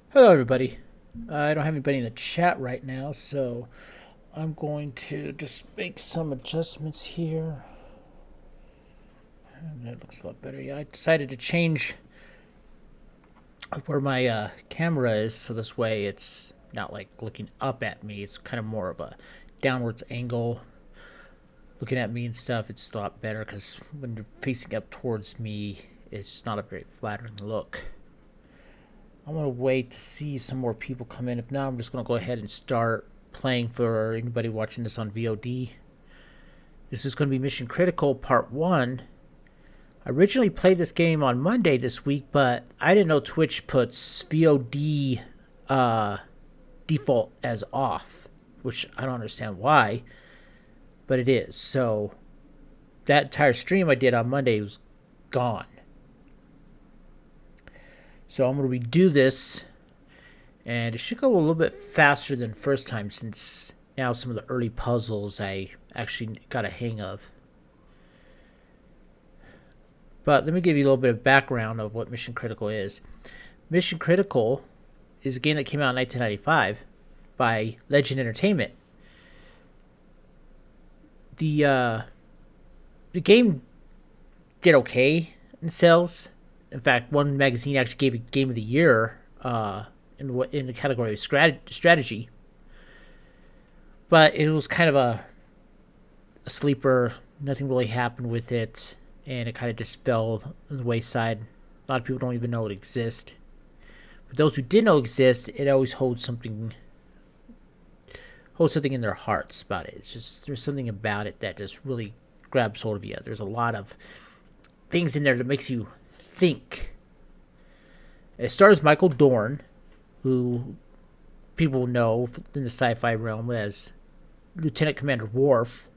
Hello, everybody. I don't have anybody in the chat right now, so I'm going to just make some adjustments here. And that looks a lot better. Yeah, I decided to change where my camera is, so this way it's not like looking up at me. It's kind of more of a downwards angle looking at me and stuff. It's a lot better because when you're facing up towards me, it's just not a very flattering look. I'm going to wait to see some more people come in. If not, I'm just going to go ahead and start playing for anybody watching this on VOD. This is going to be Mission Critical Part 1. I originally played this game on Monday this week, but I didn't know Twitch puts VOD default as off, which I don't understand why, but it is. So that entire stream I did on Monday was gone. So I'm going to redo this, and it should go a little bit faster than first time since now some of the early puzzles I actually got a hang of. But let me give you a little bit of background of what Mission Critical is. Mission Critical is a game that came out in 1995 by Legend Entertainment. The game did okay in sales. In fact, one magazine actually gave it Game of the Year in the category of strategy. But it was kind of a sleeper. Nothing really happened with it, and it kind of just fell on the wayside. A lot of people don't even know it exists. But those who did know it exists, it always holds something in their hearts about it. It's just there's something about it that just really grabs hold of you. There's a lot of things in there that makes you think. It stars Michael Dorn, who people know in the sci-fi realm as Lieutenant Commander Worf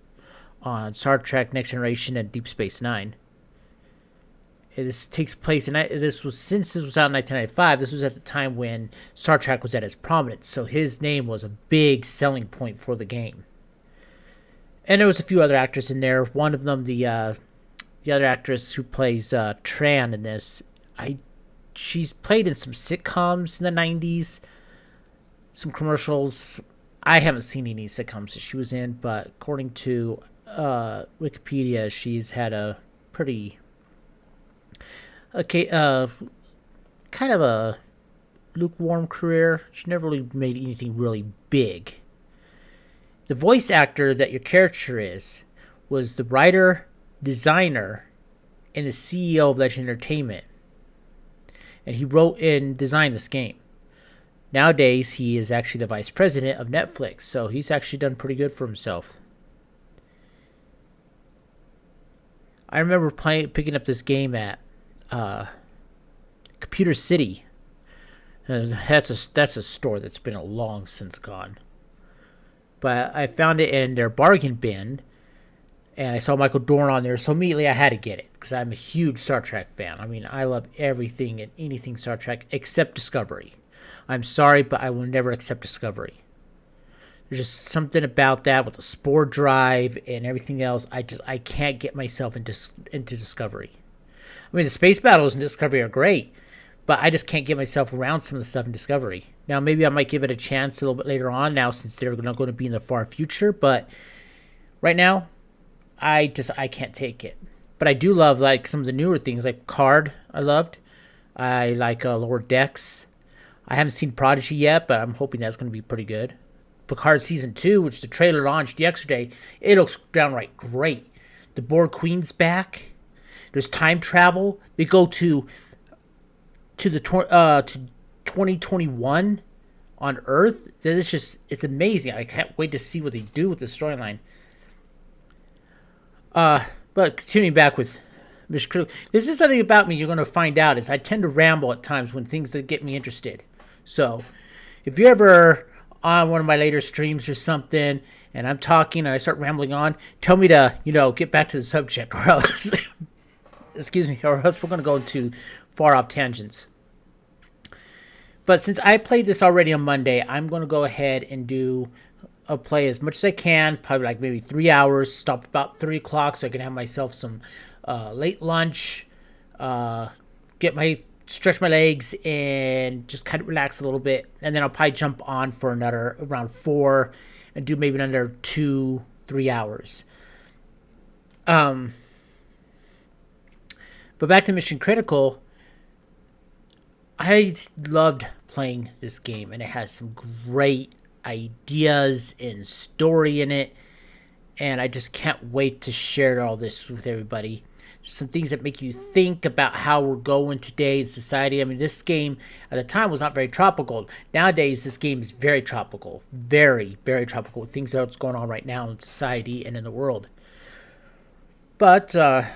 on Star Trek Next Generation and Deep Space Nine. This takes place, and since this was out in 1995, this was at the time when Star Trek was at its prominence, so his name was a big selling point for the game. And there was a few other actors in there. One of them, the other actress who plays Tran in this, she's played in some sitcoms in the 90s, some commercials. I haven't seen any sitcoms that she was in, but according to Wikipedia, she's had a pretty kind of a lukewarm career. She never really made anything really big. The voice actor that your character was the writer, designer, and the CEO of Legend Entertainment. And he wrote and designed this game. Nowadays, he is actually the vice president of Netflix, so he's actually done pretty good for himself. I remember picking up this game at Computer City. That's a store that's been long since gone. But I found it in their bargain bin, and I saw Michael Dorn on there, so immediately I had to get it because I'm a huge Star Trek fan. I mean, I love everything and anything Star Trek except Discovery. I'm sorry, but I will never accept Discovery. There's just something about that with the spore drive and everything else. I can't get myself into Discovery. I mean, the space battles in Discovery are great, but I just can't get myself around some of the stuff in Discovery. Now, maybe I might give it a chance a little bit later on now since they're not going to be in the far future, but right now, I can't take it. But I do love like some of the newer things, like Card. I loved. I like Lower Decks. I haven't seen Prodigy yet, but I'm hoping that's going to be pretty good. Picard Season 2, which the trailer launched yesterday, it looks downright great. The Borg Queen's back. There's time travel. They go to 2021 on Earth. It's amazing. I can't wait to see what they do with the storyline. But continuing back with Mission Critical, this is something about me you're going to find out is I tend to ramble at times when things that get me interested. So if you're ever on one of my later streams or something and I'm talking and I start rambling on, tell me to, get back to the subject or else, or else we're going to go into far off tangents. But since I played this already on Monday, I'm going to go ahead and I'll play as much as I can, probably like maybe 3 hours, stop about 3 o'clock so I can have myself some late lunch, get my stretch my legs and just kind of relax a little bit, and then I'll probably jump on for another around 4 and do maybe another 2-3 hours. Um, but back to Mission Critical, I loved playing this game, and it has some great ideas and story in it, and I just can't wait to share all this with everybody. Some things that make you think about how we're going today in society. I mean, this game at the time was not very tropical. Nowadays, this game is very tropical, very, very tropical with things that's going on right now in society and in the world. But I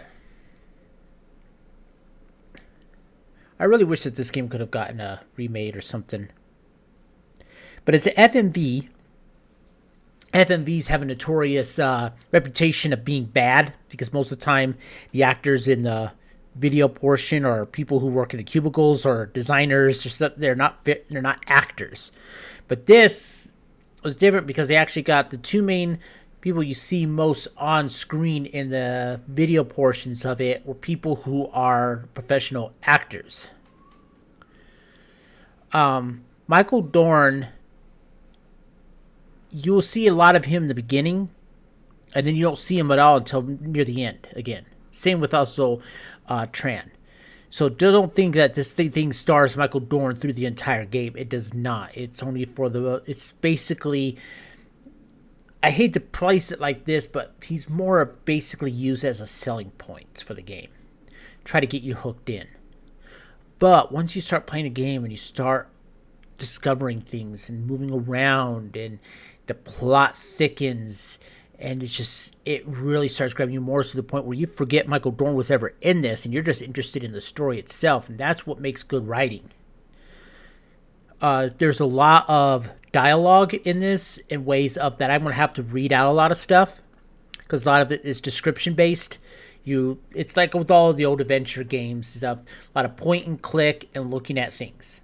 really wish that this game could have gotten a remade or something. But it's an FMV. FMVs have a notorious reputation of being bad because most of the time the actors in the video portion are people who work in the cubicles or designers. They're not actors. But this was different because they actually got the two main people you see most on screen in the video portions of it were people who are professional actors. Michael Dorn, you'll see a lot of him in the beginning, and then you don't see him at all until near the end again. Same with also Tran. So don't think that this thing stars Michael Dorn through the entire game. It does not. It's only for the... It's basically... I hate to place it like this, but he's more of basically used as a selling point for the game. Try to get you hooked in. But once you start playing a game and you start discovering things and moving around and the plot thickens and it really starts grabbing you more to the point where you forget Michael Dorn was ever in this and you're just interested in the story itself, and that's what makes good writing. There's a lot of dialogue in this in ways of that I'm going to have to read out a lot of stuff because a lot of it is description based. It's like with all of the old adventure games stuff, a lot of point and click and looking at things.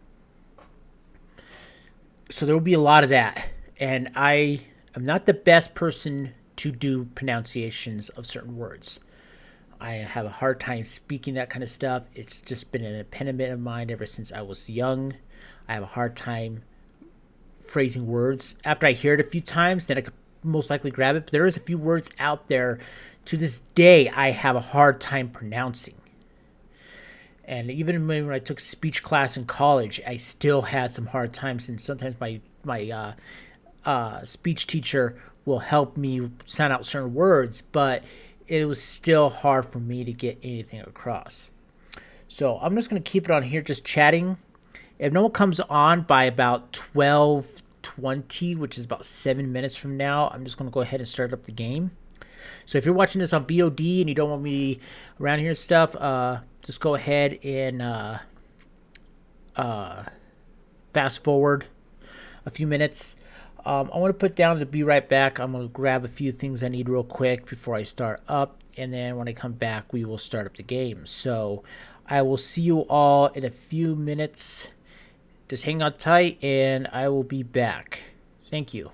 So there will be a lot of that, and I am not the best person to do pronunciations of certain words. I have a hard time speaking that kind of stuff. It's just been an impediment of mine ever since I was young. I have a hard time phrasing words. After I hear it a few times, then I could most likely grab it. But there is a few words out there to this day I have a hard time pronouncing. And even when I took speech class in college, I still had some hard times. And sometimes my speech teacher will help me sound out certain words, but it was still hard for me to get anything across. So I'm just going to keep it on here, just chatting. If no one comes on by about 12:20, which is about 7 minutes from now, I'm just going to go ahead and start up the game. So if you're watching this on VOD and you don't want me around here and stuff, just go ahead and fast forward a few minutes. I want to put down to be right back. I'm going to grab a few things I need real quick before I start up. And then when I come back, we will start up the game. So I will see you all in a few minutes. Just hang on tight and I will be back. Thank you.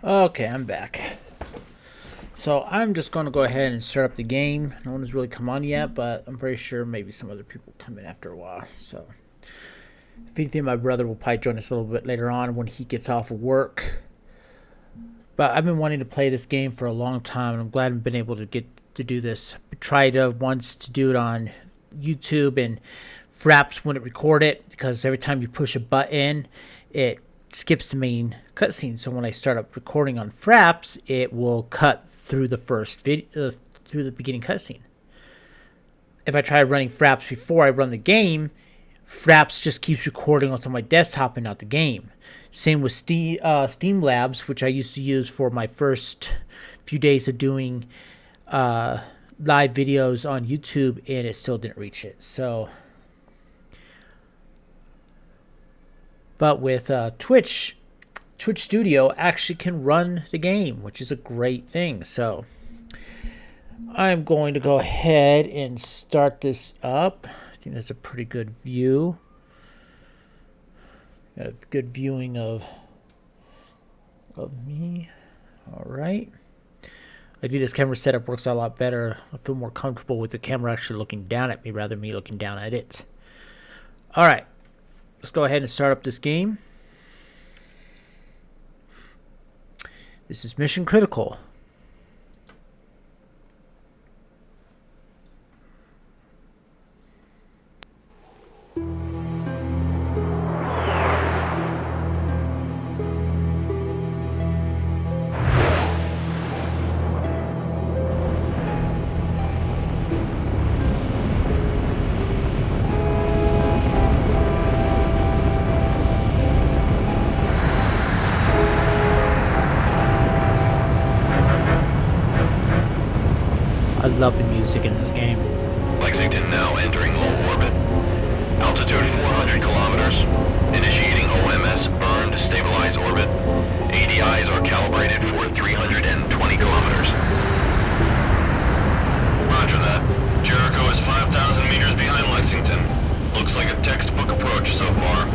Okay, I'm back. So I'm just going to go ahead and start up the game. No one has really come on yet, but I'm pretty sure maybe some other people come in after a while. So if anything, my brother will probably join us a little bit later on when he gets off of work. But I've been wanting to play this game for a long time, and I'm glad I've been able to get to do this. I tried once to do it on YouTube, and Fraps wouldn't record it because every time you push a button, it skips the main cutscene. So when I start up recording on Fraps, it will cut through the first video, through the beginning cutscene. If I try running Fraps before I run the game, Fraps just keeps recording what's on my desktop and not the game. Same with Steam Labs, which I used to use for my first few days of doing live videos on YouTube, and it still didn't reach it. So, but with Twitch Studio actually can run the game, which is a great thing. So I'm going to go ahead and start this up. I think that's a pretty good view. Got a good viewing of me. All right. I think this camera setup works out a lot better. I feel more comfortable with the camera actually looking down at me rather than me looking down at it. All right. Let's go ahead and start up this game. This is Mission Critical. I love the music in this game. Lexington now entering low orbit. Altitude 400 kilometers. Initiating OMS burn to stabilize orbit. ADIs are calibrated for 320 kilometers. Roger that. Jericho is 5,000 meters behind Lexington. Looks like a textbook approach so far.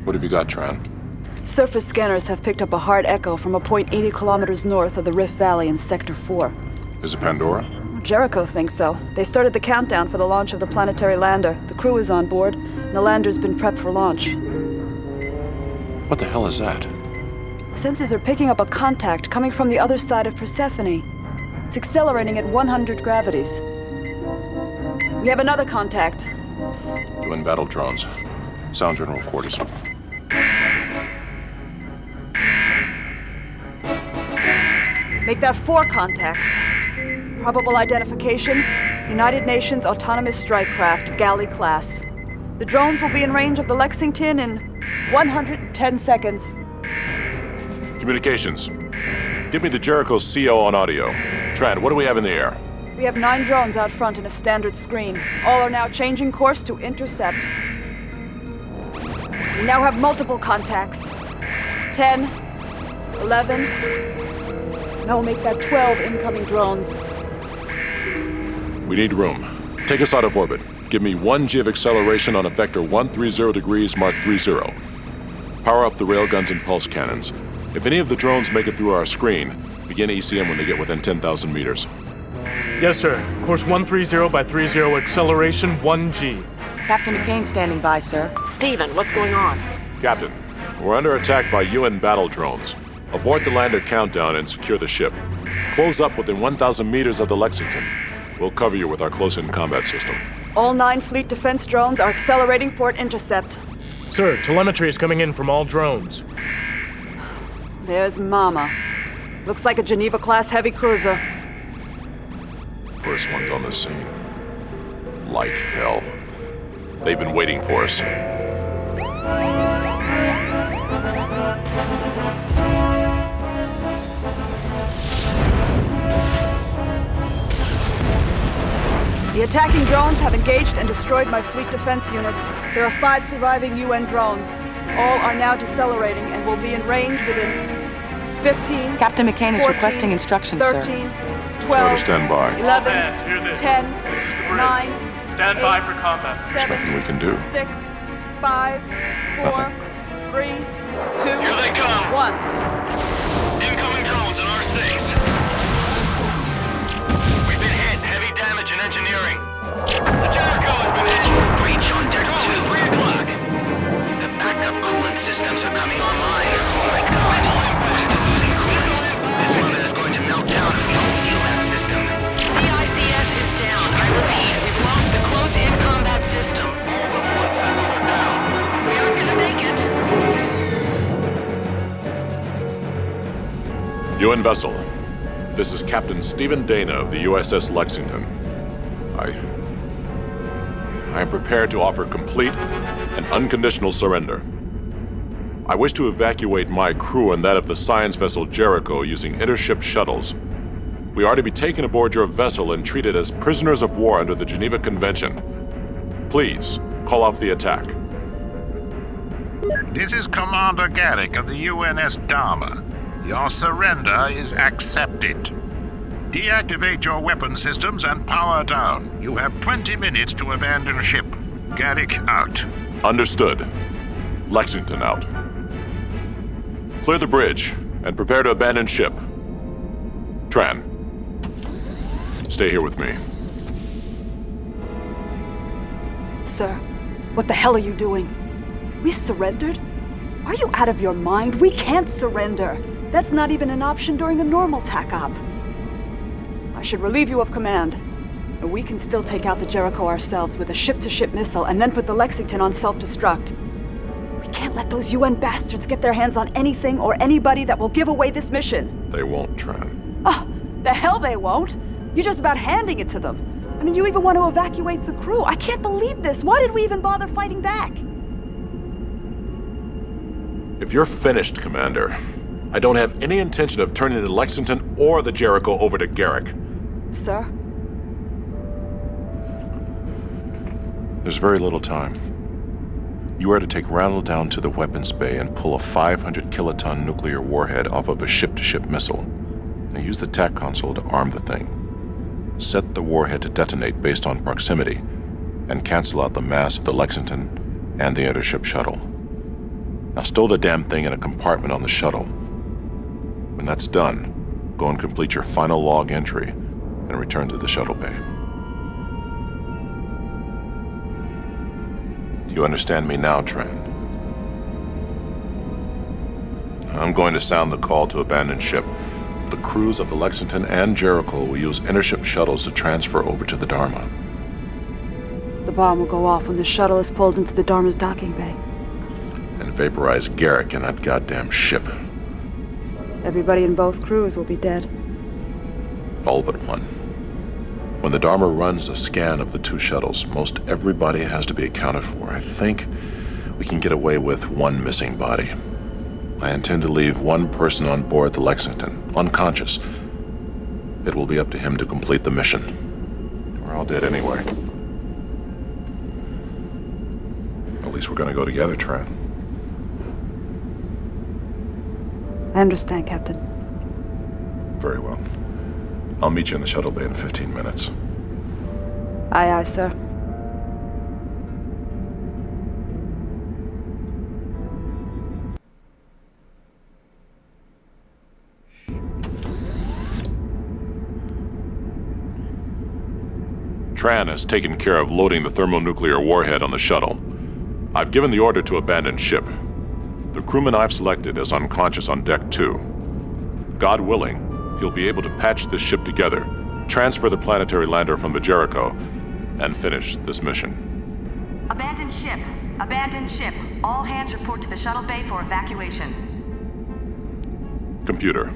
What have you got, Tran? Surface scanners have picked up a hard echo from a point 80 kilometers north of the Rift Valley in Sector 4. Is it Pandora? Jericho thinks so. They started the countdown for the launch of the planetary lander. The crew is on board, and the lander's been prepped for launch. What the hell is that? Sensors are picking up a contact coming from the other side of Persephone. It's accelerating at 100 gravities. We have another contact. UN battle drones. Sound general quarters. Make that 4 contacts. Probable identification, United Nations Autonomous Strike Craft, Galley class. The drones will be in range of the Lexington in 110 seconds. Communications. Give me the Jericho CO on audio. Tran, what do we have in the air? We have 9 drones out front in a standard screen. All are now changing course to intercept. We now have multiple contacts. 10, 11... No, make that 12 incoming drones. We need room. Take us out of orbit. Give me 1 G of acceleration on a vector 130 degrees, mark 30. Power up the railguns and pulse cannons. If any of the drones make it through our screen, begin ECM when they get within 10,000 meters. Yes, sir. Course 130 by 30, acceleration 1G. Captain McCain standing by, sir. Stephen, what's going on? Captain, we're under attack by UN battle drones. Abort the lander countdown and secure the ship. Close up within 1,000 meters of the Lexington. We'll cover you with our close-in combat system. All 9 fleet defense drones are accelerating for an intercept. Sir, telemetry is coming in from all drones. There's Mama. Looks like a Geneva-class heavy cruiser. First one's on the scene. Like hell. They've been waiting for us. The attacking drones have engaged and destroyed my fleet defense units. There are 5 surviving UN drones. All are now decelerating and will be in range within 15, Captain McCain is 14, requesting instructions, 13, sir. 12, Order stand by. 11, All hands, hear this. 10, This is the bridge. 9, Stand 8, by for combat. 7, Nothing we can do. 6, 5, 4, Nothing. 3, 2, Here they come. 1. Incoming drones in R6. We've been hit. Heavy damage in engineering. The Jericho has been hit. Breach on deck 2, 3 o'clock. The backup coolant systems are coming online. Oh my god. We're losing coolant. This mother is going to melt down if we don't seal that system. CICS is down. I repeat, we've lost the close-in combat system. All the coolant systems are down. We aren't gonna make it. UN vessel. This is Captain Stephen Dana of the USS Lexington. I am prepared to offer complete and unconditional surrender. I wish to evacuate my crew and that of the science vessel Jericho using intership shuttles. We are to be taken aboard your vessel and treated as prisoners of war under the Geneva Convention. Please, call off the attack. This is Commander Garrick of the UNS Dharma. Your surrender is accepted. Deactivate your weapon systems and power down. You have 20 minutes to abandon ship. Garrick out. Understood. Lexington out. Clear the bridge and prepare to abandon ship. Tran, stay here with me. Sir, what the hell are you doing? We surrendered? Are you out of your mind? We can't surrender. That's not even an option during a normal TAC-op. I should relieve you of command. We can still take out the Jericho ourselves with a ship-to-ship missile and then put the Lexington on self-destruct. We can't let those UN bastards get their hands on anything or anybody that will give away this mission. They won't, Tran. Oh, the hell they won't. You're just about handing it to them. I mean, you even want to evacuate the crew. I can't believe this. Why did we even bother fighting back? If you're finished, Commander, I don't have any intention of turning the Lexington or the Jericho over to Garrick. Sir? There's very little time. You are to take Randall down to the weapons bay and pull a 500-kiloton nuclear warhead off of a ship-to-ship missile. Now use the TAC console to arm the thing. Set the warhead to detonate based on proximity, and cancel out the mass of the Lexington and the intership shuttle. Now stow the damn thing in a compartment on the shuttle. When that's done, go and complete your final log entry and return to the shuttle bay. Do you understand me now, Tran? I'm going to sound the call to abandon ship. The crews of the Lexington and Jericho will use intership shuttles to transfer over to the Dharma. The bomb will go off when the shuttle is pulled into the Dharma's docking bay. And vaporize Garrick in that goddamn ship. Everybody in both crews will be dead. All but one. When the Dharma runs a scan of the 2 shuttles, most everybody has to be accounted for. I think we can get away with one missing body. I intend to leave one person on board the Lexington, unconscious. It will be up to him to complete the mission. We're all dead anyway. At least we're gonna go together, Tran. I understand, Captain. Very well. I'll meet you in the shuttle bay in 15 minutes. Aye, aye, sir. Tran has taken care of loading the thermonuclear warhead on the shuttle. I've given the order to abandon ship. The crewman I've selected is unconscious on deck 2. God willing, he'll be able to patch this ship together, transfer the planetary lander from the Jericho, and finish this mission. Abandoned ship. Abandoned ship. All hands report to the shuttle bay for evacuation. Computer.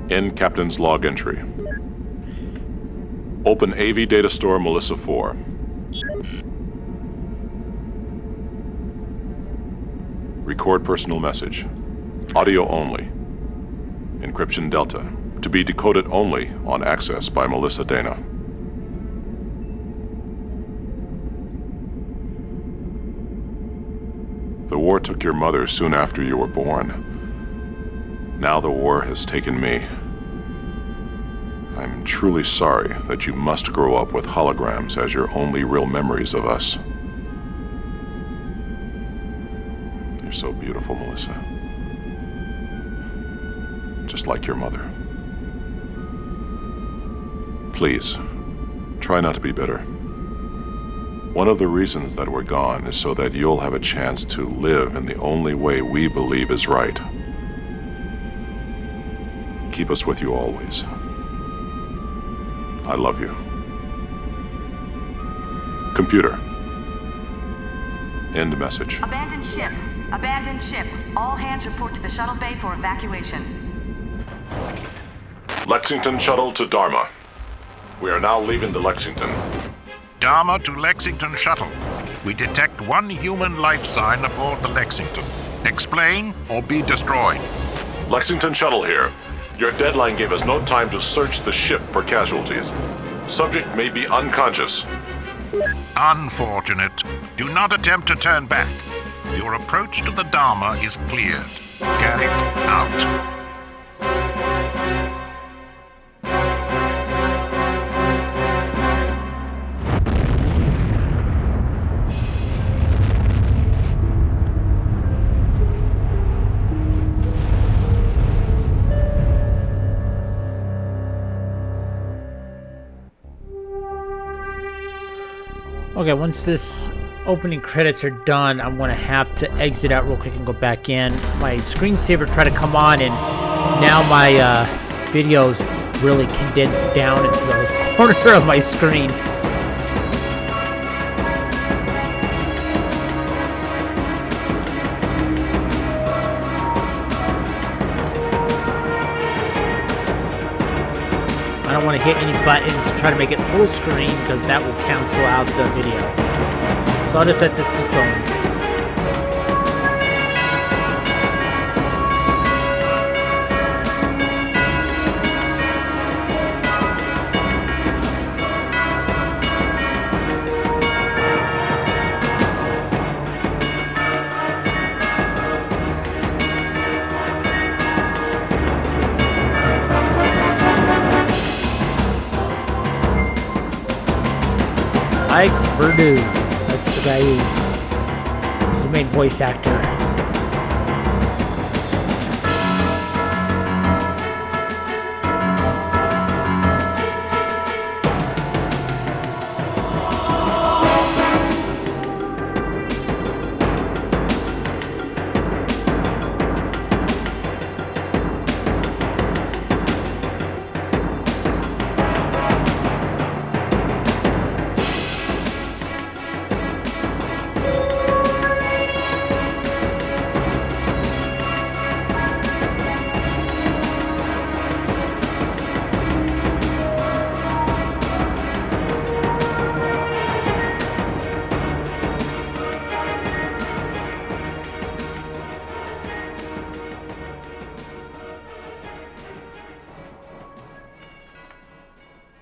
End Captain's log entry. Open AV Data Store Melissa 4. Record personal message. Audio only. Encryption Delta. To be decoded only on access by Melissa Dana. war took your mother soon after you were born. Now the war has taken me. I'm truly sorry that you must grow up with holograms as your only real memories of us. You're so beautiful, Melissa. Just like your mother. Please, try not to be bitter. One of the reasons that we're gone is so that you'll have a chance to live in the only way we believe is right. Keep us with you always. I love you. Computer. End message. Abandoned ship. Abandoned ship. All hands report to the shuttle bay for evacuation. Lexington shuttle to Dharma. We are now leaving the Lexington. Dharma to Lexington shuttle. We detect one human life sign aboard the Lexington. Explain or be destroyed. Lexington shuttle here. Your deadline gave us no time to search the ship for casualties. Subject may be unconscious. Unfortunate. Do not attempt to turn back. Your approach to the Dharma is cleared. Garrick out. Okay, once this opening credits are done, I'm going to have to exit out real quick and go back in. My screensaver tried to come on, and now my video's really condensed down into the corner of my screen. I don't want to hit any buttons to try to make it full screen because that will cancel out the video. So I'll just let this keep going. Mike Verdu. That's the guy who's the main voice actor.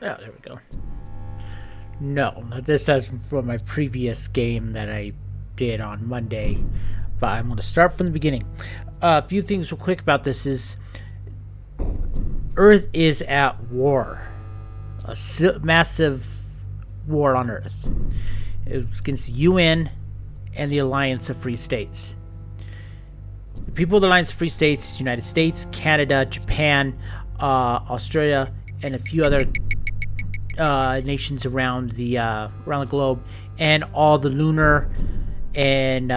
Oh, there we go. No, this is from my previous game that I did on Monday, but I'm going to start from the beginning. A few things real quick about this is Earth is at war. A massive war on Earth. It's against the UN and the Alliance of Free States. The people of the Alliance of Free States, United States, Canada, Japan, Australia, and a few other nations around the globe, and all the lunar and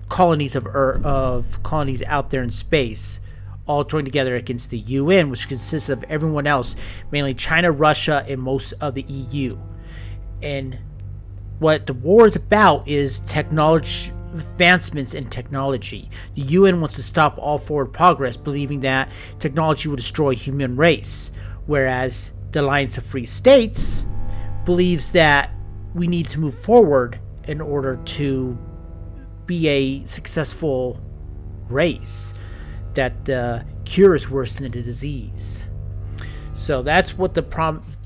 colonies of colonies out there in space, all joined together against the UN, which consists of everyone else, mainly China, Russia, and most of the EU. And what the war is about is technology, advancements in technology. The UN wants to stop all forward progress, believing that technology will destroy human race, whereas the Alliance of Free States believes that we need to move forward in order to be a successful race, that the cure is worse than the disease. So that's what the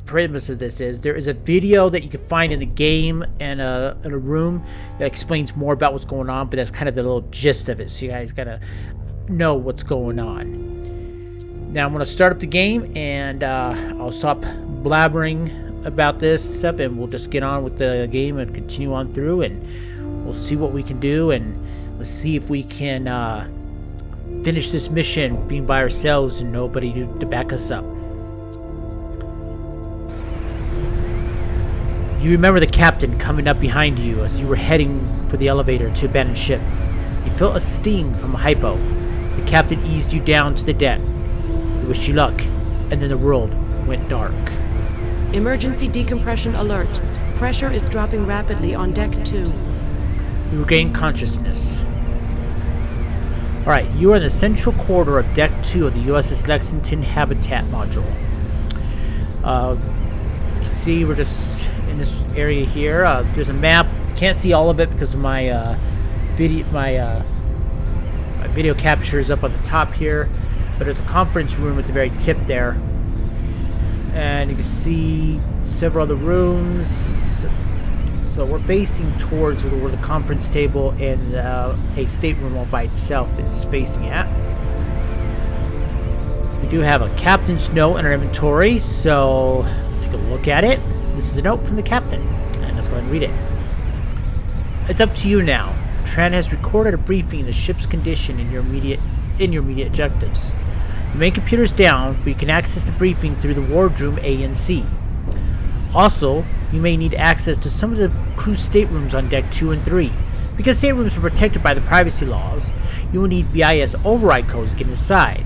premise of this is there is a video that you can find in the game and in a room that explains more about what's going on, but that's kind of the little gist of it, so you guys gotta know what's going on. Now I'm gonna start up the game, and I'll stop blabbering about this stuff, and we'll just get on with the game and continue on through, and we'll see what we can do, and let's see if we can finish this mission being by ourselves and nobody to back us up. You remember the captain coming up behind you as you were heading for the elevator to abandoned ship. You felt a sting from a hypo. The captain eased you down to the deck. He wished you luck, and then the world went dark. Emergency decompression alert. Pressure is dropping rapidly on deck 2. You regain consciousness. Alright, you are in the central corridor of deck 2 of the Uss Lexington habitat module. You can see we're just in this area here. There's a map. Can't see all of it because of my my video capture is up on the top here, but there's a conference room at the very tip there, and you can see several other rooms. So we're facing towards where the conference table and a stateroom all by itself is facing at. We do have a captain's note in our inventory, so let's take a look at it. This is a note from the captain, and let's go ahead and read it. It's up to you now. Tran has recorded a briefing of the ship's condition in your immediate objectives. The main computer's down, but you can access the briefing through the wardroom A and C. Also, you may need access to some of the crew staterooms on deck 2 and 3. Because staterooms are protected by the privacy laws, you will need Vsi Override Codes to get inside.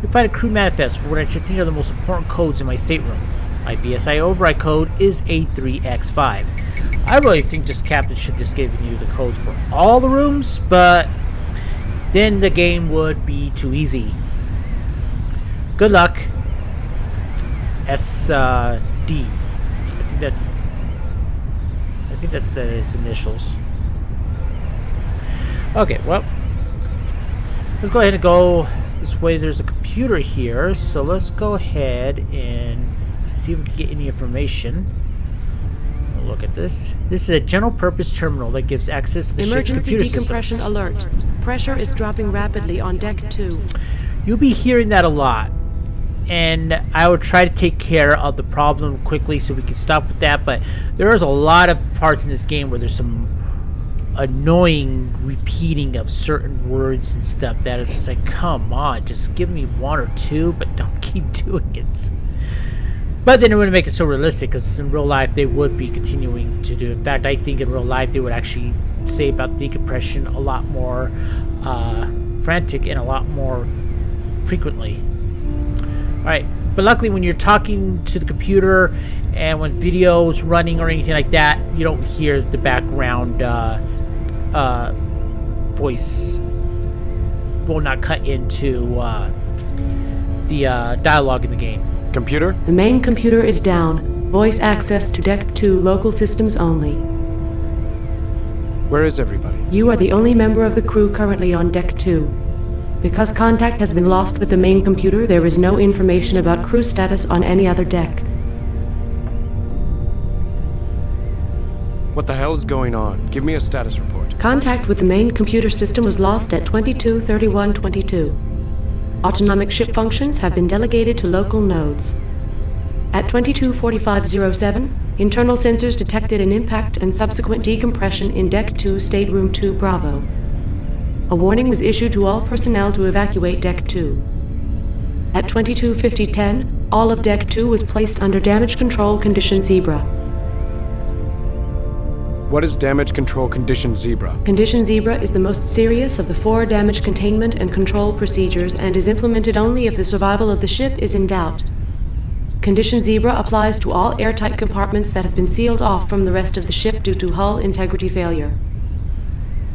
You'll find a crew manifest for what I should think are the most important codes in my stateroom. My Vsi Override Code is A3X5. I really think this captain should just give you the codes for all the rooms, but then the game would be too easy. Good luck. SD. I think that's its initials. Okay, well, let's go ahead and go this way. There's a computer here, so let's go ahead and see if we can get any information. We'll look at this. This is a general purpose terminal that gives access to the ship's computer decompression systems. Alert. Pressure is dropping rapidly on deck 2. You'll be hearing that a lot, and I will try to take care of the problem quickly so we can stop with that, but there is a lot of parts in this game where there's some annoying repeating of certain words and stuff that is just like, come on, just give me one or two, but don't keep doing it. But then it wouldn't make it so realistic, because in real life they would be continuing to do. In fact, I think in real life they would actually say about decompression a lot more frantic and a lot more frequently. Alright, but luckily when you're talking to the computer and when video's running or anything like that, you don't hear the background voice will not cut into the dialogue in the game. Computer? The main computer is down. Voice access to deck 2 local systems only. Where is everybody? You are the only member of the crew currently on deck 2. Because contact has been lost with the main computer, there is no information about crew status on any other deck. What the hell is going on? Give me a status report. Contact with the main computer system was lost at 22:31:22. Autonomic ship functions have been delegated to local nodes. At 22:45:07, internal sensors detected an impact and subsequent decompression in Deck 2, Stateroom 2 Bravo. A warning was issued to all personnel to evacuate Deck 2. At 22:50:10, all of Deck 2 was placed under Damage Control Condition Zebra. What is Damage Control Condition Zebra? Condition Zebra is the most serious of the 4 damage containment and control procedures and is implemented only if the survival of the ship is in doubt. Condition Zebra applies to all airtight compartments that have been sealed off from the rest of the ship due to hull integrity failure.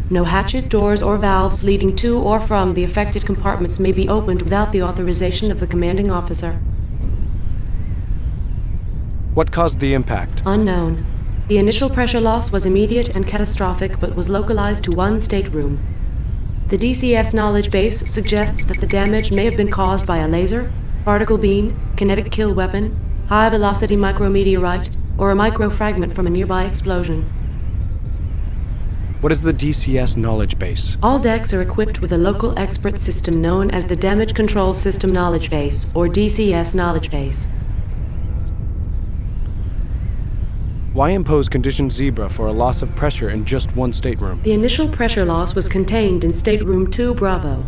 No hatches, doors, or valves leading to or from the affected compartments may be opened without the authorization of the commanding officer. What caused the impact? Unknown. The initial pressure loss was immediate and catastrophic, but was localized to one stateroom. The DCS knowledge base suggests that the damage may have been caused by a laser, particle beam, kinetic kill weapon, high-velocity micrometeorite, or a microfragment from a nearby explosion. What is the DCS knowledge base? All decks are equipped with a local expert system known as the Damage Control System Knowledge Base, or DCS Knowledge Base. Why impose condition Zebra for a loss of pressure in just one stateroom? The initial pressure loss was contained in Stateroom 2 Bravo.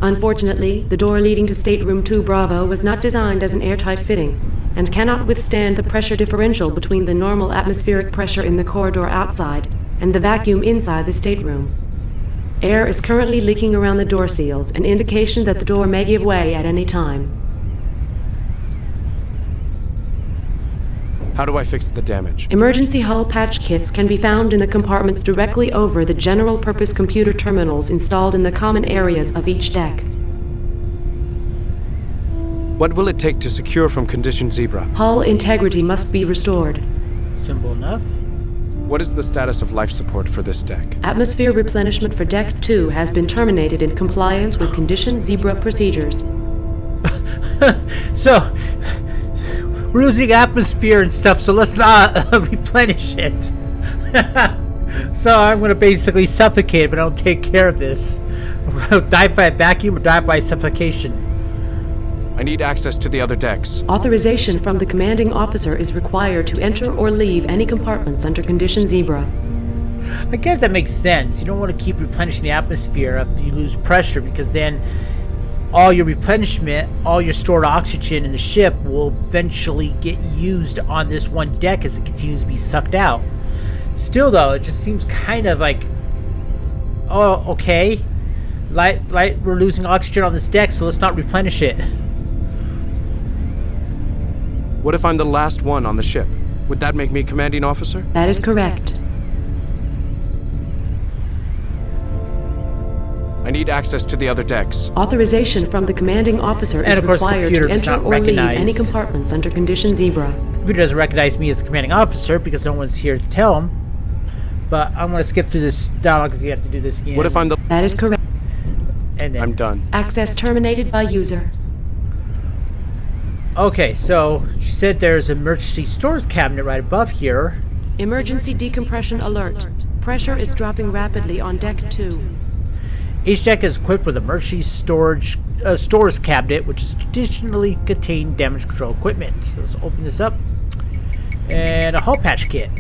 Unfortunately, the door leading to Stateroom 2 Bravo was not designed as an airtight fitting, and cannot withstand the pressure differential between the normal atmospheric pressure in the corridor outside and the vacuum inside the stateroom. Air is currently leaking around the door seals, an indication that the door may give way at any time. How do I fix the damage? Emergency hull patch kits can be found in the compartments directly over the general-purpose computer terminals installed in the common areas of each deck. What will it take to secure from condition Zebra? Hull integrity must be restored. Simple enough. What is the status of life support for this deck? Atmosphere replenishment for Deck 2 has been terminated in compliance with condition Zebra procedures. So, we're losing atmosphere and stuff, so let's not replenish it. So I'm going to basically suffocate if I don't take care of this. Die by vacuum or die by suffocation. I need access to the other decks. Authorization from the commanding officer is required to enter or leave any compartments under condition Zebra. I guess that makes sense. You don't want to keep replenishing the atmosphere if you lose pressure, because then all your replenishment, all your stored oxygen in the ship will eventually get used on this one deck as it continues to be sucked out. Still though, it just seems kind of like, oh, okay, we're losing oxygen on this deck, so let's not replenish it. What if I'm the last one on the ship? Would that make me commanding officer? That is correct. I need access to the other decks. Authorization from the commanding officer And is of course, the required computer to does enter not or leave recognize- any compartments under condition Zebra. The computer doesn't recognize me as the commanding officer because no one's here to tell him. But I'm going to skip through this dialogue because you have to do this again. What if I'm the... That is correct. And then, I'm done. Access terminated by user. okay, so she said there's an emergency storage cabinet right above here. Emergency decompression alert. Pressure is dropping rapidly on Deck 2. Each deck is equipped with emergency storage cabinet, which is traditionally contained damage control equipment. So let's open this up. And a hull patch kit.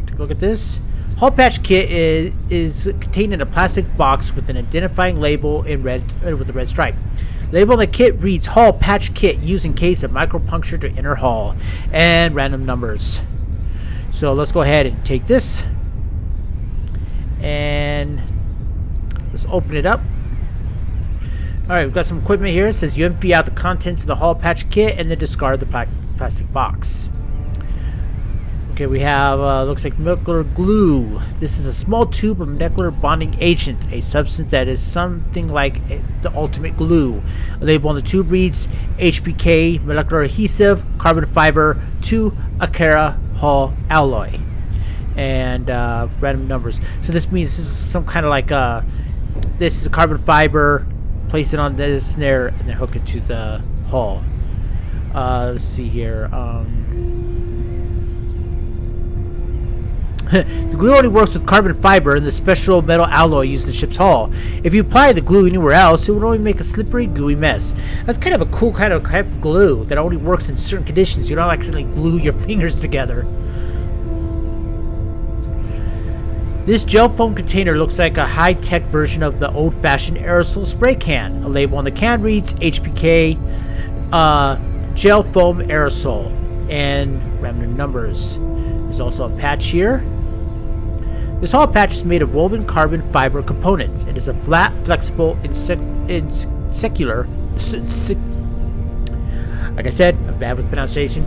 Take a look at this. Hull patch kit is contained in a plastic box with an identifying label in red with a red stripe. Label on the kit reads Hull Patch Kit used in case of micropuncture to inner hull, and random numbers. So let's go ahead and take this and let's open it up. Alright, we've got some equipment here. It says you empty out the contents of the Hull Patch Kit and then discard the plastic box. Okay, we have, looks like molecular glue. This is a small tube of molecular bonding agent, a substance that is something like the ultimate glue. A label on the tube reads HPK, molecular adhesive, carbon fiber, 2 Akara hull alloy. And random numbers. So this means this is some kind of like, this is a carbon fiber, place it on this and then hook it to the hull. Let's see here. The glue only works with carbon fiber and the special metal alloy used in the ship's hull. If you apply the glue anywhere else, it would only make a slippery, gooey mess. That's kind of a cool kind of type of glue that only works in certain conditions. You don't accidentally glue your fingers together. This gel foam container looks like a high-tech version of the old-fashioned aerosol spray can. A label on the can reads HPK gel foam aerosol and random numbers. There's also a patch here. This hull patch is made of woven carbon fiber components. It is a flat, flexible, secular, like I said, I'm bad with pronunciation,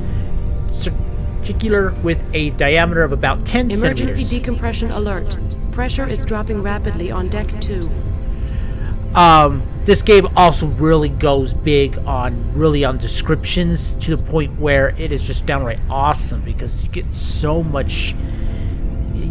circular with a diameter of about 10 centimeters. Emergency decompression alert. Pressure is dropping rapidly on Deck 2. This game also really goes big on descriptions to the point where it is just downright awesome because you get so much.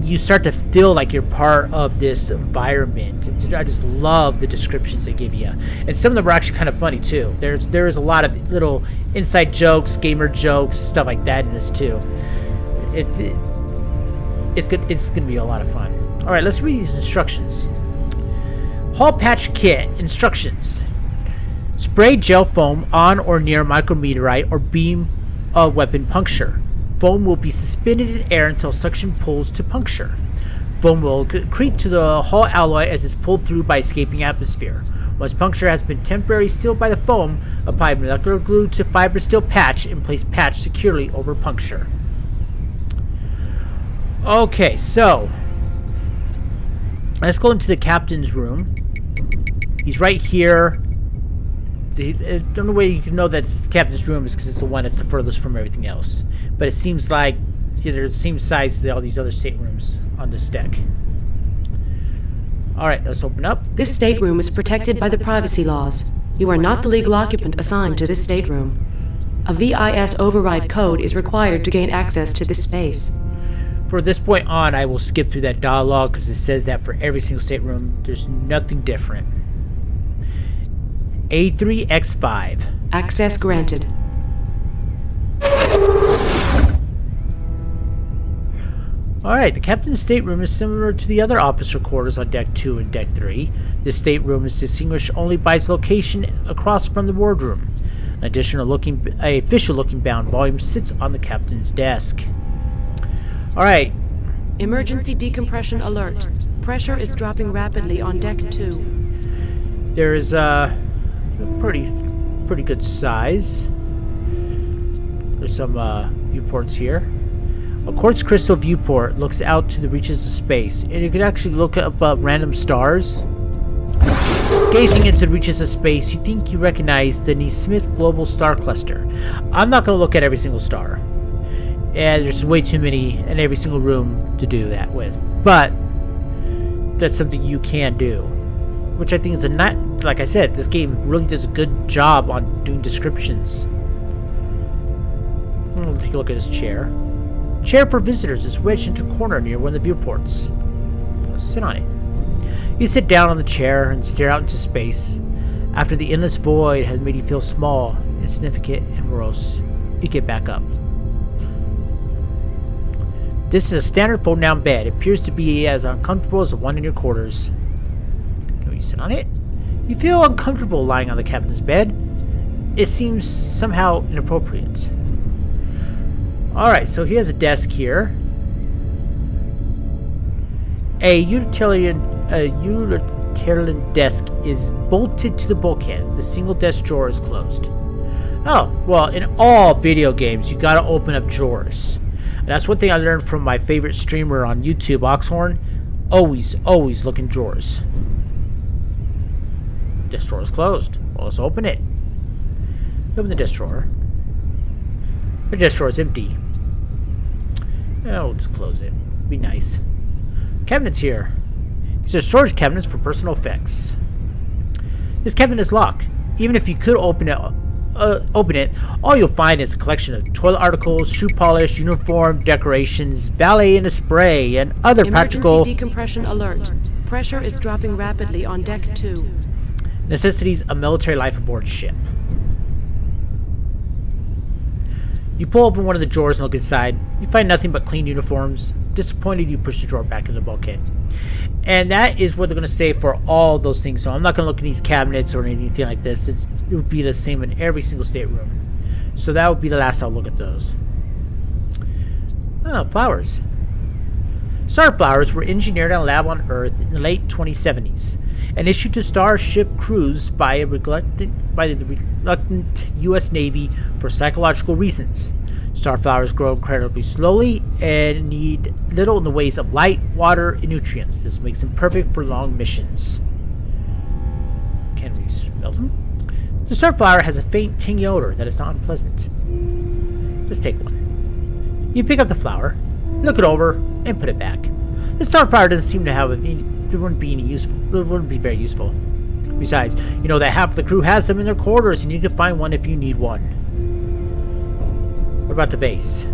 you start to feel like you're part of this environment. I just love the descriptions they give you, and some of them are actually kind of funny too. There's a lot of little inside jokes, gamer jokes, stuff like that in this too. It's good. It's gonna be a lot of fun. All right, let's read these instructions. Hull patch kit instructions: spray gel foam on or near micrometeorite or beam a weapon puncture. Foam will be suspended in air until suction pulls to puncture. Foam will accrete to the hull alloy as it's pulled through by escaping atmosphere. Once puncture has been temporarily sealed by the foam, apply molecular glue to fiber steel patch and place patch securely over puncture. Okay, so let's go into the captain's room. He's right here. The only way you can know that's the captain's room is because it's the one that's the furthest from everything else. But it seems like they're the same size as all these other staterooms on this deck. Alright, let's open up. This stateroom is protected by the privacy laws. You are not the legal occupant assigned to this stateroom. A Vsi Override Code is required to gain access to this space. For this point on, I will skip through that dialogue because it says that for every single stateroom, there's nothing different. A3X5. Access granted. Alright, the captain's stateroom is similar to the other officer quarters on Deck 2 and Deck 3. This stateroom is distinguished only by its location across from the wardroom. An official-looking bound volume sits on the captain's desk. Alright. Emergency decompression alert. Pressure is dropping rapidly on Deck 2. There's a pretty good size. There's some viewports here. A quartz crystal viewport looks out to the reaches of space, and you can actually look up random stars. Gazing into the reaches of space, you think you recognize the Neesmith Global Star Cluster. I'm not going to look at every single star, and there's way too many in every single room to do that with. But that's something you can do, which I think is like I said, this game really does a good job on doing descriptions. We'll take a look at this chair. Chair for visitors is wedged into a corner near one of the viewports. Let's sit on it. You sit down on the chair and stare out into space. After the endless void has made you feel small, insignificant, and morose, you get back up. This is a standard fold-down bed. It appears to be as uncomfortable as the one in your quarters. Can you sit on it? You feel uncomfortable lying on the captain's bed. It seems somehow inappropriate. Alright, so he has a desk here. A utilitarian desk is bolted to the bulkhead. The single desk drawer is closed. Oh, well, in all video games, you gotta open up drawers. And that's one thing I learned from my favorite streamer on YouTube, Oxhorn. Always look in drawers. Desk drawer is closed. Well, let's open it. Open the desk drawer. The desk drawer is empty. Oh, we'll just close it. Be nice. Cabinets here. These are storage cabinets for personal effects. This cabinet is locked. Even if you could open it, all you'll find is a collection of toilet articles, shoe polish, uniform, decorations, valet and a spray, and other practical... Emergency decompression alert. Pressure is dropping rapidly on Deck 2. Necessities of military life aboard ship. You pull open one of the drawers and look inside. You find nothing but clean uniforms. Disappointed, you push the drawer back in the bulkhead. And that is what they're going to say for all those things. So I'm not going to look in these cabinets or anything like this. It would be the same in every single stateroom. So that would be the last I'll look at those. Oh, flowers. Starflowers were engineered in a lab on Earth in the late 2070s and issued to starship crews by the reluctant U.S. Navy for psychological reasons. Starflowers grow incredibly slowly and need little in the ways of light, water, and nutrients. This makes them perfect for long missions. Can we smell them? The starflower has a faint tingy odor that is not unpleasant. Let's take one. You pick up the flower, look it over, and put it back. The starflower doesn't seem to have it wouldn't be very useful. Besides, you know that half of the crew has them in their quarters, and you can find one if you need one. What about the vase?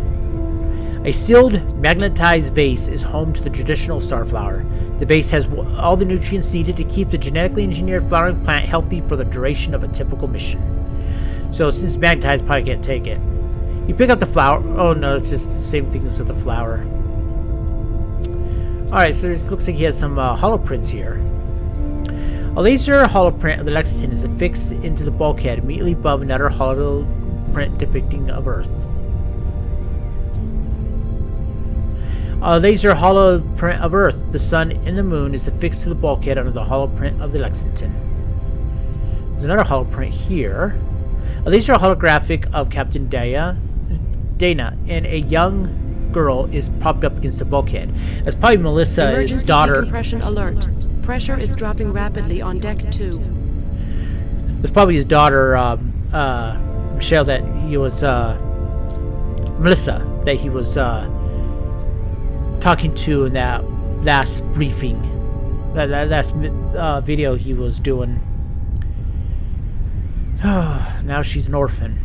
A sealed, magnetized vase is home to the traditional starflower. The vase has all the nutrients needed to keep the genetically engineered flowering plant healthy for the duration of a typical mission. So since magnetized, probably can't take it. You pick up the flower. Oh no, it's just the same thing as with the flower. Alright, so it looks like he has some holoprints here. A laser holoprint of the Lexington is affixed into the bulkhead immediately above another holoprint depicting of Earth. A laser holoprint of Earth, the Sun, and the Moon is affixed to the bulkhead under the holoprint of the Lexington. There's another holoprint here. A laser holographic of Captain Dana and a young girl is propped up against the bulkhead. That's probably Melissa's daughter. Decompression alert. Pressure is dropping rapidly on deck 2. That's probably his daughter, Michelle, that he was, Melissa, that he was, talking to in that last briefing, that last video he was doing. Now she's an orphan.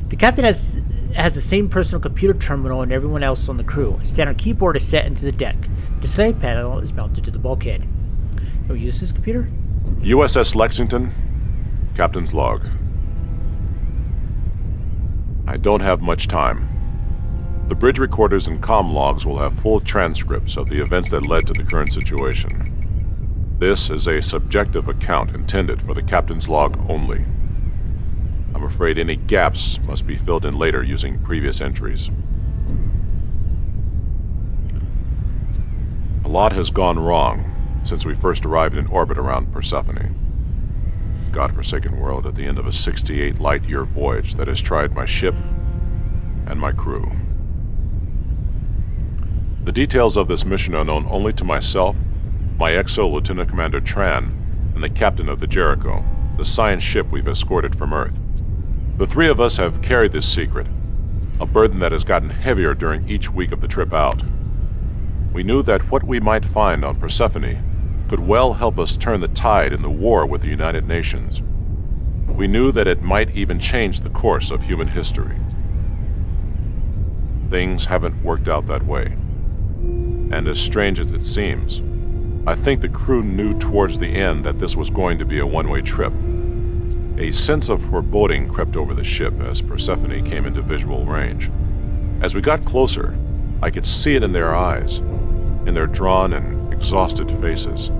The captain has the same personal computer terminal and everyone else on the crew. A standard keyboard is set into the deck. The display panel is mounted to the bulkhead. Can we use this computer? USS Lexington, Captain's log. I don't have much time. The bridge recorders and comm logs will have full transcripts of the events that led to the current situation. This is a subjective account intended for the captain's log only. I'm afraid any gaps must be filled in later using previous entries. A lot has gone wrong since we first arrived in orbit around Persephone. Godforsaken world at the end of a 68 light-year voyage that has tried my ship and my crew. The details of this mission are known only to myself, my XO Lieutenant Commander Tran, and the captain of the Jericho, the science ship we've escorted from Earth. The three of us have carried this secret, a burden that has gotten heavier during each week of the trip out. We knew that what we might find on Persephone could well help us turn the tide in the war with the United Nations. We knew that it might even change the course of human history. Things haven't worked out that way. And as strange as it seems, I think the crew knew towards the end that this was going to be a one-way trip. A sense of foreboding crept over the ship as Persephone came into visual range. As we got closer, I could see it in their eyes, in their drawn and exhausted faces.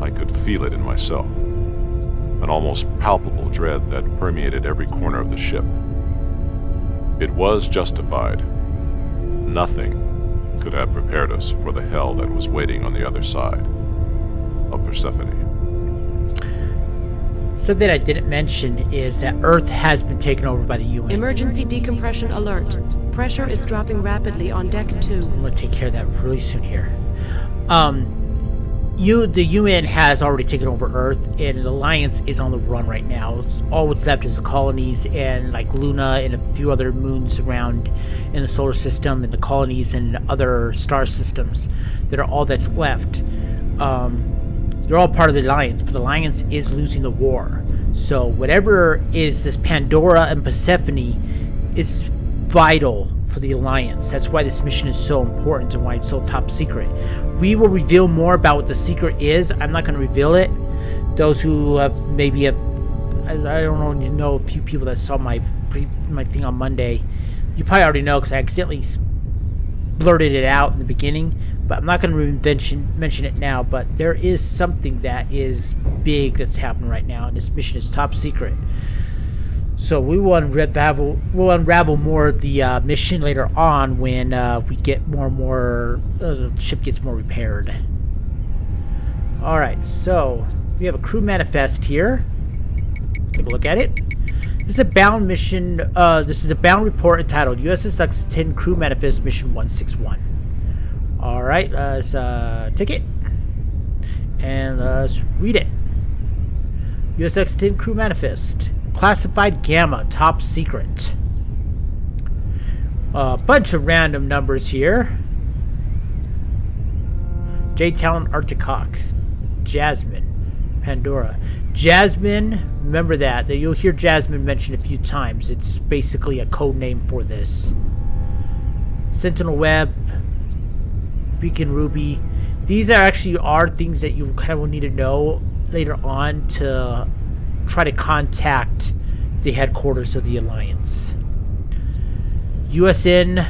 I could feel it in myself, an almost palpable dread that permeated every corner of the ship. It was justified. Nothing could have prepared us for the hell that was waiting on the other side of Persephone. Something I didn't mention is that Earth has been taken over by the UN. Emergency decompression alert. Pressure is dropping rapidly on deck 2. I'm going to take care of that really soon here. The UN has already taken over Earth, and the Alliance is on the run right now. All what's left is the colonies and like Luna and a few other moons around in the solar system, and the colonies and other star systems that are all that's left. They're all part of the Alliance, but the Alliance is losing the war. So whatever is this Pandora and Persephone is vital for the Alliance. That's why this mission is so important and why it's so top secret. We will reveal more about what the secret is. I'm not going to reveal it. Those who have I don't know a few people that saw my thing on Monday. You probably already know because I accidentally blurted it out in the beginning, but I'm not going to mention it now. But there is something that is big that's happening right now, and this mission is top secret. So we will unravel more of the mission later on when we get more and more, the ship gets more repaired. Alright, so we have a crew manifest here. Let's take a look at it. This is a bound mission, this is a bound report entitled USS Lexington Crew Manifest Mission 161. Alright, let's take it. And let's read it. USS Lexington Crew Manifest. Classified Gamma, top secret. A bunch of random numbers here. J Talon Arctic Hawk, Jasmine, Pandora. Jasmine, remember that you'll hear Jasmine mentioned a few times. It's basically a code name for this. Sentinel Web, Beacon Ruby. These are things that you kind of will need to know later on to try to contact the headquarters of the Alliance. USN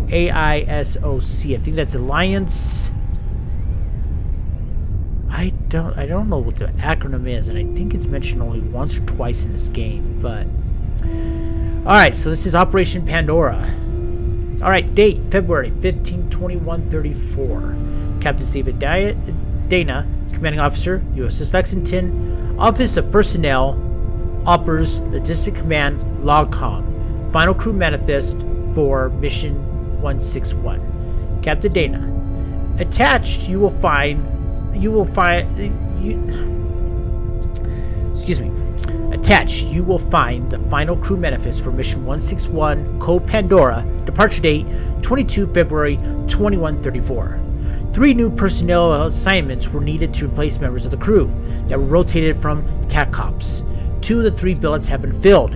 AISOC. I think that's Alliance. I don't know what the acronym is, and I think it's mentioned only once or twice in this game, but alright, so this is Operation Pandora. Alright, date February 15, 2134. Captain David Dana, Commanding Officer, USS Lexington, Office of Personnel, Oppers, Logistic Command, Logcom. Final crew manifest for Mission 161. Captain Dana. Attached, you will find the final crew manifest for Mission 161, Code Pandora, departure date 22 February 2134. 3 new personnel assignments were needed to replace members of the crew that were rotated from TACOPS. 2 of the 3 billets have been filled.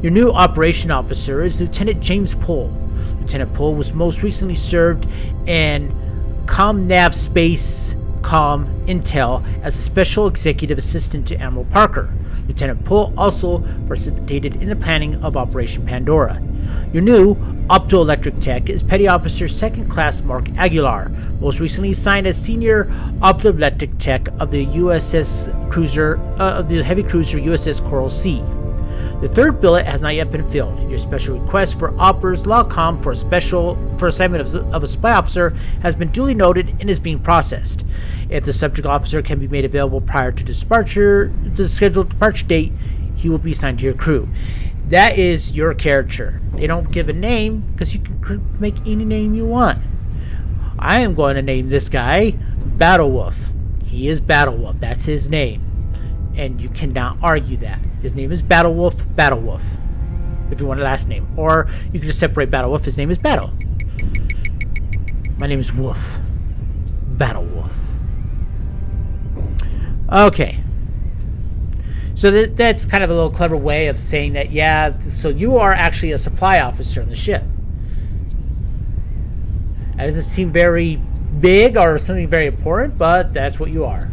Your new operation officer is Lieutenant James Poole. Lieutenant Poole was most recently served in ComNav Space Com Intel as a special executive assistant to Admiral Parker. Lieutenant Poole also participated in the planning of Operation Pandora. Your new optoelectric tech is Petty Officer 2nd Class Mark Aguilar, most recently assigned as Senior Optoelectric Tech of the heavy cruiser USS Coral Sea. The 3rd billet has not yet been filled. Your special request for Oppers Logcom for assignment of a spy officer has been duly noted and is being processed. If the subject officer can be made available prior to the scheduled departure date, he will be assigned to your crew. That is your character. They don't give a name because you can make any name you want. I am going to name this guy Battlewolf. He is Battlewolf. That's his name. And you cannot argue that. His name is Battlewolf, if you want a last name. Or you can just separate Battlewolf. His name is Battle. My name is Wolf. Battlewolf. Okay. So that's kind of a little clever way of saying that, yeah, so you are actually a supply officer on the ship. That doesn't seem very big or something very important, but that's what you are.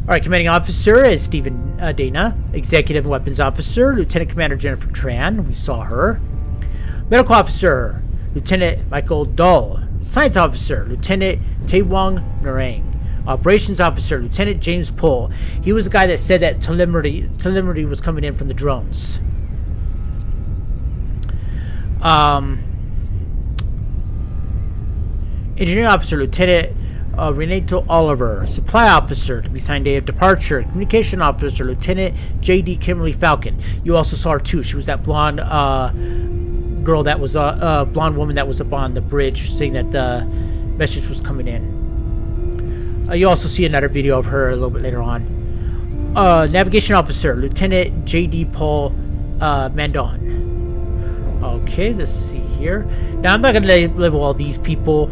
Alright, Commanding Officer is Stephen Dana. Executive Weapons Officer, Lieutenant Commander Jennifer Tran. We saw her. Medical Officer, Lieutenant Michael Dull. Science Officer, Lieutenant Taewong Narang. Operations Officer, Lieutenant James Poole. He was the guy that said that telemetry was coming in from the drones. Engineering Officer, Lieutenant Renato Oliver. Supply Officer, to be signed day of departure. Communication Officer, Lieutenant J.D. Kimberly Falcon. You also saw her too. She was that blonde girl that was blonde woman that was up on the bridge saying that the message was coming in. You also see another video of her a little bit later on. Navigation Officer, Lieutenant J.D. Paul Mandon. Okay, let's see here. Now, I'm not going to label all these people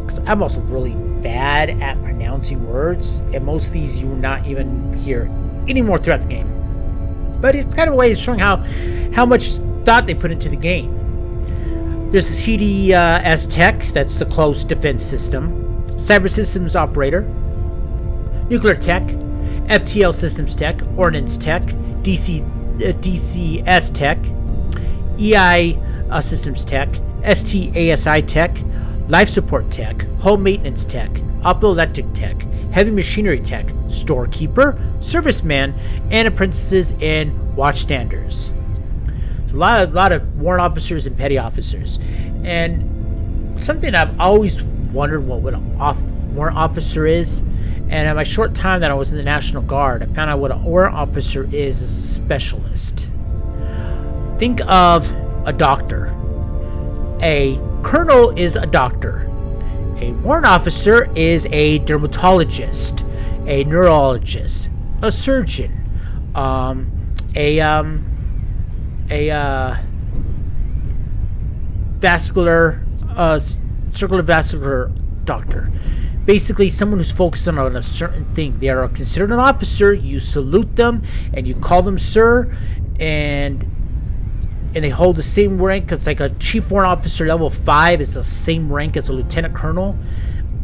because I'm also really bad at pronouncing words, and most of these you will not even hear anymore throughout the game. But it's kind of a way of showing how much thought they put into the game. There's this CDS Tech, that's the close defense system. Cyber Systems Operator, Nuclear Tech, FTL Systems Tech, Ordnance Tech, DCS Tech, EI Systems Tech, STASI Tech, Life Support Tech, Home Maintenance Tech, Optoelectric Tech, Heavy Machinery Tech, Storekeeper, Serviceman, and Apprentices and Watchstanders. So a lot of warrant officers and petty officers. And something I've always wondered what a warrant officer is, and in my short time that I was in the National Guard, I found out what a warrant officer is a specialist. Think of a doctor. A colonel is a doctor. A warrant officer is a dermatologist, a neurologist, a surgeon, circular vascular doctor. basically someone who's focusing on a certain thing. They are considered an officer. You salute them and you call them sir, and they hold the same rank. It's like a chief warrant officer level 5 is the same rank as a lieutenant colonel,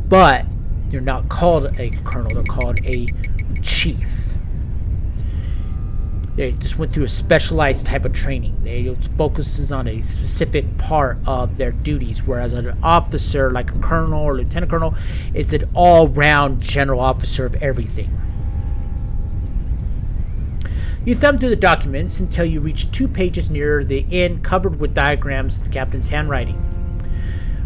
but they're not called a colonel. They're called a chief. They just went through a specialized type of training. They focuses on a specific part of their duties, whereas an officer like a colonel or lieutenant colonel is an all-round general officer of everything. You thumb through the documents until you reach 2 pages near the end, covered with diagrams of the captain's handwriting.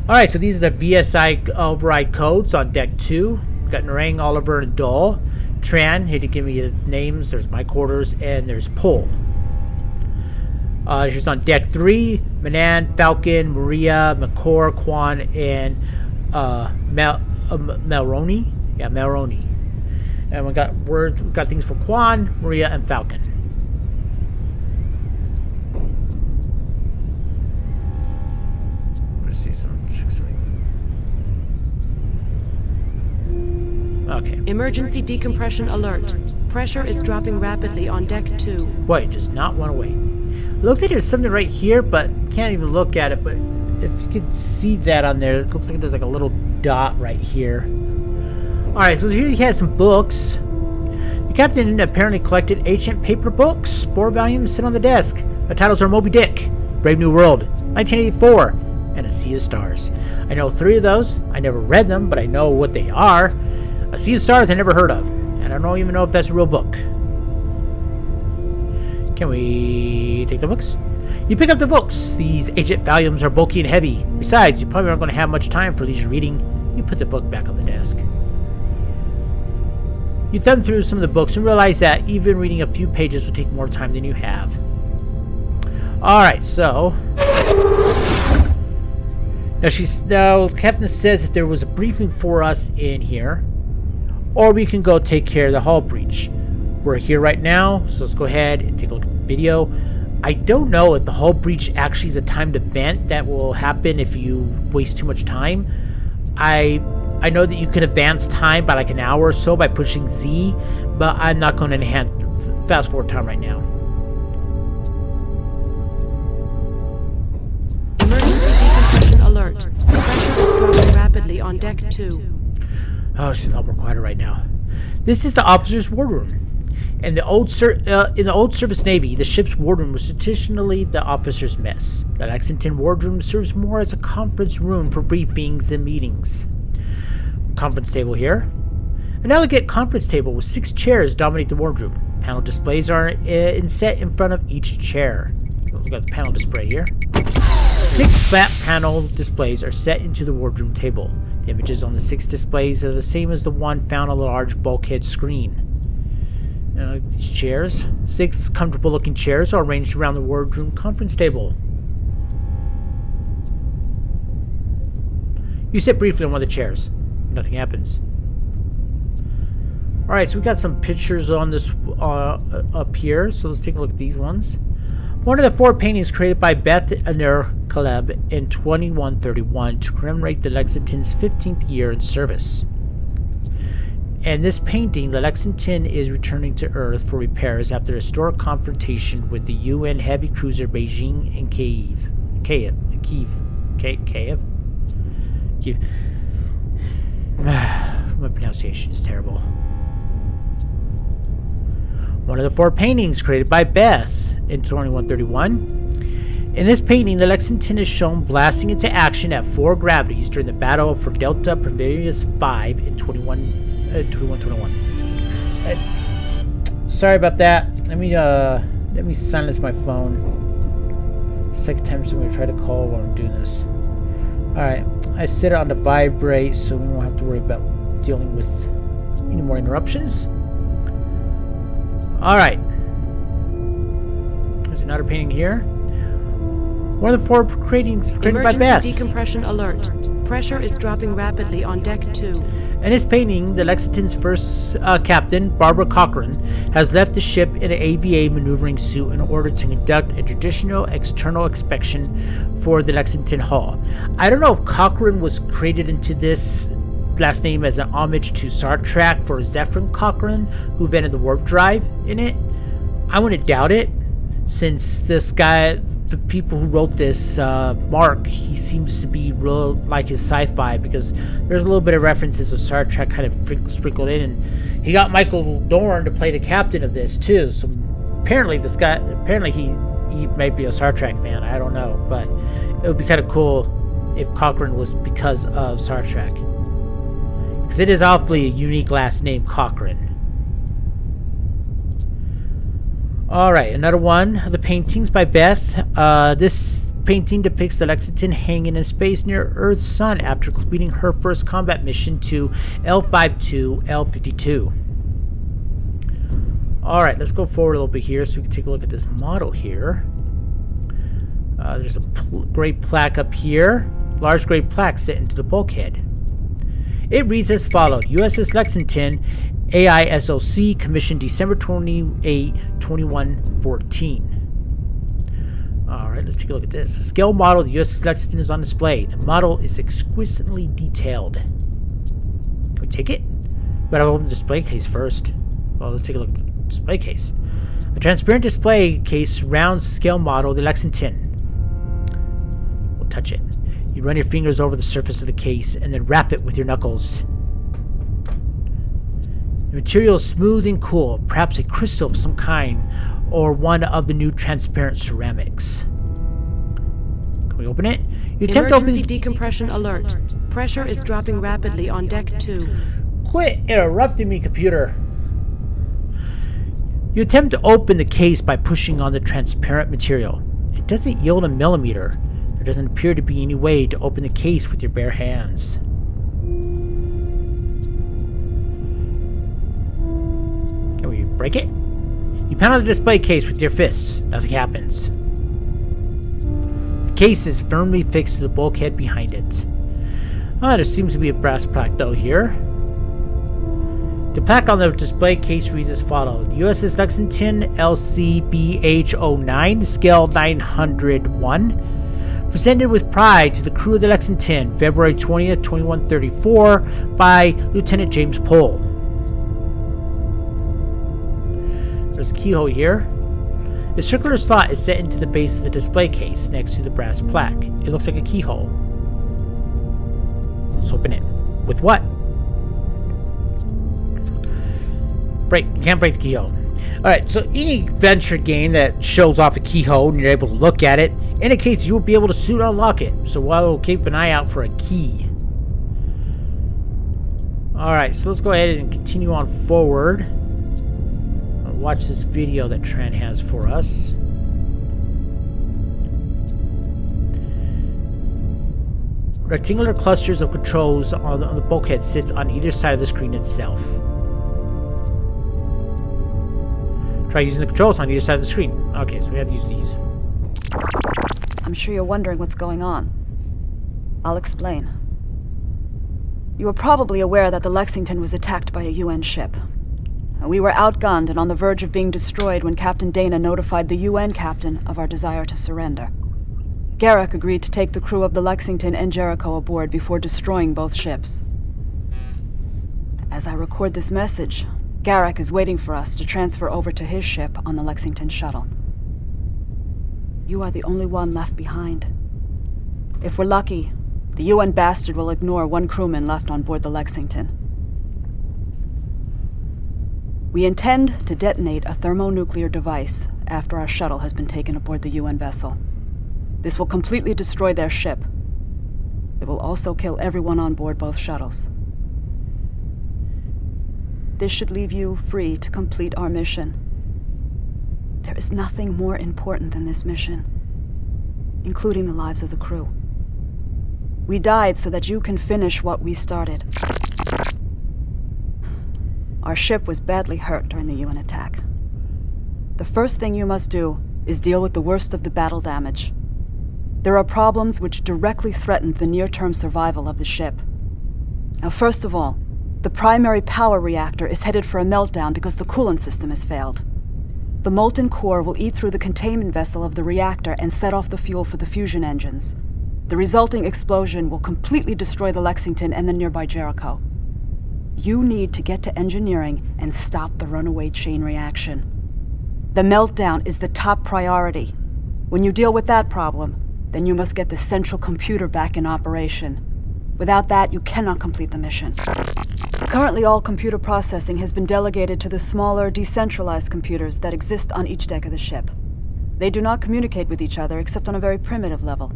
Alright, so these are the Vsi Override Codes on Deck 2. We've got Narang, Oliver, and Dole. Tran, here to give me the names. There's my quarters, and there's Pol. Here's on Deck 3, Manan, Falcon, Maria, McCord, Quan, and Melroni. Yeah, Melroni. And we got things for Quan, Maria, and Falcon. Let's see some. Okay. Emergency decompression alert. Pressure is dropping rapidly on Deck 2. Boy, it just not went away. It looks like there's something right here, but you can't even look at it. But if you could see that on there, it looks like there's like a little dot right here. Alright, so here he has some books. The captain apparently collected ancient paper books. 4 volumes sit on the desk. The titles are Moby Dick, Brave New World, 1984, and A Sea of Stars. I know 3 of those. I never read them, but I know what they are. A Sea of Stars I never heard of, and I don't even know if that's a real book. Can we take the books? You pick up the books. These ancient volumes are bulky and heavy. Besides, you probably aren't going to have much time for leisure reading. You put the book back on the desk. You thumb through some of the books and realize that even reading a few pages will take more time than you have. Alright, so... Now, the captain says that there was a briefing for us in here. Or we can go take care of the hull breach. We're here right now, so let's go ahead and take a look at the video. I don't know if the hull breach actually is a timed event that will happen if you waste too much time. I know that you can advance time by like an hour or so by pushing Z, but I'm not going to fast forward time right now. Emergency decompression alert. Pressure is dropping rapidly on Deck 2. Oh, she's a lot more quieter right now. This is the officer's wardroom. In the old Service Navy, the ship's wardroom was traditionally the officer's mess. The Lexington wardroom serves more as a conference room for briefings and meetings. Conference table here. An elegant conference table with 6 chairs dominate the wardroom. Panel displays are set in front of each chair. Look at the panel display here. 6 flat panel displays are set into the wardroom table. The images on the 6 displays are the same as the one found on the large bulkhead screen. These chairs, 6 comfortable looking chairs are arranged around the wardroom conference table. You sit briefly on one of the chairs. Nothing happens. Alright, so we got some pictures on this up here, so let's take a look at these ones. One of the 4 paintings created by Beth Anur Caleb in 2131 to commemorate the Lexington's 15th year in service. In this painting, the Lexington is returning to Earth for repairs after a historic confrontation with the UN heavy cruiser Beijing and Kiev. My pronunciation is terrible. One of the 4 paintings created by Beth in 2131. In this painting, the Lexington is shown blasting into action at 4 gravities during the battle for Delta Prometheus 5 in 2121. Sorry about that. Let me silence my phone. Second time somebody tried to call while I'm doing this. Alright, I set it on the vibrate so we won't have to worry about dealing with any more interruptions. Alright. There's another painting here. One of the 4 paintings created by Beth. Emergency decompression alert. Pressure is dropping rapidly on Deck 2. In this painting, the Lexington's first captain, Barbara Cochran, has left the ship in an AVA maneuvering suit in order to conduct a traditional external inspection for the Lexington hull. I don't know if Cochran was created into this last name as an homage to Star Trek for Zephyr Cochrane, who invented the warp drive in it. I wouldn't doubt it, since this guy, the people who wrote this, Mark, he seems to be real like his sci-fi, because there's a little bit of references of Star Trek kind of sprinkled in, and he got Michael Dorn to play the captain of this too. So apparently this guy, he might be a Star Trek fan. I don't know, but it would be kind of cool if Cochrane was because of Star Trek, because it is awfully a unique last name, Cochrane. Alright, another one of the paintings by Beth. This painting depicts the Lexington hanging in space near Earth's sun after completing her first combat mission to L52, L52. Alright, let's go forward a little bit here so we can take a look at this model here. There's a great plaque up here. Large gray plaque set into the bulkhead. It reads as followed: USS Lexington, AISOC, commissioned December 28, 2114. Alright, let's take a look at this. A scale model of the USS Lexington is on display. The model is exquisitely detailed. Can we take it? We gotta open the display case first. Well, let's take a look at the display case. A transparent display case surrounds the scale model of the Lexington. We'll touch it. You run your fingers over the surface of the case and then wrap it with your knuckles. The material is smooth and cool, perhaps a crystal of some kind, or one of the new transparent ceramics. Can we open it? You attempt to Emergency decompression alert. Pressure is dropping rapidly on deck 2. Quit interrupting me, computer. You attempt to open the case by pushing on the transparent material. It doesn't yield a millimeter. There doesn't appear to be any way to open the case with your bare hands. Can we break it? You pound on the display case with your fists. Nothing happens. The case is firmly fixed to the bulkhead behind it. There seems to be a brass plaque though here. The plaque on the display case reads as follows: USS Lexington, LCBH-09, scale 901. Presented with pride to the crew of the Lexington, February 20th, 2134, by Lieutenant James Pohl. There's a keyhole here. A circular slot is set into the base of the display case next to the brass plaque. It looks like a keyhole. Let's open it. With what? Break. You can't break the keyhole. Alright, so any adventure game that shows off a keyhole and you're able to look at it indicates you will be able to soon unlock it. So we'll keep an eye out for a key. Alright, so let's go ahead and continue on forward. I'll watch this video that Tran has for us. Rectangular clusters of controls on the bulkhead sits on either side of the screen itself. Try using the controls on either side of the screen. Okay, so we have to use these. I'm sure you're wondering what's going on. I'll explain. You are probably aware that the Lexington was attacked by a UN ship. We were outgunned and on the verge of being destroyed when Captain Dana notified the UN captain of our desire to surrender. Garrick agreed to take the crew of the Lexington and Jericho aboard before destroying both ships. As I record this message, Garrick is waiting for us to transfer over to his ship on the Lexington shuttle. You are the only one left behind. If we're lucky, the UN bastard will ignore one crewman left on board the Lexington. We intend to detonate a thermonuclear device after our shuttle has been taken aboard the UN vessel. This will completely destroy their ship. It will also kill everyone on board both shuttles. This should leave you free to complete our mission. There is nothing more important than this mission, including the lives of the crew. We died so that you can finish what we started. Our ship was badly hurt during the UN attack. The first thing you must do is deal with the worst of the battle damage. There are problems which directly threaten the near-term survival of the ship. Now, first of all, the primary power reactor is headed for a meltdown because the coolant system has failed. The molten core will eat through the containment vessel of the reactor and set off the fuel for the fusion engines. The resulting explosion will completely destroy the Lexington and the nearby Jericho. You need to get to engineering and stop the runaway chain reaction. The meltdown is the top priority. When you deal with that problem, then you must get the central computer back in operation. Without that, you cannot complete the mission. Currently, all computer processing has been delegated to the smaller, decentralized computers that exist on each deck of the ship. They do not communicate with each other except on a very primitive level,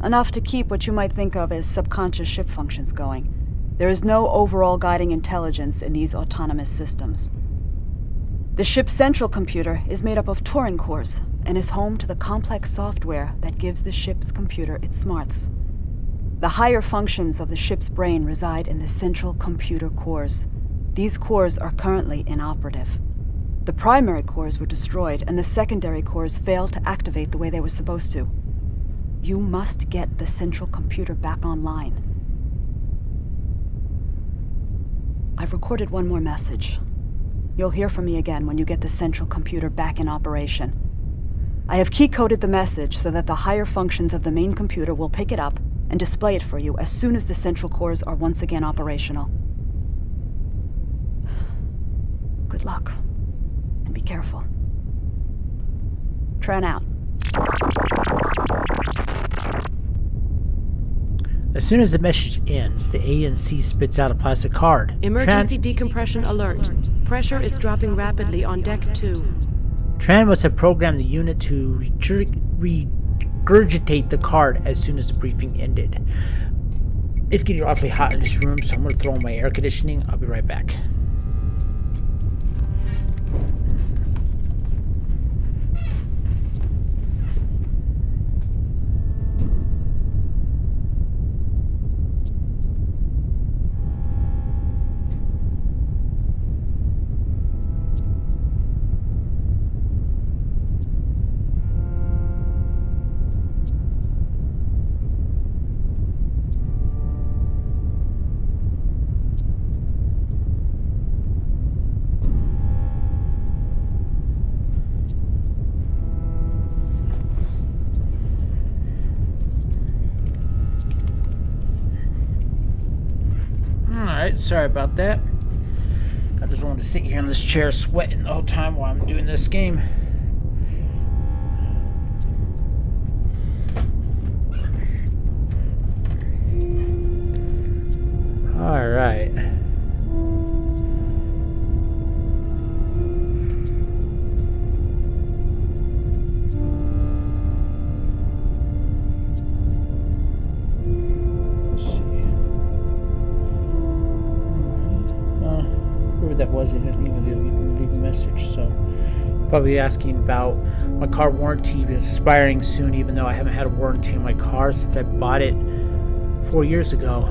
enough to keep what you might think of as subconscious ship functions going. There is no overall guiding intelligence in these autonomous systems. The ship's central computer is made up of Turing cores and is home to the complex software that gives the ship's computer its smarts. The higher functions of the ship's brain reside in the central computer cores. These cores are currently inoperative. The primary cores were destroyed, and the secondary cores failed to activate the way they were supposed to. You must get the central computer back online. I've recorded one more message. You'll hear from me again when you get the central computer back in operation. I have key-coded the message so that the higher functions of the main computer will pick it up and display it for you as soon as the central cores are once again operational. Good luck, and be careful. Tran out. As soon as the message ends, the ANC spits out a plastic card. Emergency decompression alert. Pressure is dropping rapidly on deck 2. Tran must have programmed the unit to regurgitate the card as soon as the briefing ended. It's getting awfully hot in this room, so I'm going to throw on my air conditioning. I'll be right back. Alright, sorry about that. I just wanted to sit here in this chair sweating the whole time while I'm doing this game. Alright. That was it. Didn't even leave a message, so probably asking about my car warranty expiring soon, even though I haven't had a warranty on my car since I bought it 4 years ago.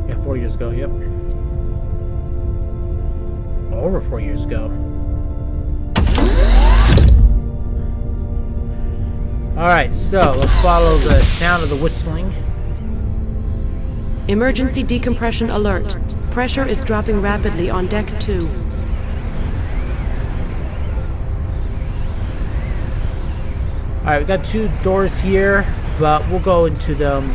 Yeah, 4 years ago, yep. Over 4 years ago. Alright, so let's follow the sound of the whistling. Emergency decompression alert. Pressure is dropping rapidly on deck 2. Alright, we got 2 doors here, but we'll go into them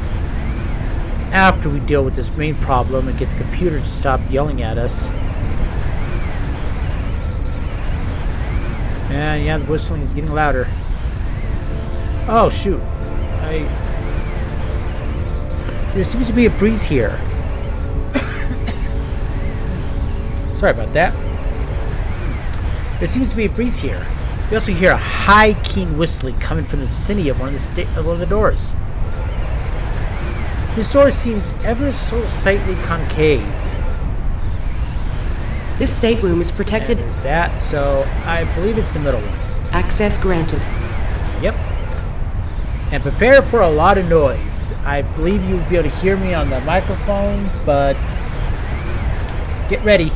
after we deal with this main problem and get the computer to stop yelling at us. And yeah, the whistling is getting louder. Oh shoot. There seems to be a breeze here. Sorry about that. There seems to be a breeze here. You also hear a high, keen whistling coming from the vicinity of one of the doors. This door seems ever so slightly concave. This stateroom is protected. And there's that, so I believe it's the middle one. Access granted. Yep. And prepare for a lot of noise. I believe you'll be able to hear me on the microphone, but get ready.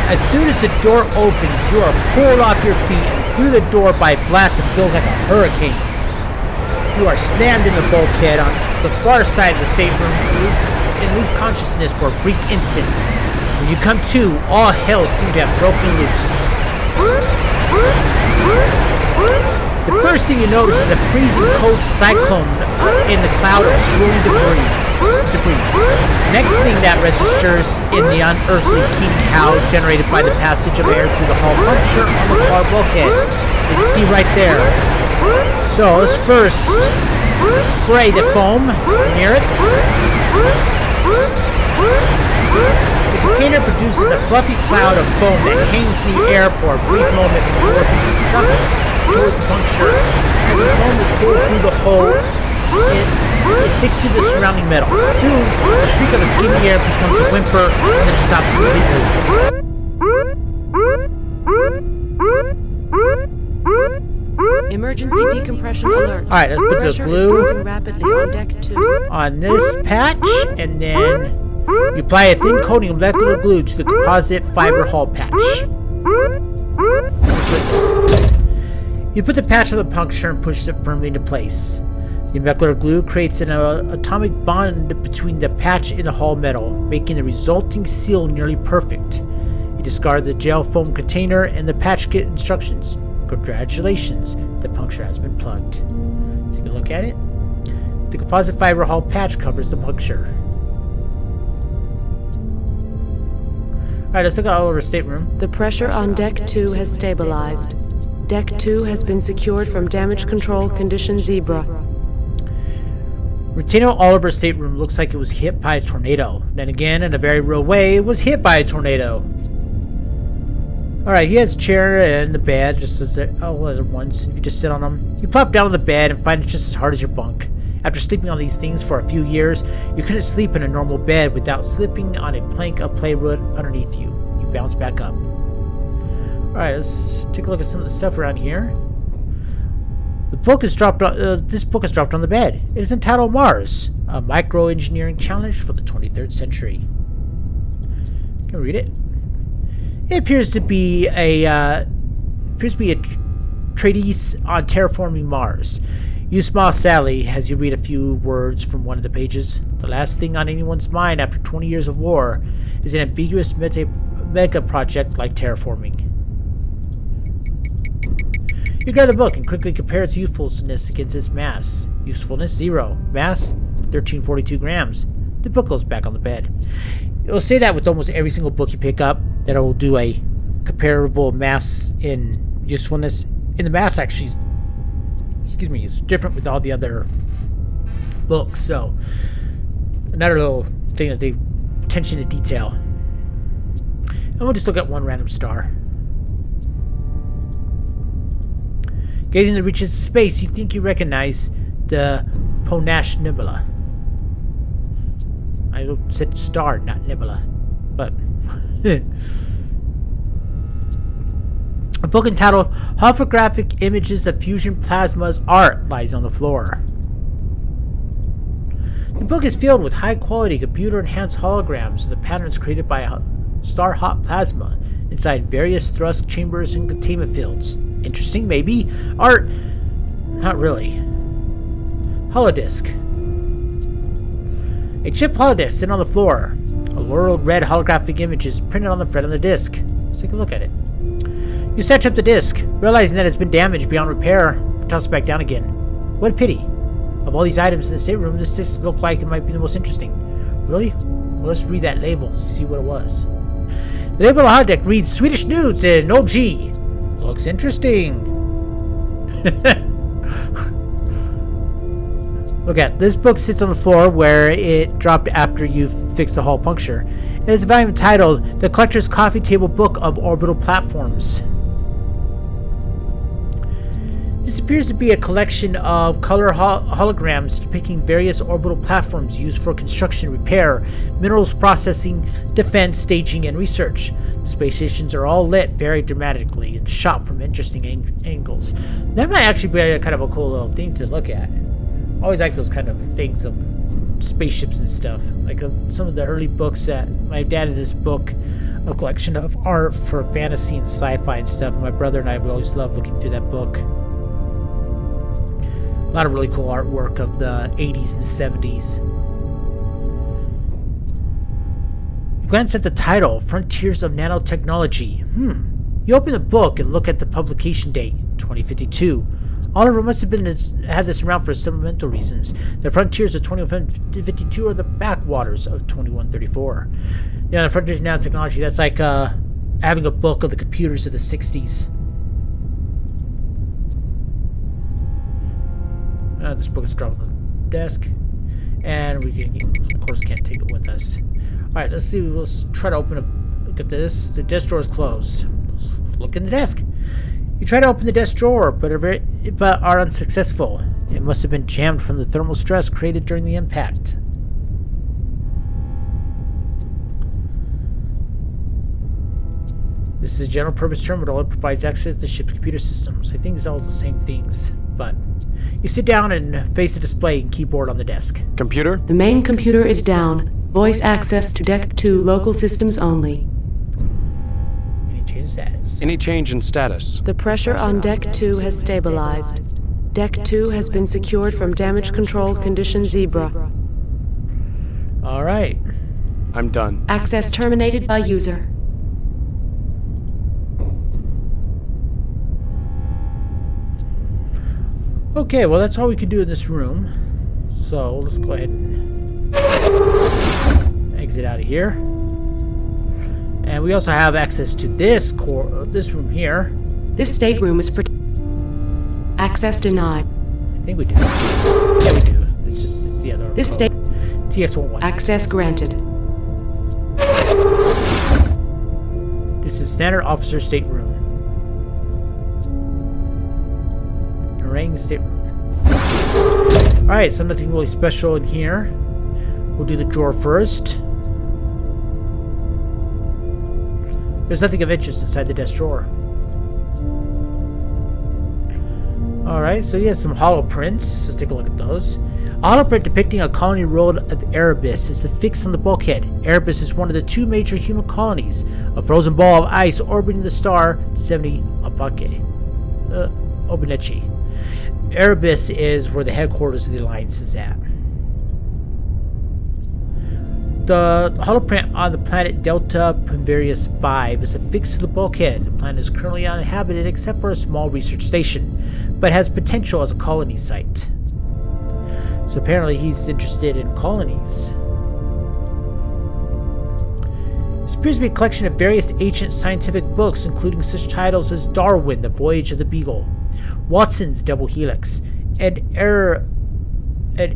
As soon as the door opens, you are pulled off your feet and through the door by a blast that feels like a hurricane. You are slammed in the bulkhead on the far side of the stateroom and lose consciousness for a brief instant. When you come to, all hell seems to have broken loose. The first thing you notice is a freezing cold cyclone in the cloud of swirling debris. Next thing that registers in the unearthly keening howl generated by the passage of air through the hull puncture on the far bulkhead. You can see right there. So let's first spray the foam near it. The container produces a fluffy cloud of foam that hangs in the air for a brief moment before being sucked towards the puncture. As the foam is pulled through the hole, it sticks to the surrounding metal. Soon, the shriek of escaping air becomes a whimper, and then it stops completely. Emergency decompression alert. Alright, let's put the Pressure is glue dropping rapidly on deck 2. on this patch, and then you apply a thin coating of molecular glue to the composite fiber hull patch. You put the patch on the puncture and push it firmly into place. The molecular glue creates an atomic bond between the patch and the hull metal, making the resulting seal nearly perfect. You discard the gel foam container and the patch kit instructions. Congratulations, the puncture has been plugged. Take a look at it. The composite fiber hull patch covers the puncture. Alright, let's look at all over stateroom. The pressure on deck 2 has stabilized. Deck 2 has been secured from damage control condition Zebra. Lieutenant Oliver's stateroom looks like it was hit by a tornado. Then again, in a very real way, it was hit by a tornado. Alright, he has a chair and the bed, just as all other ones. If you just sit on them, you plop down on the bed and find it just as hard as your bunk. After sleeping on these things for a few years, you couldn't sleep in a normal bed without slipping on a plank of plywood underneath you. You bounce back up. Alright, let's take a look at some of the stuff around here. The book is dropped on, this book is dropped on the bed. It is entitled Mars, a microengineering challenge for the 23rd century. You can read it. It appears to be a treatise on terraforming Mars. You smile sadly as you read a few words from one of the pages. The last thing on anyone's mind after 20 years of war is an ambiguous mega project like terraforming. You grab the book and quickly compare its usefulness against its mass. Usefulness 0. Mass 1342 grams. The book goes back on the bed. It'll say that with almost every single book you pick up, that it will do a comparable mass in usefulness. In the mass actually, it's different with all the other books. So another little thing that they attention to detail. And we'll just look at one random star. Gazing the reaches of space, you think you recognize the Ponash Nebula. I said star, not nebula. But a book entitled Holographic Images of Fusion Plasma's Art lies on the floor. The book is filled with high-quality computer-enhanced holograms of the patterns created by star-hot plasma inside various thrust chambers and containment fields. Interesting, maybe. Art, not really. Holodisk. A chip holodisk sitting on the floor. A lurid red holographic image is printed on the front of the disc. Let's take a look at it. You snatch up the disc, realizing that it's been damaged beyond repair, and toss it back down again. What a pity. Of all these items in the stateroom, this disc looked like it might be the most interesting. Really? Well, let's read that label and see what it was. The label on the holodeck reads Swedish Nudes in OG. Looks interesting. Look at this book sits on the floor where it dropped after you fixed the hull puncture. It is a volume titled The Collector's Coffee Table Book of Orbital Platforms. This appears to be a collection of color holograms depicting various orbital platforms used for construction, repair, minerals processing, defense, staging, and research. The space stations are all lit very dramatically and shot from interesting angles. That might actually be a kind of a cool little thing to look at. I always like those kind of things of spaceships and stuff. Like some of the early books that my dad had this book, a collection of art for fantasy and sci-fi and stuff. And my brother and I would always love looking through that book. A lot of really cool artwork of the 80s and 70s. You glance at the title, Frontiers of Nanotechnology. You open the book and look at the publication date, 2052. Oliver must have had this around for sentimental reasons. The frontiers of 2152 are the backwaters of 2134. Yeah, the frontiers now technology. That's like having a book of the computers of the 60s. This book is dropped on the desk, and we can, of course, can't take it with us. All right, let's see. Let's try to open a look at this. The desk drawer is closed. Let's look in the desk. You try to open the desk drawer, but are unsuccessful. It must have been jammed from the thermal stress created during the impact. This is a general purpose terminal. It provides access to the ship's computer systems. I think it's all the same things, but you sit down and face the display and keyboard on the desk. Computer? The main computer is down. Voice access to Deck 2 local systems only. Any change in status? Any change in status? The pressure on Deck 2 has stabilized. Deck 2 has been secured from damage control condition Zebra. All right. I'm done. Access terminated by user. Okay, well, that's all we can do in this room. So let's go ahead and exit out of here. And we also have access to this room here. This stateroom is access denied. I think we do. Yeah, we do. It's the other. This state TX11. access granted. This is standard officer stateroom. Stateroom. Alright, so nothing really special in here. We'll do the drawer first. There's nothing of interest inside the desk drawer. Alright, so you have some holoprints. Let's take a look at those. A holoprint depicting a colony world of Erebus is affixed on the bulkhead. Erebus is one of the two major human colonies, a frozen ball of ice orbiting the star 70 Obaneci. Erebus is where the headquarters of the Alliance is at. The holoprint on the planet Delta Pumverius 5 is affixed to the bulkhead. The planet is currently uninhabited except for a small research station, but has potential as a colony site. So apparently he's interested in colonies. This appears to be a collection of various ancient scientific books, including such titles as Darwin, The Voyage of the Beagle, Watson's Double Helix, and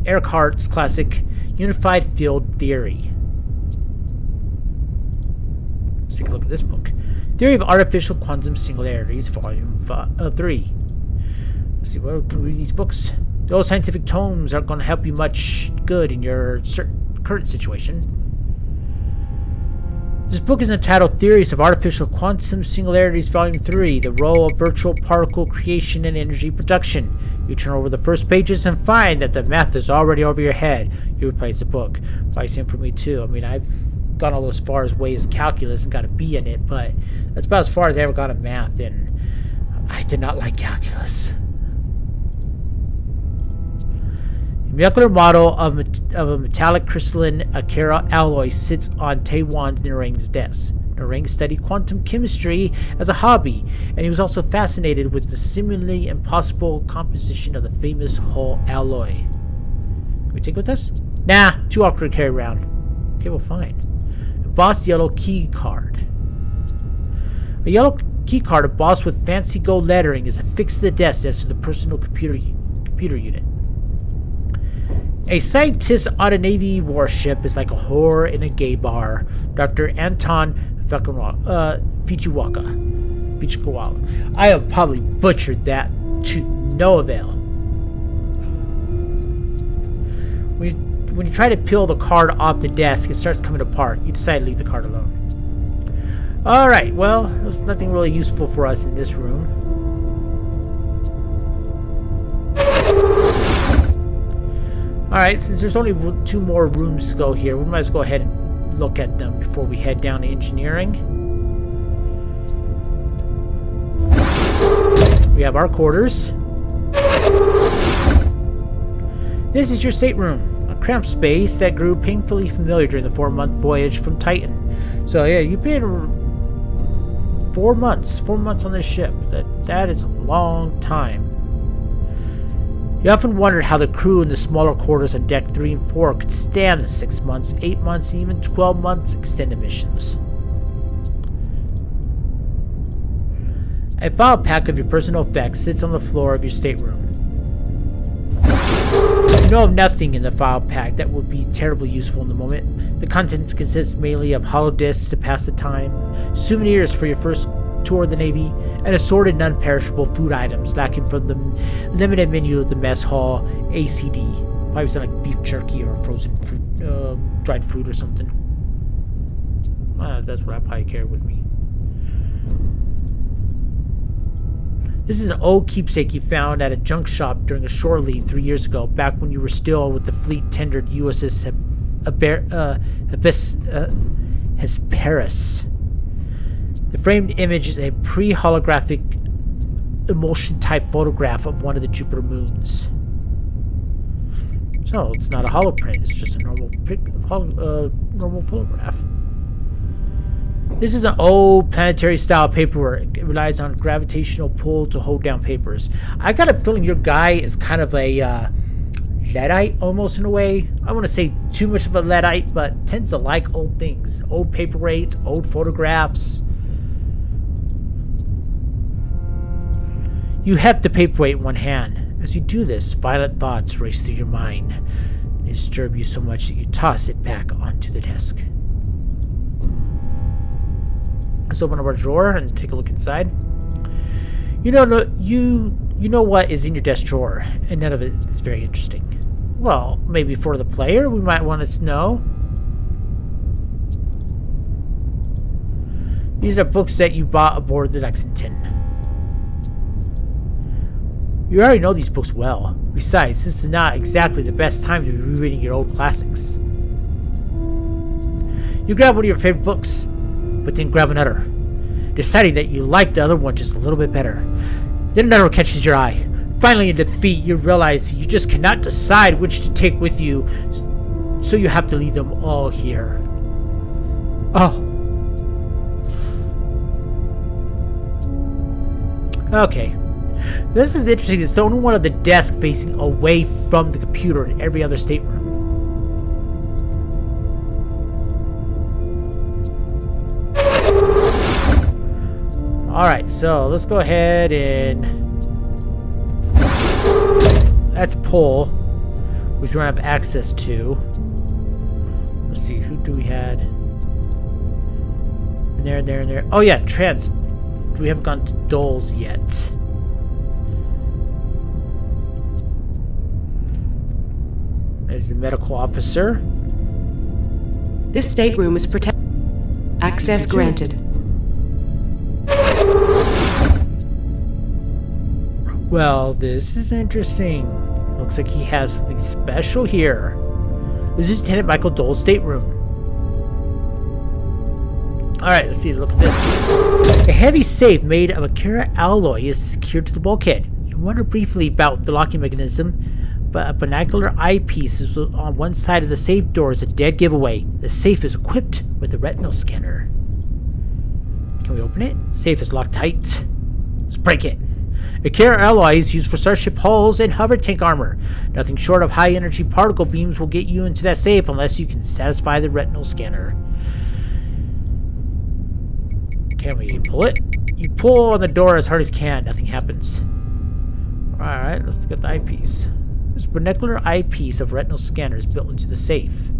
Urquhart's classic Unified Field Theory. Let's take a look at this book. Theory of Artificial Quantum Singularities, Volume 3. Let's see, what can we read these books? Those scientific tomes aren't going to help you much good in your current situation. This book is entitled Theories of Artificial Quantum Singularities, Volume 3, The Role of Virtual Particle Creation and Energy Production. You turn over the first pages and find that the math is already over your head. You replace the book. Probably same for me too. I mean, I've gone all as far as way as calculus and got a B in it, but that's about as far as I ever got in math, and I did not like calculus. A molecular model of a metallic crystalline Akira alloy sits on Taewon Narang's desk. Narang studied quantum chemistry as a hobby, and he was also fascinated with the seemingly impossible composition of the famous Hull alloy. Can we take it with us? Nah, too awkward to carry around. Okay, well, fine. Embossed yellow key card. A yellow key card embossed with fancy gold lettering is affixed to the desk next to the personal computer unit. A scientist on a Navy warship is like a whore in a gay bar. Dr. Anton Fujiwaka. I have probably butchered that to no avail. When you try to peel the card off the desk, it starts coming apart. You decide to leave the card alone. Alright, well, there's nothing really useful for us in this room. Alright, since there's only 2 more rooms to go here, we might as well go ahead and look at them before we head down to engineering. We have our quarters. This is your stateroom, a cramped space that grew painfully familiar during the 4-month voyage from Titan. So yeah, you've been 4 4 months. 4 months on this ship. That is a long time. You often wondered how the crew in the smaller quarters on Deck 3 and 4 could stand the 6 months, 8 months, and even 12 months extended missions. A file pack of your personal effects sits on the floor of your stateroom. You know of nothing in the file pack that would be terribly useful in the moment. The contents consist mainly of holodisks to pass the time, souvenirs for your first tour of the Navy, and assorted non-perishable food items lacking from the limited menu of the mess hall ACD. Probably something like beef jerky or frozen fruit, dried fruit or something. That's what I probably carry with me. This is an old keepsake you found at a junk shop during a shore leave 3 years ago, back when you were still with the fleet-tendered USS Hesperus. The framed image is a pre-holographic emulsion-type photograph of one of the Jupiter moons. So, it's not a holoprint, it's just a normal photograph. This is an old planetary-style paperwork. It relies on gravitational pull to hold down papers. I got a feeling your guy is kind of a Luddite, almost in a way. I don't want to say too much of a Luddite, but tends to like old things. Old paperweights, old photographs. You heft the paperweight in one hand. As you do this, violent thoughts race through your mind. They disturb you so much that you toss it back onto the desk. Let's open up our drawer and take a look inside. You know what is in your desk drawer, and none of it is very interesting. Well, maybe for the player, we might want to know. These are books that you bought aboard the Lexington. You already know these books well. Besides, this is not exactly the best time to be rereading your old classics. You grab one of your favorite books, but then grab another, deciding that you like the other one just a little bit better. Then another catches your eye. Finally, in defeat, you realize you just cannot decide which to take with you, so you have to leave them all here. Oh. Okay. This is interesting. It's the only one of the desk facing away from the computer in every other stateroom. Alright, so let's go ahead and... That's pull, which we don't have access to. Let's see, who do we had? And there. Oh yeah, trans. We haven't gone to Dole's yet. There's the medical officer. This stateroom is protected. Access granted. Well, this is interesting. Looks like he has something special here. This is Lieutenant Michael Dole's stateroom. Alright, let's see. Look at this. A heavy safe made of Akira alloy is secured to the bulkhead. You wonder briefly about the locking mechanism, but a binocular eyepiece is on one side of the safe door is a dead giveaway. The safe is equipped with a retinal scanner. Can we open it? The safe is locked tight. Let's break it. Akira alloy is used for starship hulls and hover tank armor. Nothing short of high-energy particle beams will get you into that safe unless you can satisfy the retinal scanner. Can we pull it? You pull on the door as hard as you can. Nothing happens. Alright, let's get the eyepiece. This binocular eyepiece of retinal scanners built into the safe.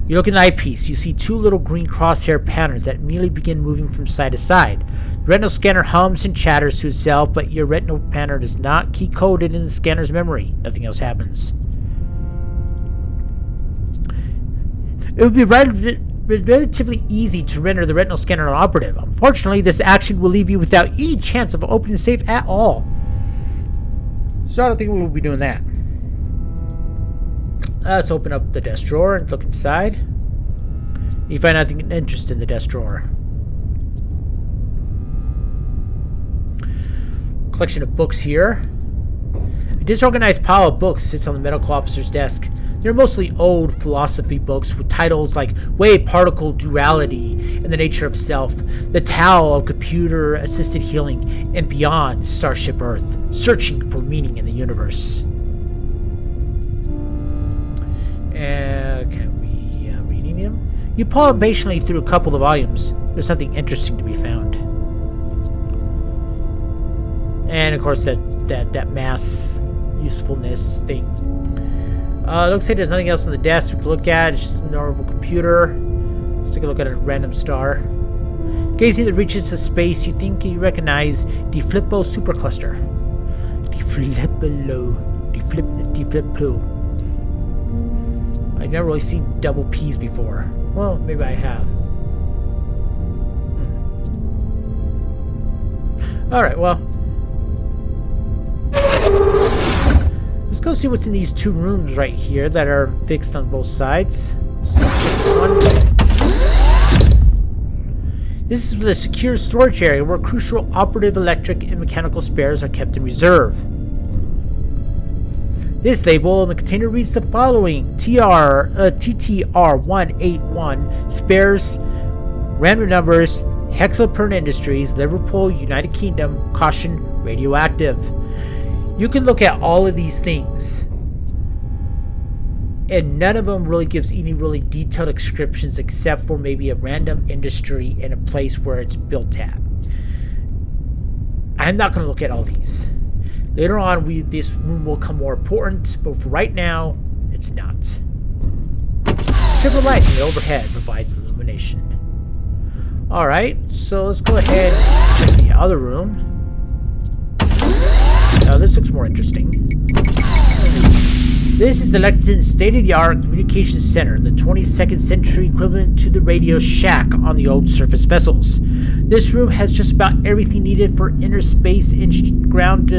You look in the eyepiece, you see two little green crosshair patterns that immediately begin moving from side to side. The retinal scanner hums and chatters to itself, but your retinal pattern is not key-coded in the scanner's memory. Nothing else happens. It would be relatively easy to render the retinal scanner operative. Unfortunately, this action will leave you without any chance of opening the safe at all. So I don't think we will be doing that. Let's open up the desk drawer and look inside. You find nothing interesting in the desk drawer. Collection of books here. A disorganized pile of books sits on the medical officer's desk. They're mostly old philosophy books with titles like Wave Particle Duality and the Nature of Self, The Tao of Computer Assisted Healing, and Beyond Starship Earth, Searching for Meaning in the Universe. Can we reading them? You pull impatiently through a couple of volumes. There's nothing interesting to be found. And of course that mass usefulness thing. Looks like there's nothing else on the desk we can look at. It's just a normal computer. Let's take a look at a random star. Gazing at the reaches of space, you think you recognize the Flippo supercluster. Defliplo. I've never really seen double P's before. Well, maybe I have. Alright, well. Let's go see what's in these two rooms right here that are fixed on both sides. So check this one. This is the secure storage area where crucial operative electric and mechanical spares are kept in reserve. This label on the container reads the following: TTR-181 spares, random numbers, Hexaperna Industries, Liverpool, United Kingdom, caution, radioactive. You can look at all of these things, and none of them really gives any really detailed descriptions except for maybe a random industry and a place where it's built at. I'm not going to look at all these. Later on, this room will become more important, but for right now, it's not. Triple light in the overhead provides illumination. Alright, so let's go ahead and check the other room. Now, this looks more interesting. This is the Lexington state-of-the-art communications center, the 22nd century equivalent to the Radio Shack on the old surface vessels. This room has just about everything needed for interspace and ship-to-ground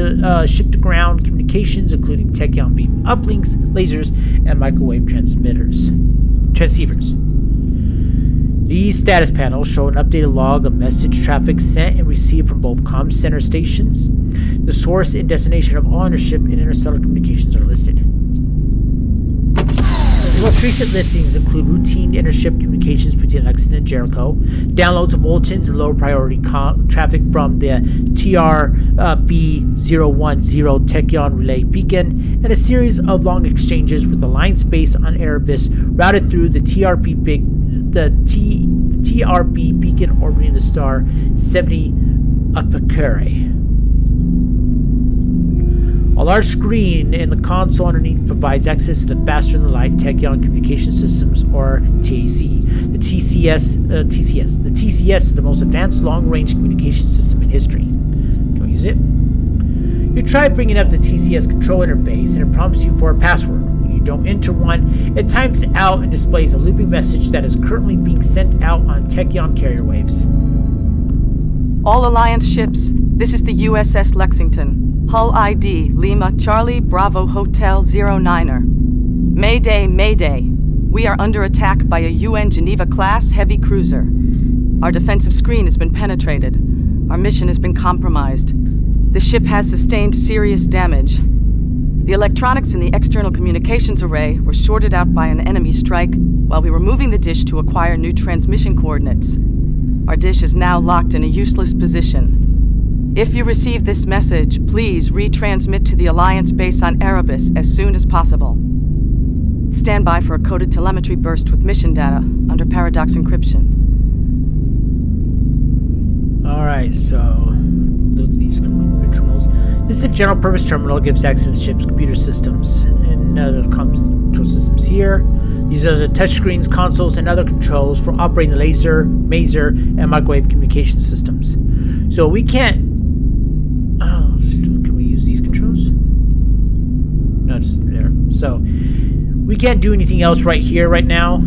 communications, including tachyon beam uplinks, lasers, and microwave transceivers. These status panels show an updated log of message traffic sent and received from both comm center stations. The source and destination of all intership and interstellar communications are listed. The most recent listings include routine intership communications between Lexington and Jericho, downloads of bulletins and lower priority traffic from the TRB-010 Tachyon Relay Beacon, and a series of long exchanges with Alliance base on Erebus routed through the TRB beacon orbiting the star 70 Apicare. A large screen in the console underneath provides access to the faster-than-light Tachyon Communication Systems, or TAC. The TCS is the most advanced long-range communication system in history. Can we use it? You try bringing up the TCS control interface, and it prompts you for a password. When you don't enter one, it times out and displays a looping message that is currently being sent out on Tachyon carrier waves. All Alliance ships, this is the USS Lexington. Hull ID, Lima Charlie Bravo Hotel 09er. Mayday, Mayday. We are under attack by a UN Geneva-class heavy cruiser. Our defensive screen has been penetrated. Our mission has been compromised. The ship has sustained serious damage. The electronics in the external communications array were shorted out by an enemy strike while we were moving the dish to acquire new transmission coordinates. Our dish is now locked in a useless position. If you receive this message, please retransmit to the Alliance base on Erebus as soon as possible. Stand by for a coded telemetry burst with mission data under paradox encryption. Alright, so look at these terminals. This is a general purpose terminal that gives access to ship's computer systems. And there's control systems here. These are the touchscreens, consoles, and other controls for operating the laser, maser, and microwave communication systems. So we can't... Oh, can we use these controls? No, just there. So, we can't do anything else right here, right now.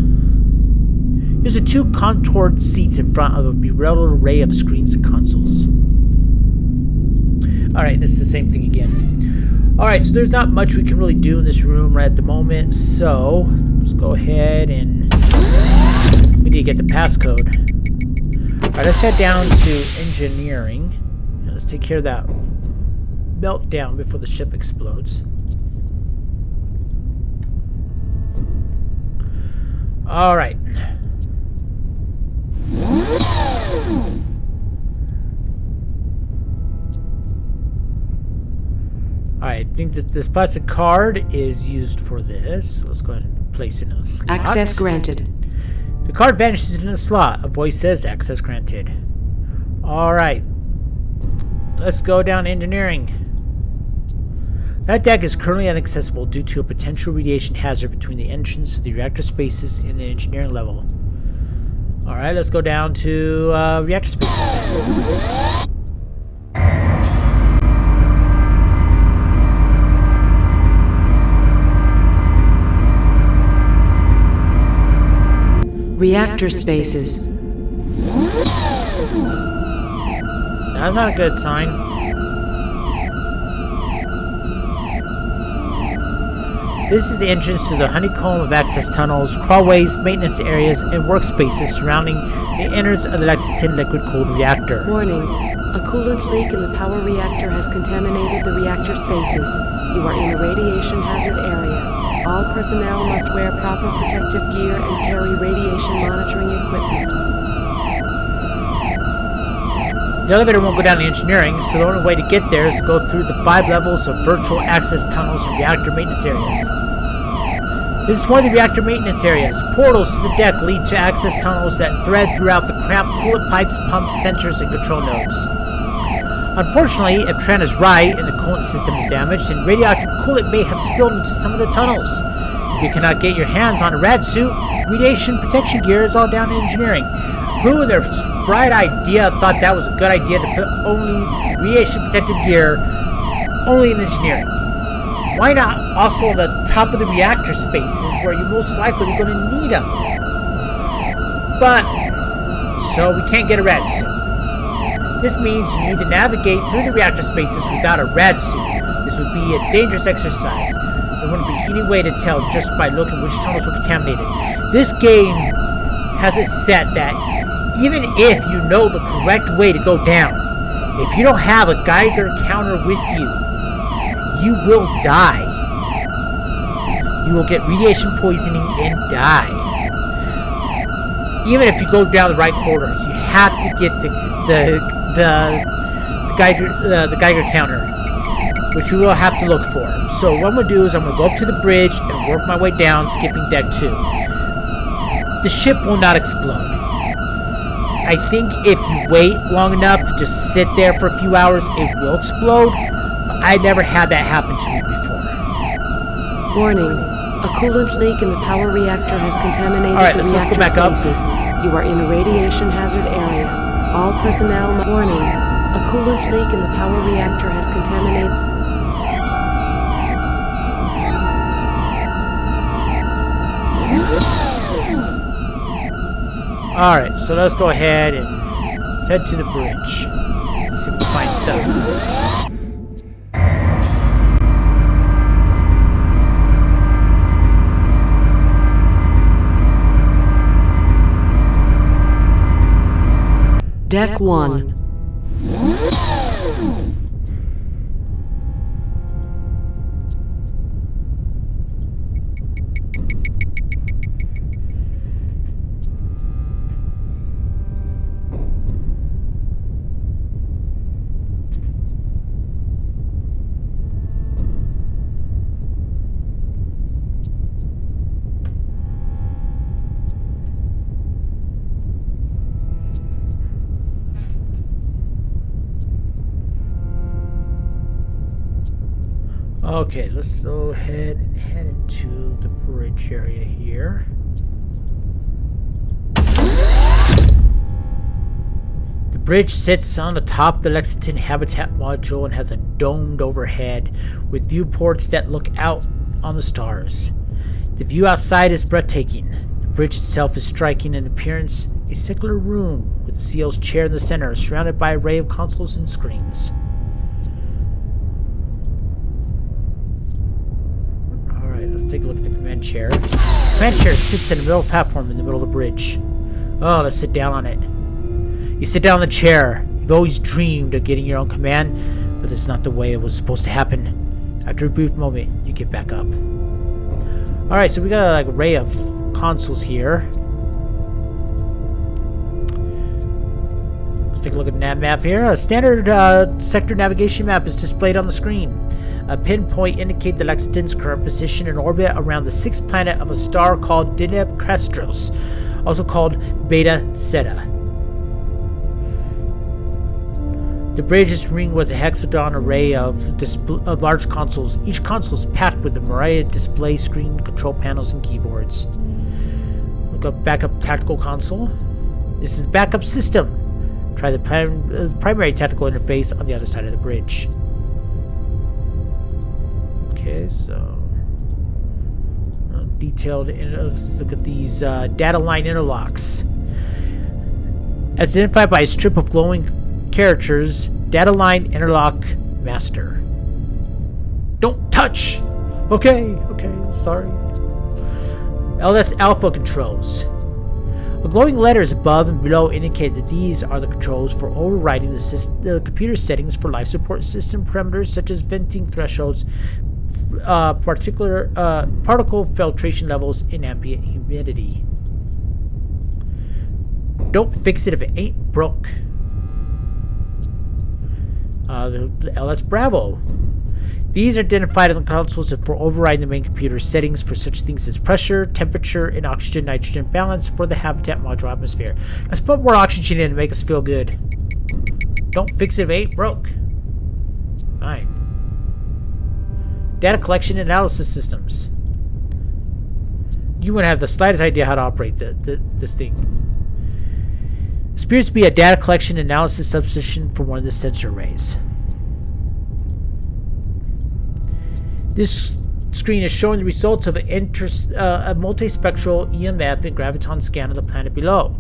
There's the two contoured seats in front of a bewildered array of screens and consoles. Alright, this is the same thing again. Alright, so there's not much we can really do in this room right at the moment, so let's go ahead and we need to get the passcode. Alright, let's head down to engineering and let's take care of that meltdown before the ship explodes. All right. I think that this plastic card is used for this. So let's go ahead and place it in a slot. Access granted. The card vanishes in a slot. A voice says access granted. All right. Let's go down to engineering. That deck is currently inaccessible due to a potential radiation hazard between the entrance to the reactor spaces and the engineering level. All right, let's go down to reactor spaces then. Reactor spaces. That's not a good sign. This is the entrance to the honeycomb of access tunnels, crawlways, maintenance areas, and workspaces surrounding the innards of the Lexington liquid-cooled reactor. Warning. A coolant leak in the power reactor has contaminated the reactor spaces. You are in a radiation hazard area. All personnel must wear proper protective gear and carry radiation monitoring equipment. The elevator won't go down to engineering, so the only way to get there is to go through the 5 levels of virtual access tunnels and reactor maintenance areas. This is one of the reactor maintenance areas. Portals to the deck lead to access tunnels that thread throughout the cramped coolant pipes, pumps, sensors, and control nodes. Unfortunately, if Tran is right and the coolant system is damaged, then radioactive coolant may have spilled into some of the tunnels. If you cannot get your hands on a rad suit, radiation protection gear is all down to engineering. Who in their bright idea thought that was a good idea to put only the radiation protective gear only in engineering? Why not also on the top of the reactor spaces where you're most likely going to need them? But, so we can't get a rad suit. This means you need to navigate through the reactor spaces without a rad suit. This would be a dangerous exercise. There wouldn't be any way to tell just by looking which tunnels were contaminated. This game has it set that even if you know the correct way to go down, if you don't have a Geiger counter with you, you will die. You will get radiation poisoning and die. Even if you go down the right corridors, you have to get the Geiger counter, which we will have to look for. So what I'm going to do is I'm going to go up to the bridge and work my way down, skipping deck 2. The ship will not explode. I think if you wait long enough to just sit there for a few hours, it will explode. But I never had that happen to me before. Warning. A coolant leak in the power reactor has contaminated the reactor let's go back spaces. up. You are in a radiation hazard area. All personnel... Warning. A coolant leak in the power reactor has contaminated... Alright, so let's go ahead and head to the bridge. See if we can find stuff. Deck 1. Okay, let's go ahead and head into the bridge area here. The bridge sits on the top of the Lexington habitat module and has a domed overhead with viewports that look out on the stars. The view outside is breathtaking. The bridge itself is striking in appearance, a circular room with the CO's chair in the center, surrounded by an array of consoles and screens. Let's take a look at the command chair. The command chair sits in the middle of the platform in the middle of the bridge. Oh, let's sit down on it. You sit down on the chair. You've always dreamed of getting your own command, but it's not the way it was supposed to happen. After a brief moment, you get back up. Alright, so we got an array of consoles here. Let's take a look at the nav map here. A standard sector navigation map is displayed on the screen. A pinpoint indicates the Lexington's current position in orbit around the sixth planet of a star called Decompression, also called Beta Zeta. The bridge is ringed with a hexagon array of large consoles. Each console is packed with a myriad of display screen, control panels, and keyboards. Look up backup tactical console. This is the backup system. Try the primary tactical interface on the other side of the bridge. Okay, so detailed. Let's look at these data line interlocks. As identified by a strip of glowing characters, data line interlock master. Don't touch. Okay, sorry. LS alpha controls. A glowing letters above and below indicate that these are the controls for overriding the computer settings for life support system parameters such as venting thresholds, particle filtration levels, and ambient humidity. Don't fix it if it ain't broke. The LS Bravo. These are identified on the consoles for overriding the main computer settings for such things as pressure, temperature, and oxygen-nitrogen balance for the habitat module atmosphere. Let's put more oxygen in to make us feel good. Don't fix it if it ain't broke. Fine. Data collection and analysis systems. You wouldn't have the slightest idea how to operate this thing. This appears to be a data collection and analysis subsystem for one of the sensor arrays. This screen is showing the results of a multispectral EMF and graviton scan of the planet below.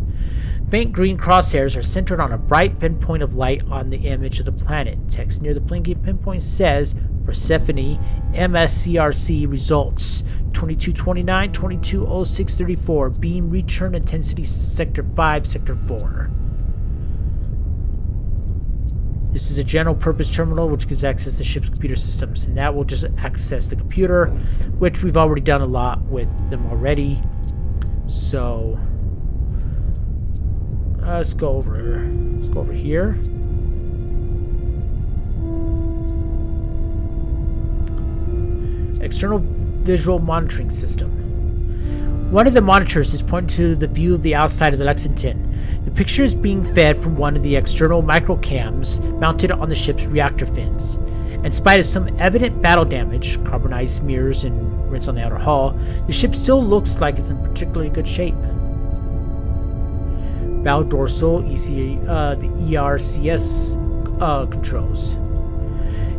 Faint green crosshairs are centered on a bright pinpoint of light on the image of the planet. Text near the blinking pinpoint says, Persephone, MSCRC results, 2229, 220634, beam return intensity sector 5, sector 4. This is a general purpose terminal which gives access to ship's computer systems, and that will just access the computer, which we've already done a lot with them already. So let's go over here. External visual monitoring system. One of the monitors is pointing to the view of the outside of the Lexington. The picture is being fed from one of the external microcams mounted on the ship's reactor fins. In spite of some evident battle damage, carbonized mirrors and rents on the outer hull, the ship still looks like it's in particularly good shape. Bow dorsal the ERCS controls.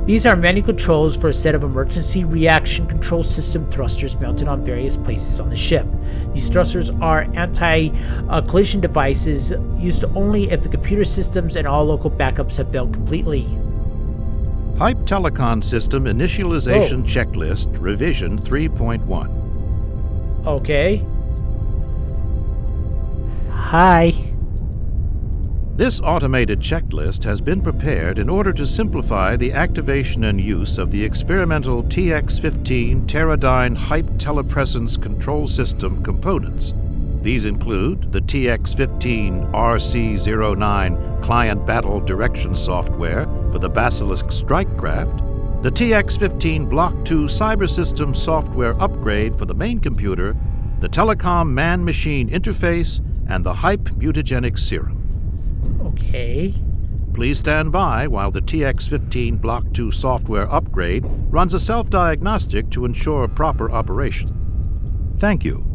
These are manual controls for a set of emergency reaction control system thrusters mounted on various places on the ship. These thrusters are anti-collision devices used only if the computer systems and all local backups have failed completely. Hype Telecom System Initialization Checklist Revision 3.1. Okay. Hi. This automated checklist has been prepared in order to simplify the activation and use of the experimental TX-15 Teradyne Hype Telepresence Control System components. These include the TX-15 RC-09 Client Battle Direction Software for the Basilisk Strike Craft, the TX-15 Block 2 Cyber System Software Upgrade for the main computer, the Telecom Man-Machine Interface, and the Hype Mutagenic Serum. Okay. Please stand by while the TX-15 Block 2 software upgrade runs a self-diagnostic to ensure proper operation. Thank you.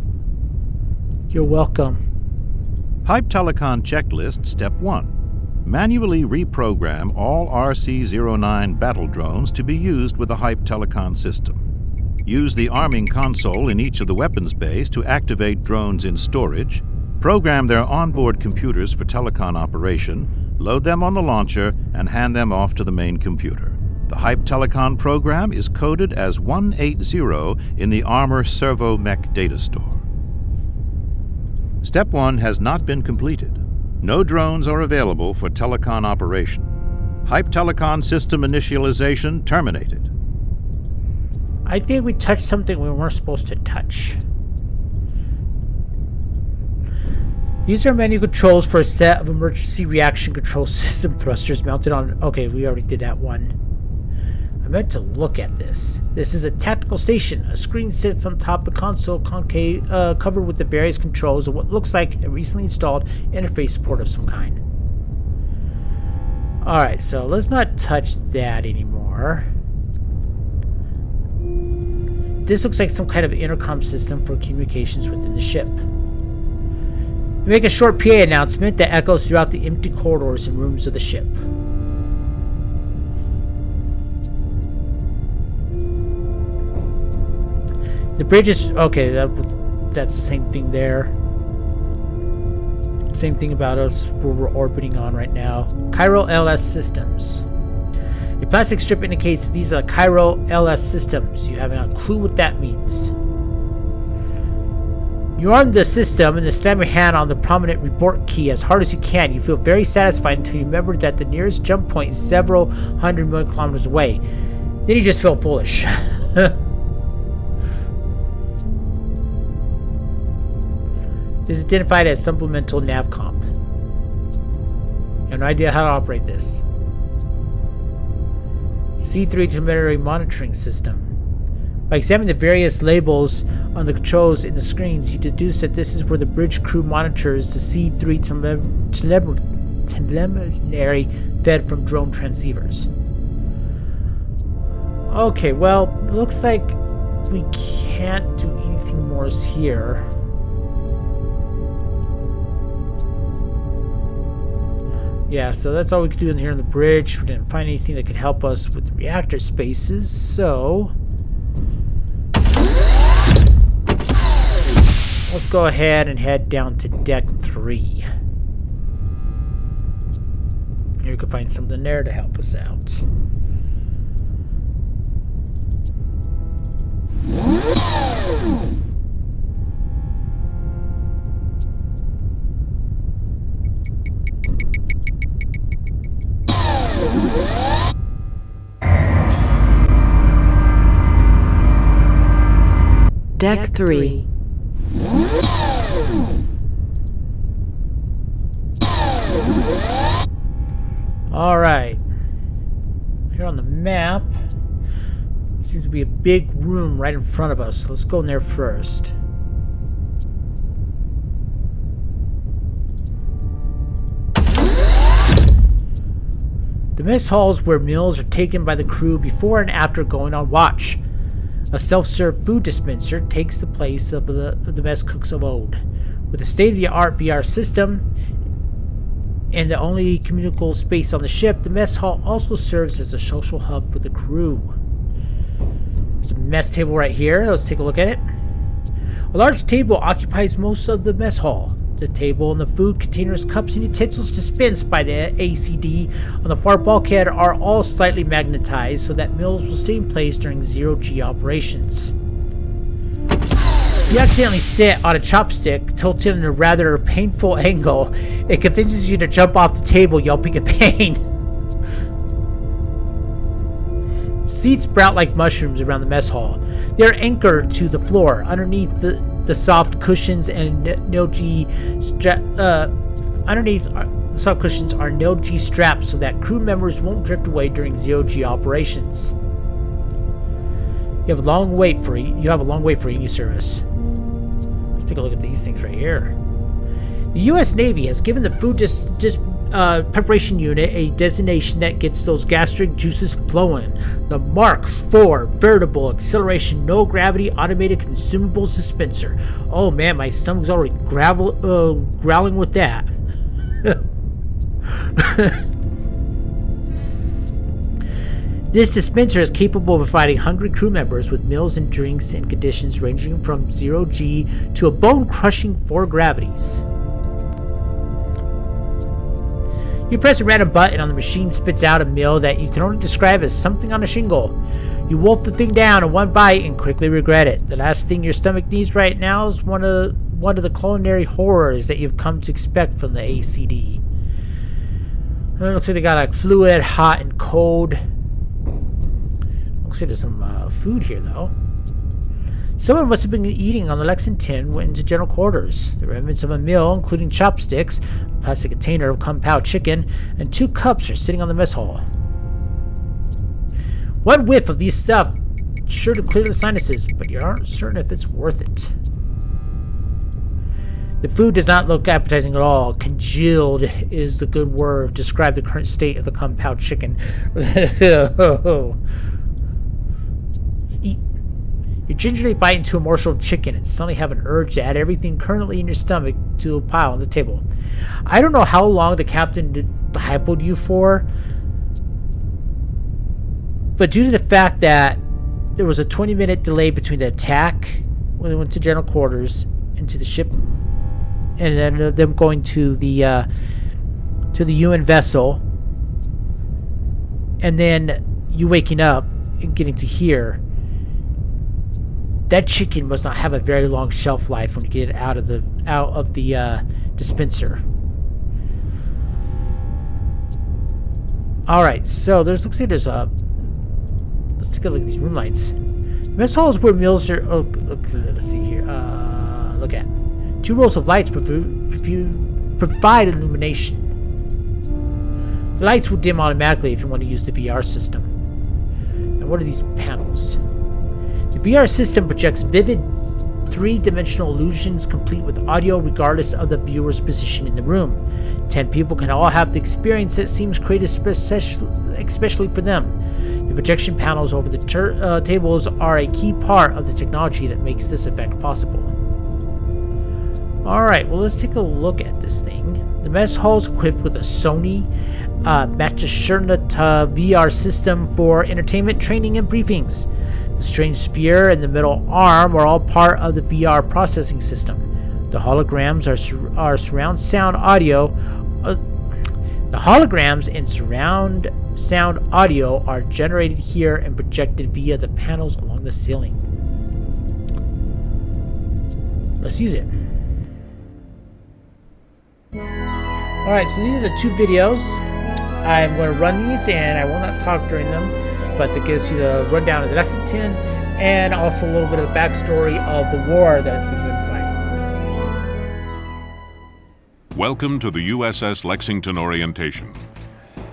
You're welcome. Hype Telecom Checklist Step 1. Manually reprogram all RC-09 battle drones to be used with the Hype Telecom system. Use the arming console in each of the weapons bays to activate drones in storage, program their onboard computers for telecom operation, load them on the launcher, and hand them off to the main computer. The Hype Telecom program is coded as 180 in the Armor Servo Mech data store. Step 1 has not been completed. No drones are available for telecom operation. Hype Telecom system initialization terminated. I think we touched something we weren't supposed to touch. These are menu controls for a set of emergency reaction control system thrusters mounted on... Okay, we already did that one. I meant to look at this. This is a tactical station. A screen sits on top of the console, concave, covered with the various controls of what looks like a recently installed interface support of some kind. Alright, so let's not touch that anymore. This looks like some kind of intercom system for communications within the ship. We make a short PA announcement that echoes throughout the empty corridors and rooms of the ship. The bridge is... Okay, that's the same thing there. Same thing about us where we're orbiting on right now. Chiral LS systems. A plastic strip indicates these are Chiral LS systems. You haven't a clue what that means. You arm the system and then slam your hand on the prominent report key as hard as you can. You feel very satisfied until you remember that the nearest jump point is several 100 million kilometers away. Then you just feel foolish. This is identified as supplemental navcomp. You have no idea how to operate this. C3 telemetry monitoring system. By examining the various labels on the controls in the screens, you deduce that this is where the bridge crew monitors the C3 telemetry fed from drone transceivers. Okay, well, looks like we can't do anything more here. Yeah, so that's all we could do in here on the bridge. We didn't find anything that could help us with the reactor spaces, so... let's go ahead and head down to Deck 3. Maybe we can find something there to help us out. Deck 3. Alright. Here on the map, seems to be a big room right in front of us. Let's go in there first. The mess hall is where meals are taken by the crew before and after going on watch. A self-serve food dispenser takes the place of the mess cooks of old. With a state-of-the-art VR system and the only communicable space on the ship, the mess hall also serves as a social hub for the crew. There's a mess table right here. Let's take a look at it. A large table occupies most of the mess hall. The table and the food containers, cups, and utensils dispensed by the ACD on the far bulkhead are all slightly magnetized so that meals will stay in place during zero-G operations. If you accidentally sit on a chopstick tilted in a rather painful angle, it convinces you to jump off the table yelping in pain. Seats sprout like mushrooms around the mess hall. They are anchored to the floor underneath the soft cushions and underneath the soft cushions are nil-G straps so that crew members won't drift away during zero-G operations. You have a long wait for any service. Let's take a look at these things right here. The U.S. Navy has given the food preparation unit a designation that gets those gastric juices flowing. The Mark IV Veritable Acceleration No Gravity Automated Consumables Dispenser. Oh man, my stomach's already growling with that. This dispenser is capable of providing hungry crew members with meals and drinks in conditions ranging from 0-G to a bone-crushing 4 gravities. You press a random button on the machine, spits out a meal that you can only describe as something on a shingle. You wolf the thing down in one bite and quickly regret it. The last thing your stomach needs right now is one of the culinary horrors that you've come to expect from the ACD. It looks like they got like fluid, hot, and cold. Looks like there's some food here though. Someone must have been eating on the Lexington went into general quarters. The remnants of a meal, including chopsticks, a plastic container of kung pao chicken, and 2 cups are sitting on the mess hall. One whiff of these stuff is sure to clear the sinuses, but you aren't certain if it's worth it. The food does not look appetizing at all. Congealed is the good word to describe the current state of the kung pao chicken. You gingerly bite into a morsel of chicken and suddenly have an urge to add everything currently in your stomach to a pile on the table. I don't know how long the captain hypoed you for, but due to the fact that there was a 20-minute delay between the attack when they went to general quarters and to the ship, and then them going to the UN vessel, and then you waking up and getting to here, that chicken must not have a very long shelf life when you get it out of the dispenser. All right, so looks like there's a. Let's take a look at these room lights. Mess hall is where meals are. Oh, let's see here. Look at 2 rows of lights provide illumination. The lights will dim automatically if you want to use the VR system. And what are these panels? The VR system projects vivid 3-dimensional illusions complete with audio regardless of the viewer's position in the room. 10 people can all have the experience that seems created especially for them. The projection panels over the tables are a key part of the technology that makes this effect possible. Alright, well, let's take a look at this thing. The mess hall is equipped with a Sony Microscope VR system for entertainment, training, and briefings. The strange sphere and the middle arm are all part of the VR processing system. The holograms are surround sound audio. The holograms and surround sound audio are generated here and projected via the panels along the ceiling. Let's use it. Alright, so these are the 2 videos. I'm going to run these and I will not talk during them, but that gives you the rundown of the Lexington and also a little bit of the backstory of the war that we've been fighting. Welcome to the USS Lexington Orientation.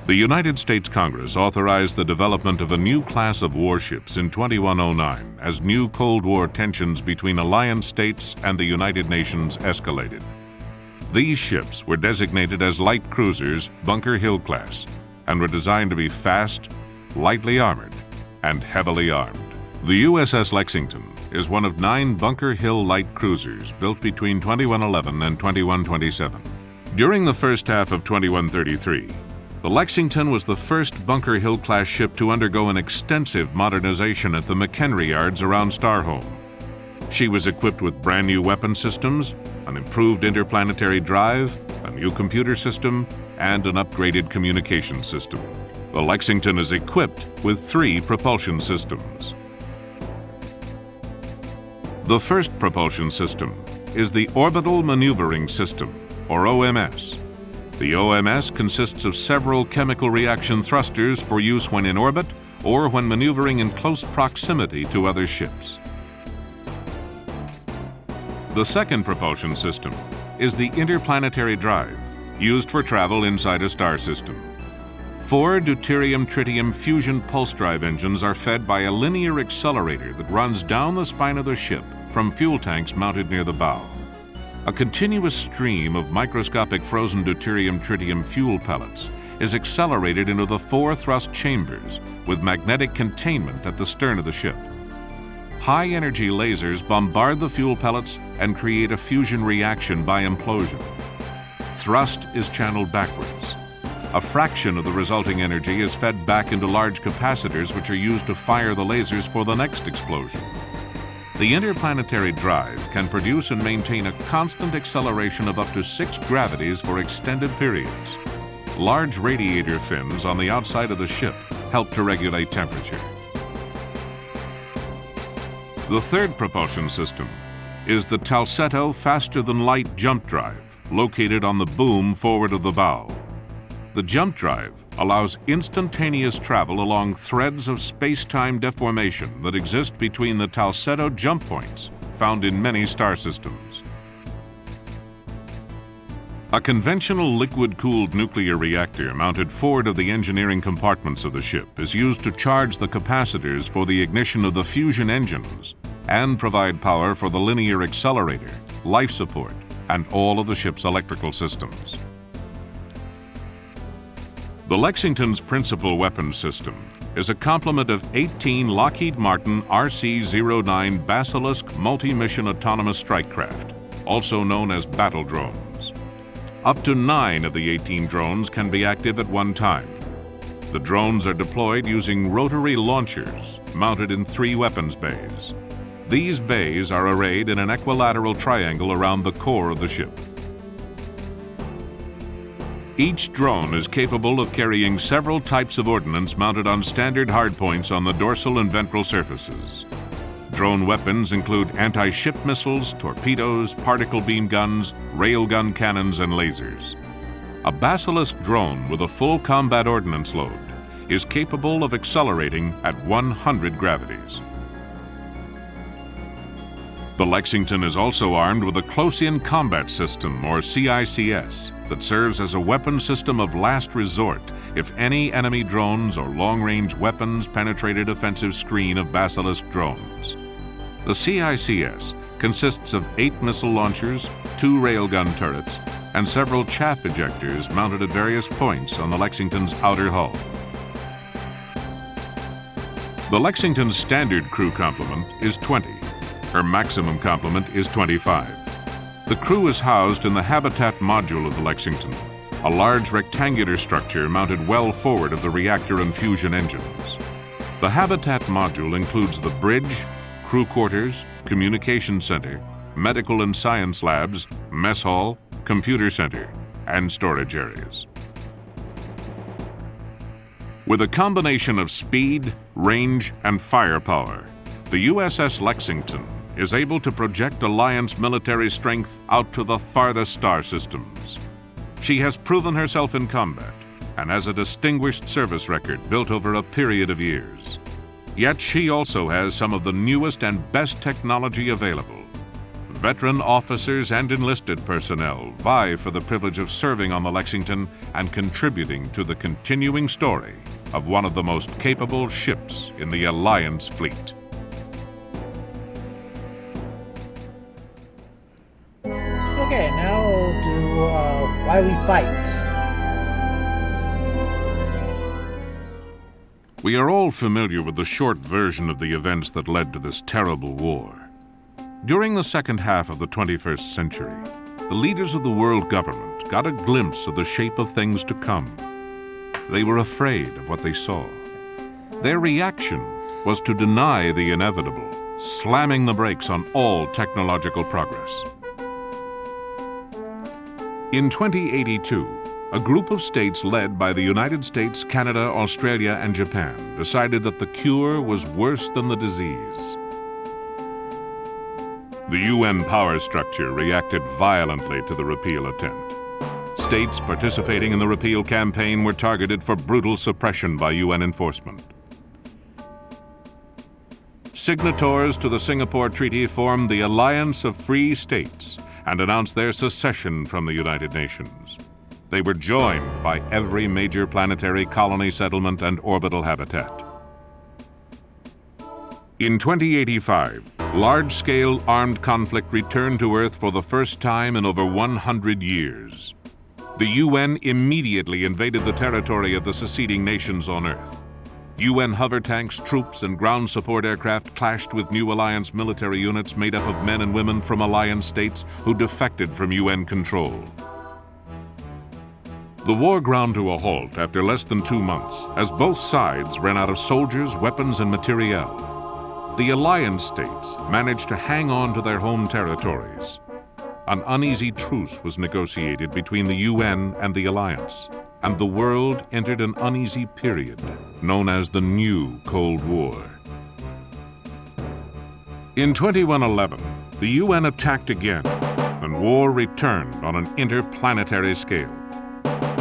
The United States Congress authorized the development of a new class of warships in 2109 as new Cold War tensions between alliance states and the United Nations escalated. These ships were designated as light cruisers Bunker Hill class and were designed to be fast, lightly armored, and heavily armed. The USS Lexington is one of 9 Bunker Hill light cruisers built between 2111 and 2127. During the first half of 2133, the Lexington was the first Bunker Hill class ship to undergo an extensive modernization at the McHenry yards around Starhome. She was equipped with brand new weapon systems, an improved interplanetary drive, a new computer system, and an upgraded communication system. The Lexington is equipped with 3 propulsion systems. The first propulsion system is the Orbital Maneuvering System, or OMS. The OMS consists of several chemical reaction thrusters for use when in orbit or when maneuvering in close proximity to other ships. The second propulsion system is the interplanetary drive, used for travel inside a star system. 4 deuterium-tritium fusion pulse drive engines are fed by a linear accelerator that runs down the spine of the ship from fuel tanks mounted near the bow. A continuous stream of microscopic frozen deuterium-tritium fuel pellets is accelerated into the 4 thrust chambers with magnetic containment at the stern of the ship. High-energy lasers bombard the fuel pellets and create a fusion reaction by implosion. Thrust is channeled backwards. A fraction of the resulting energy is fed back into large capacitors which are used to fire the lasers for the next explosion. The interplanetary drive can produce and maintain a constant acceleration of up to 6 gravities for extended periods. Large radiator fins on the outside of the ship help to regulate temperature. The third propulsion system is the Talcetto faster-than-light jump drive, located on the boom forward of the bow. The jump drive allows instantaneous travel along threads of space-time deformation that exist between the Talcetto jump points found in many star systems. A conventional liquid-cooled nuclear reactor mounted forward of the engineering compartments of the ship is used to charge the capacitors for the ignition of the fusion engines and provide power for the linear accelerator, life support, and all of the ship's electrical systems. The Lexington's principal weapons system is a complement of 18 Lockheed Martin RC-09 Basilisk multi-mission autonomous strike craft, also known as battle drones. Up to 9 of the 18 drones can be active at one time. The drones are deployed using rotary launchers mounted in 3 weapons bays. These bays are arrayed in an equilateral triangle around the core of the ship. Each drone is capable of carrying several types of ordnance mounted on standard hardpoints on the dorsal and ventral surfaces. Drone weapons include anti-ship missiles, torpedoes, particle beam guns, railgun cannons, and lasers. A Basilisk drone with a full combat ordnance load is capable of accelerating at 100 gravities. The Lexington is also armed with a Close-In Combat System, or CICS, that serves as a weapon system of last resort if any enemy drones or long-range weapons penetrate a defensive screen of Basilisk drones. The CICS consists of 8 missile launchers, 2 railgun turrets, and several chaff ejectors mounted at various points on the Lexington's outer hull. The Lexington's standard crew complement is 20. Her maximum complement is 25. The crew is housed in the habitat module of the Lexington, a large rectangular structure mounted well forward of the reactor and fusion engines. The habitat module includes the bridge, crew quarters, communication center, medical and science labs, mess hall, computer center, and storage areas. With a combination of speed, range, and firepower, the USS Lexington is able to project Alliance military strength out to the farthest star systems. She has proven herself in combat and has a distinguished service record built over a period of years. Yet she also has some of the newest and best technology available. Veteran officers and enlisted personnel vie for the privilege of serving on the Lexington and contributing to the continuing story of one of the most capable ships in the Alliance fleet. Okay, now we'll do Why We Fight. We are all familiar with the short version of the events that led to this terrible war. During the second half of the 21st century, the leaders of the world government got a glimpse of the shape of things to come. They were afraid of what they saw. Their reaction was to deny the inevitable, slamming the brakes on all technological progress. In 2082, a group of states led by the United States, Canada, Australia, and Japan decided that the cure was worse than the disease. The UN power structure reacted violently to the repeal attempt. States participating in the repeal campaign were targeted for brutal suppression by UN enforcement. Signatories to the Singapore Treaty formed the Alliance of Free States and announced their secession from the United Nations. They were joined by every major planetary colony settlement and orbital habitat. In 2085, large-scale armed conflict returned to Earth for the first time in over 100 years. The UN immediately invaded the territory of the seceding nations on Earth. UN hover tanks, troops, and ground support aircraft clashed with new Alliance military units made up of men and women from Alliance states who defected from UN control. The war ground to a halt after less than 2 months as both sides ran out of soldiers, weapons, and materiel. The Alliance states managed to hang on to their home territories. An uneasy truce was negotiated between the UN and the Alliance, and the world entered an uneasy period known as the New Cold War. In 2111, the UN attacked again, and war returned on an interplanetary scale.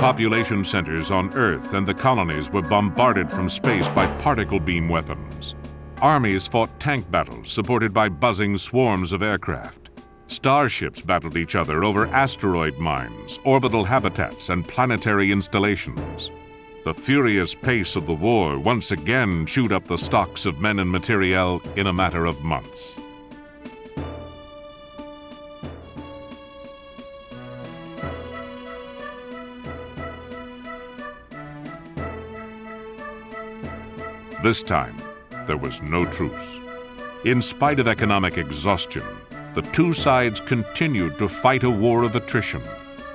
population centers on Earth and the colonies were bombarded from space by particle beam weapons. Armies fought tank battles supported by buzzing swarms of aircraft. Starships battled each other over asteroid mines, orbital habitats, and planetary installations. The furious pace of the war once again chewed up the stocks of men and materiel in a matter of months. This time, there was no truce. In spite of economic exhaustion, the two sides continued to fight a war of attrition,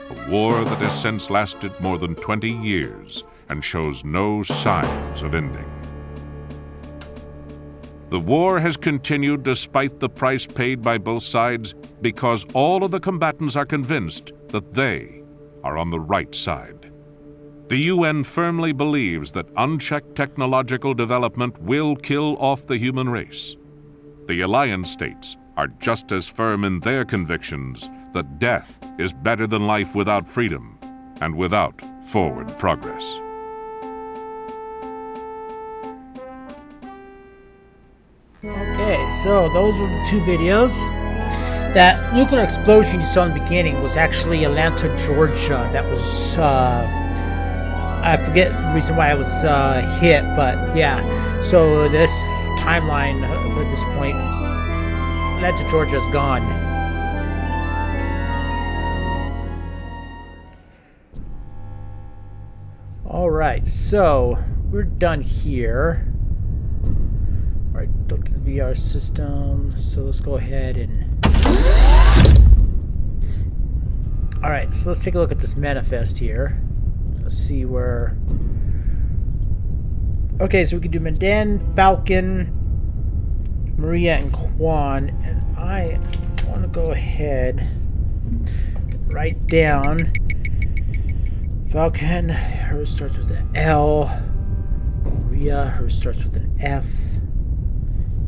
a war that has since lasted more than 20 years and shows no signs of ending. The war has continued despite the price paid by both sides because all of the combatants are convinced that they are on the right side. The UN firmly believes that unchecked technological development will kill off the human race. The alliance states are just as firm in their convictions that death is better than life without freedom and without forward progress. Okay, so those were the two videos. That nuclear explosion you saw in the beginning was actually Atlanta, Georgia. That was, I forget the reason why I was hit, but yeah. So this timeline at this point, Atlanta, Georgia is gone. Alright, so we're done here. Alright, look to the VR system. So let's go ahead and... Alright, so let's take a look at this manifest here. Let's see where... Okay, so we can do Mandan, Falcon, Maria, and Quan. And I want to go ahead and write down Falcon, hers starts with an L. Maria, hers starts with an F.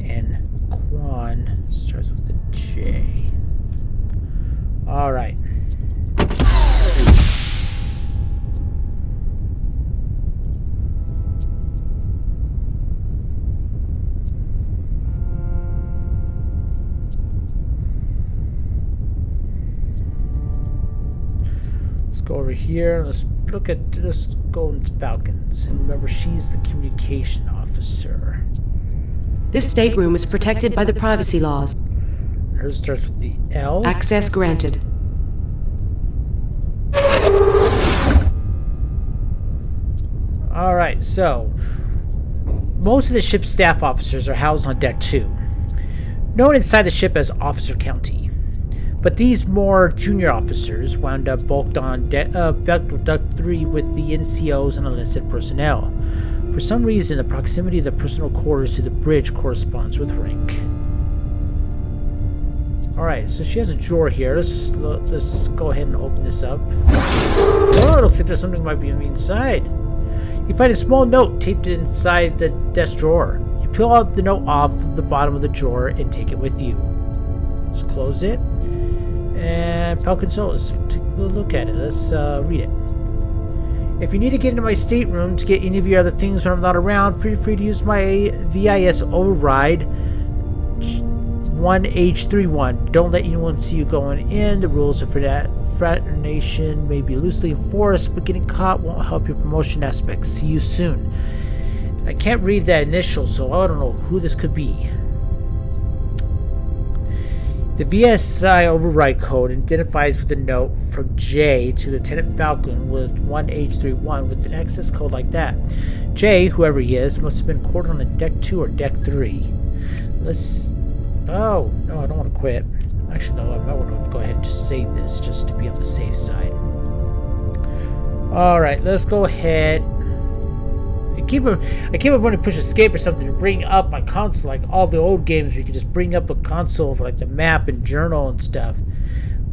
And Quan starts with a J. Alright. Go over here. Let's go into Falcons. And remember, she's the communication officer. This stateroom is protected by the privacy laws. Hers starts with the L. Access granted. Alright, so most of the ship's staff officers are housed on Deck 2, known inside the ship as Officer County. But these more junior officers wound up bulked on Deck 3 with the NCOs and enlisted personnel. For some reason, the proximity of the personal quarters to the bridge corresponds with rank. Alright, so she has a drawer here. Let's go ahead and open this up. Oh, it looks like there's something might be inside. You find a small note taped inside the desk drawer. You peel out the note off the bottom of the drawer and take it with you. Just close it. And Falcon Soul, let's take a look at it. Let's read it. If you need to get into my stateroom to get any of your other things when I'm not around, feel free to use my Vsi Override 1H31. Don't let anyone see you going in. The rules of fraternation may be loosely enforced, but getting caught won't help your promotion aspects. See you soon. I can't read that initial, so I don't know who this could be. The Vsi Override Code identifies with a note from J to Lieutenant Falcon with 1H31 with an access code like that. J, whoever he is, must have been quartered on a Deck 2 or Deck 3. Let's... Oh, no, I don't want to quit. Actually, no, I might want to go ahead and just save this just to be on the safe side. Alright, let's go ahead. I keep wanting to push escape or something to bring up my console, like all the old games where you can just bring up a console for like the map and journal and stuff.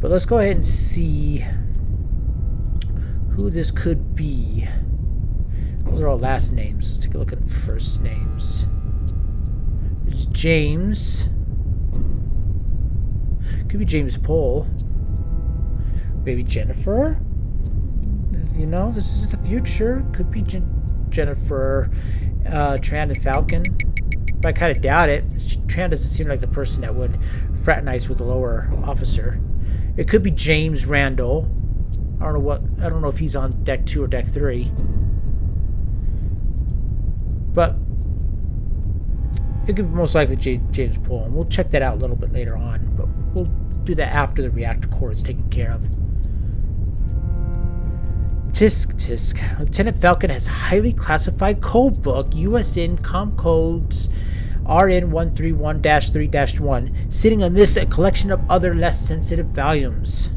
But let's go ahead and see who this could be. Those are all last names. Let's take a look at first names. It's James. Could be James Pohl. Maybe Jennifer. You know, this is the future. Could be Jennifer, Tran, and Falcon. But I kind of doubt it. Tran doesn't seem like the person that would fraternize with a lower officer. It could be James Randall. I don't know if he's on deck 2 or deck 3. But it could be most likely James Poole. We'll check that out a little bit later on. But we'll do that after the reactor core is taken care of. Tisk. Lieutenant Falcon has highly classified code book, USN Com Codes RN131-3-1, sitting amidst a collection of other less sensitive volumes.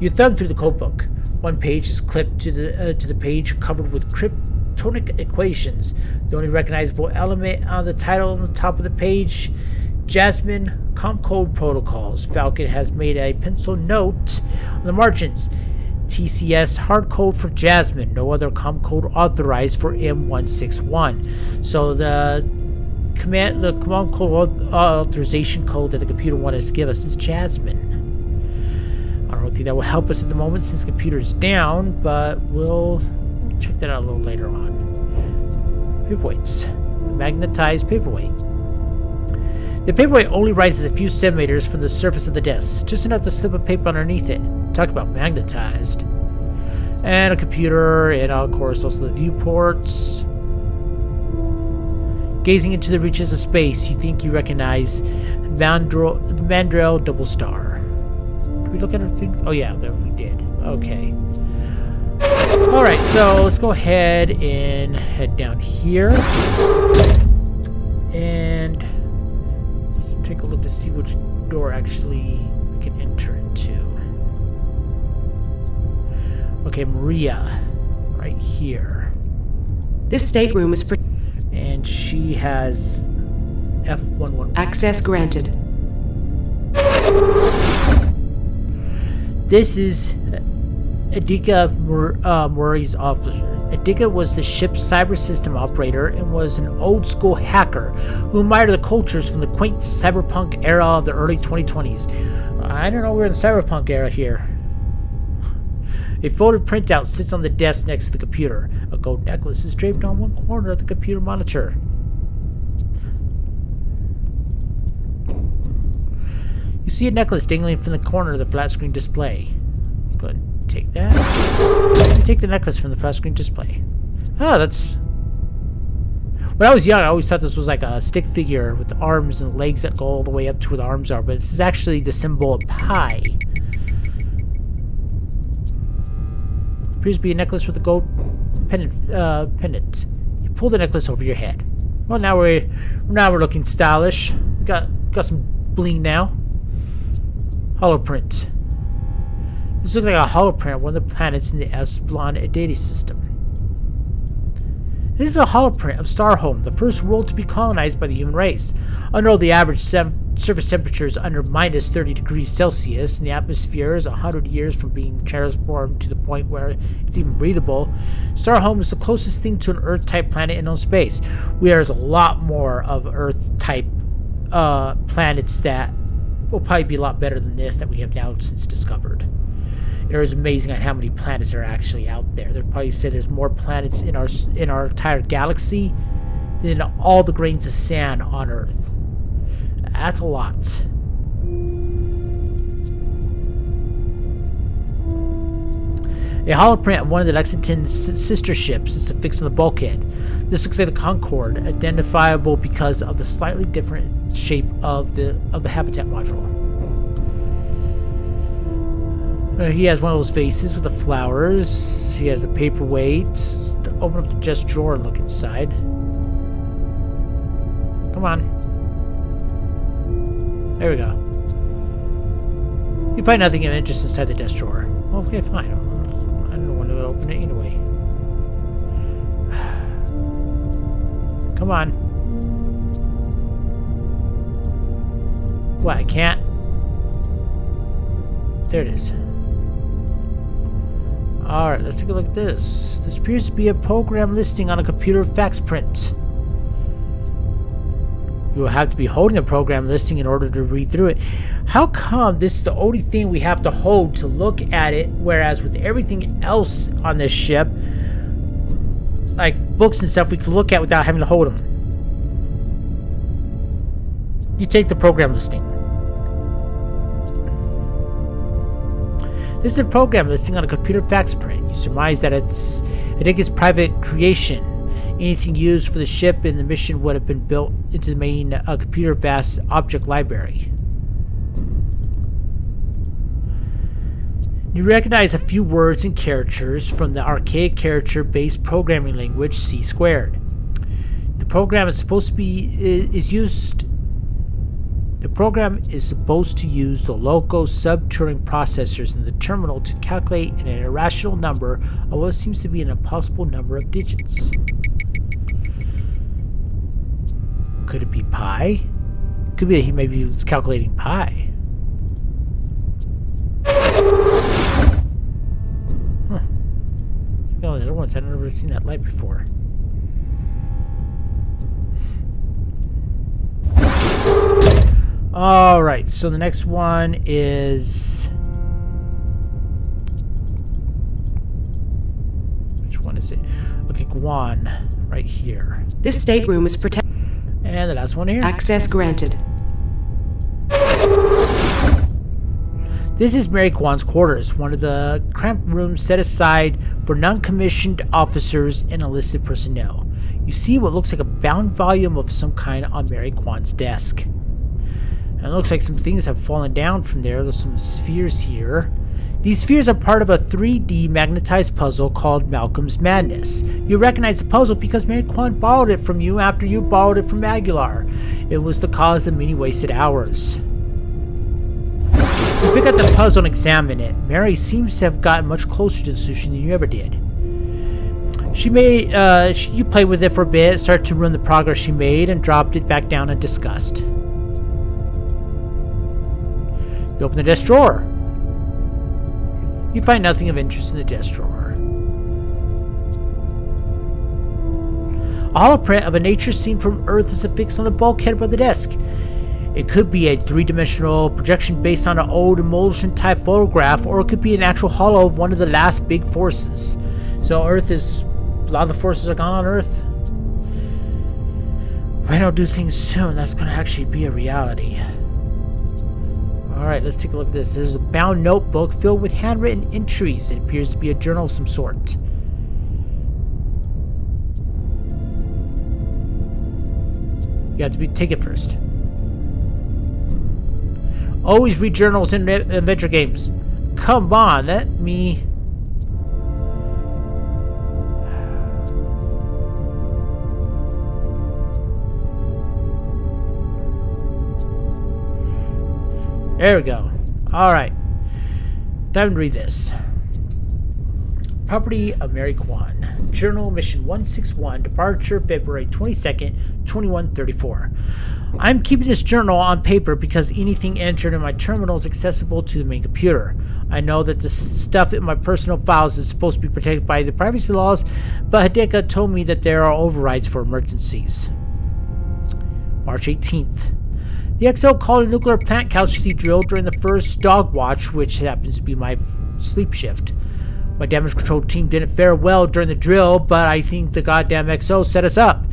You thumb through the code book. One page is clipped to the page covered with cryptonic equations. The only recognizable element on the title on the top of the page, Jasmine Comcode Protocols. Falcon has made a pencil note on the margins. TCS hardcode for Jasmine. No other comcode authorized for M161. So the command code authorization code that the computer wanted us to give us is Jasmine. I don't think that will help us at the moment since the computer is down, but we'll check that out a little later on. Paperweights. The magnetized paperweight. The paperweight only rises a few centimeters from the surface of the desk, just enough to slip a paper underneath it. Talk about magnetized. And a computer, and of course also the viewports. Gazing into the reaches of space, you think you recognize Mandrel Double Star. Did we look at everything? Oh yeah, there we did. Okay. Alright, so let's go ahead and head down here. And let's take a look to see which door actually we can enter into. Okay, Maria, right here. This stateroom is... And she has F11. Access granted. This is Adika Murray's officer. Adika was the ship's cyber system operator and was an old-school hacker who admired the cultures from the quaint cyberpunk era of the early 2020s. I don't know, we're in the cyberpunk era here. A folded printout sits on the desk next to the computer. A gold necklace is draped on one corner of the computer monitor. You see a necklace dangling from the corner of the flat screen display. Let's go ahead and take that. And take the necklace from the flat screen display. Oh, that's... When I was young, I always thought this was like a stick figure with the arms and legs that go all the way up to where the arms are, but this is actually the symbol of pi. Appears to be a necklace with a gold pendant. You pull the necklace over your head. Well, now we're looking stylish. We got some bling now. Holoprint. This looks like a holoprint of one of the planets in the Esplon data system. This is a holoprint of Starhome, the first world to be colonized by the human race. Under the average surface temperature is under minus 30 degrees Celsius, and the atmosphere is 100 years from being transformed to the point where it's even breathable. Starhome is the closest thing to an Earth-type planet in known space. There's a lot more of Earth-type planets that will probably be a lot better than this that we have now since discovered. It is amazing at how many planets are actually out there. They'll probably say there's more planets in our entire galaxy than all the grains of sand on Earth. That's a lot. A holoprint of one of the Lexington sister ships is affixed on the bulkhead. This looks like the Concorde, identifiable because of the slightly different shape of the habitat module. He has one of those vases with the flowers. He has a paperweight. Open up the chest drawer and look inside. Come on. There we go. You find nothing of interest inside the desk drawer. Well, okay, fine. I don't want to open it anyway. Come on. What, I can't? There it is. Alright, let's take a look at this. This appears to be a program listing on a computer fax print. You will have to be holding a program listing in order to read through it. How come this is the only thing we have to hold to look at it, whereas with everything else on this ship, like books and stuff, we can look at without having to hold them? You take the program listing. This is a program listing on a computer fax print. You surmise that it's private creation. Anything used for the ship in the mission would have been built into the main computer vast object library. You recognize a few words and characters from the archaic character-based programming language C squared. The program is supposed to use the local sub-Turing processors in the terminal to calculate an irrational number of what seems to be an impossible number of digits. Could it be pi? Could be that he maybe was calculating pi. Huh. The other ones, I've never seen that light before. Alright, so the next one is... Which one is it? Okay, Guan, right here. This stateroom is protected. And the last one here. Access granted. This is Mary Kwan's quarters, one of the cramped rooms set aside for non-commissioned officers and enlisted personnel. You see what looks like a bound volume of some kind on Mary Kwan's desk. And it looks like some things have fallen down from there. There's some spheres here. These spheres are part of a 3D magnetized puzzle called Malcolm's Madness. You recognize the puzzle because Mary Kwan borrowed it from you after you borrowed it from Aguilar. It was the cause of many wasted hours. You pick up the puzzle and examine it. Mary seems to have gotten much closer to the solution than you ever did. You played with it for a bit, started to ruin the progress she made, and dropped it back down in disgust. You open the desk drawer. You find nothing of interest in the desk drawer. A holoprint of a nature scene from Earth is affixed on the bulkhead above the desk. It could be a three-dimensional projection based on an old emulsion-type photograph, or it could be an actual holo of one of the last big forces. So Earth is... a lot of the forces are gone on Earth. If I don't do things soon, that's going to actually be a reality. Alright, let's take a look at this. There's a bound notebook filled with handwritten entries. It appears to be a journal of some sort. You have to take it first. Always read journals in adventure games. Come on, let me... There we go. Alright. Time to read this. Property of Mary Kwan. Journal Mission 161. Departure February 22nd, 2134. I'm keeping this journal on paper because anything entered in my terminal is accessible to the main computer. I know that the stuff in my personal files is supposed to be protected by the privacy laws, but Hideka told me that there are overrides for emergencies. March 18th. The XO called a nuclear plant casualty drill during the first dog watch, which happens to be my sleep shift. My damage control team didn't fare well during the drill, but I think the goddamn XO set us up.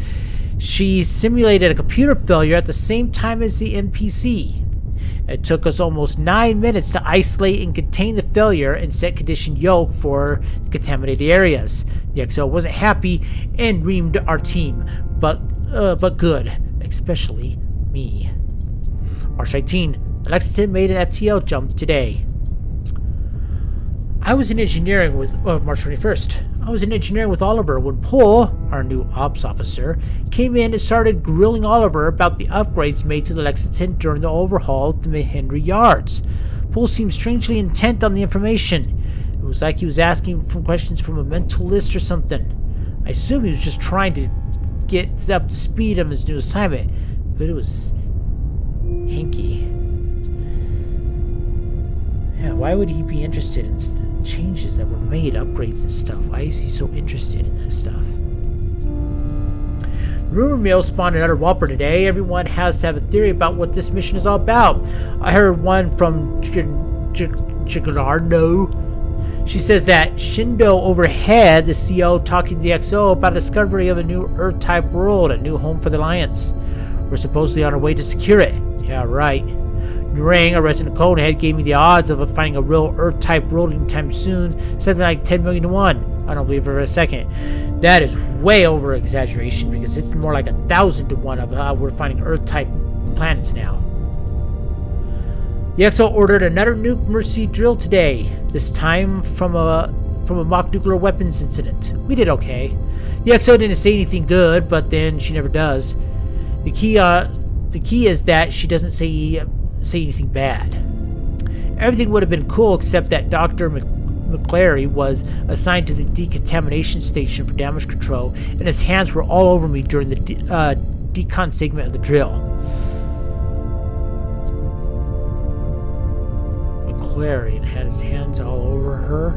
She simulated a computer failure at the same time as the NPC. It took us almost 9 minutes to isolate and contain the failure and set condition yoke for the contaminated areas. The XO wasn't happy and reamed our team, but good, especially me. March 18, Lexington made an FTL jump today. I was in engineering with March 21st. I was in engineering with Oliver when Paul, our new ops officer, came in and started grilling Oliver about the upgrades made to the Lexington during the overhaul of the McHenry yards. Paul seemed strangely intent on the information. It was like he was asking questions from a mental list or something. I assume he was just trying to get up to speed on his new assignment, but it was hinky. Yeah, why would he be interested in the changes that were made, upgrades and stuff? Why is he so interested in that stuff? Rumor mill spawned another whopper today. Everyone has to have a theory about what this mission is all about. I heard one from Chiganardo. She says that Shindo overhead the CO talking to the XO about discovery of a new Earth-type world, a new home for the Alliance. We're supposedly on our way to secure it. Yeah, right. Nurang, a resident Conehead, gave me the odds of finding a real Earth-type world anytime soon, something like 10 million to 1. I don't believe her for a second. That is way over exaggeration because it's more like 1,000 to 1 of how we're finding Earth-type planets now. The XO ordered another nuke Mercy drill today, this time from a mock nuclear weapons incident. We did okay. The XO didn't say anything good, but then she never does. The key is that she doesn't say anything bad. Everything would have been cool except that Dr. McClary was assigned to the decontamination station for damage control, and his hands were all over me during the decon segment of the drill. McClary had his hands all over her.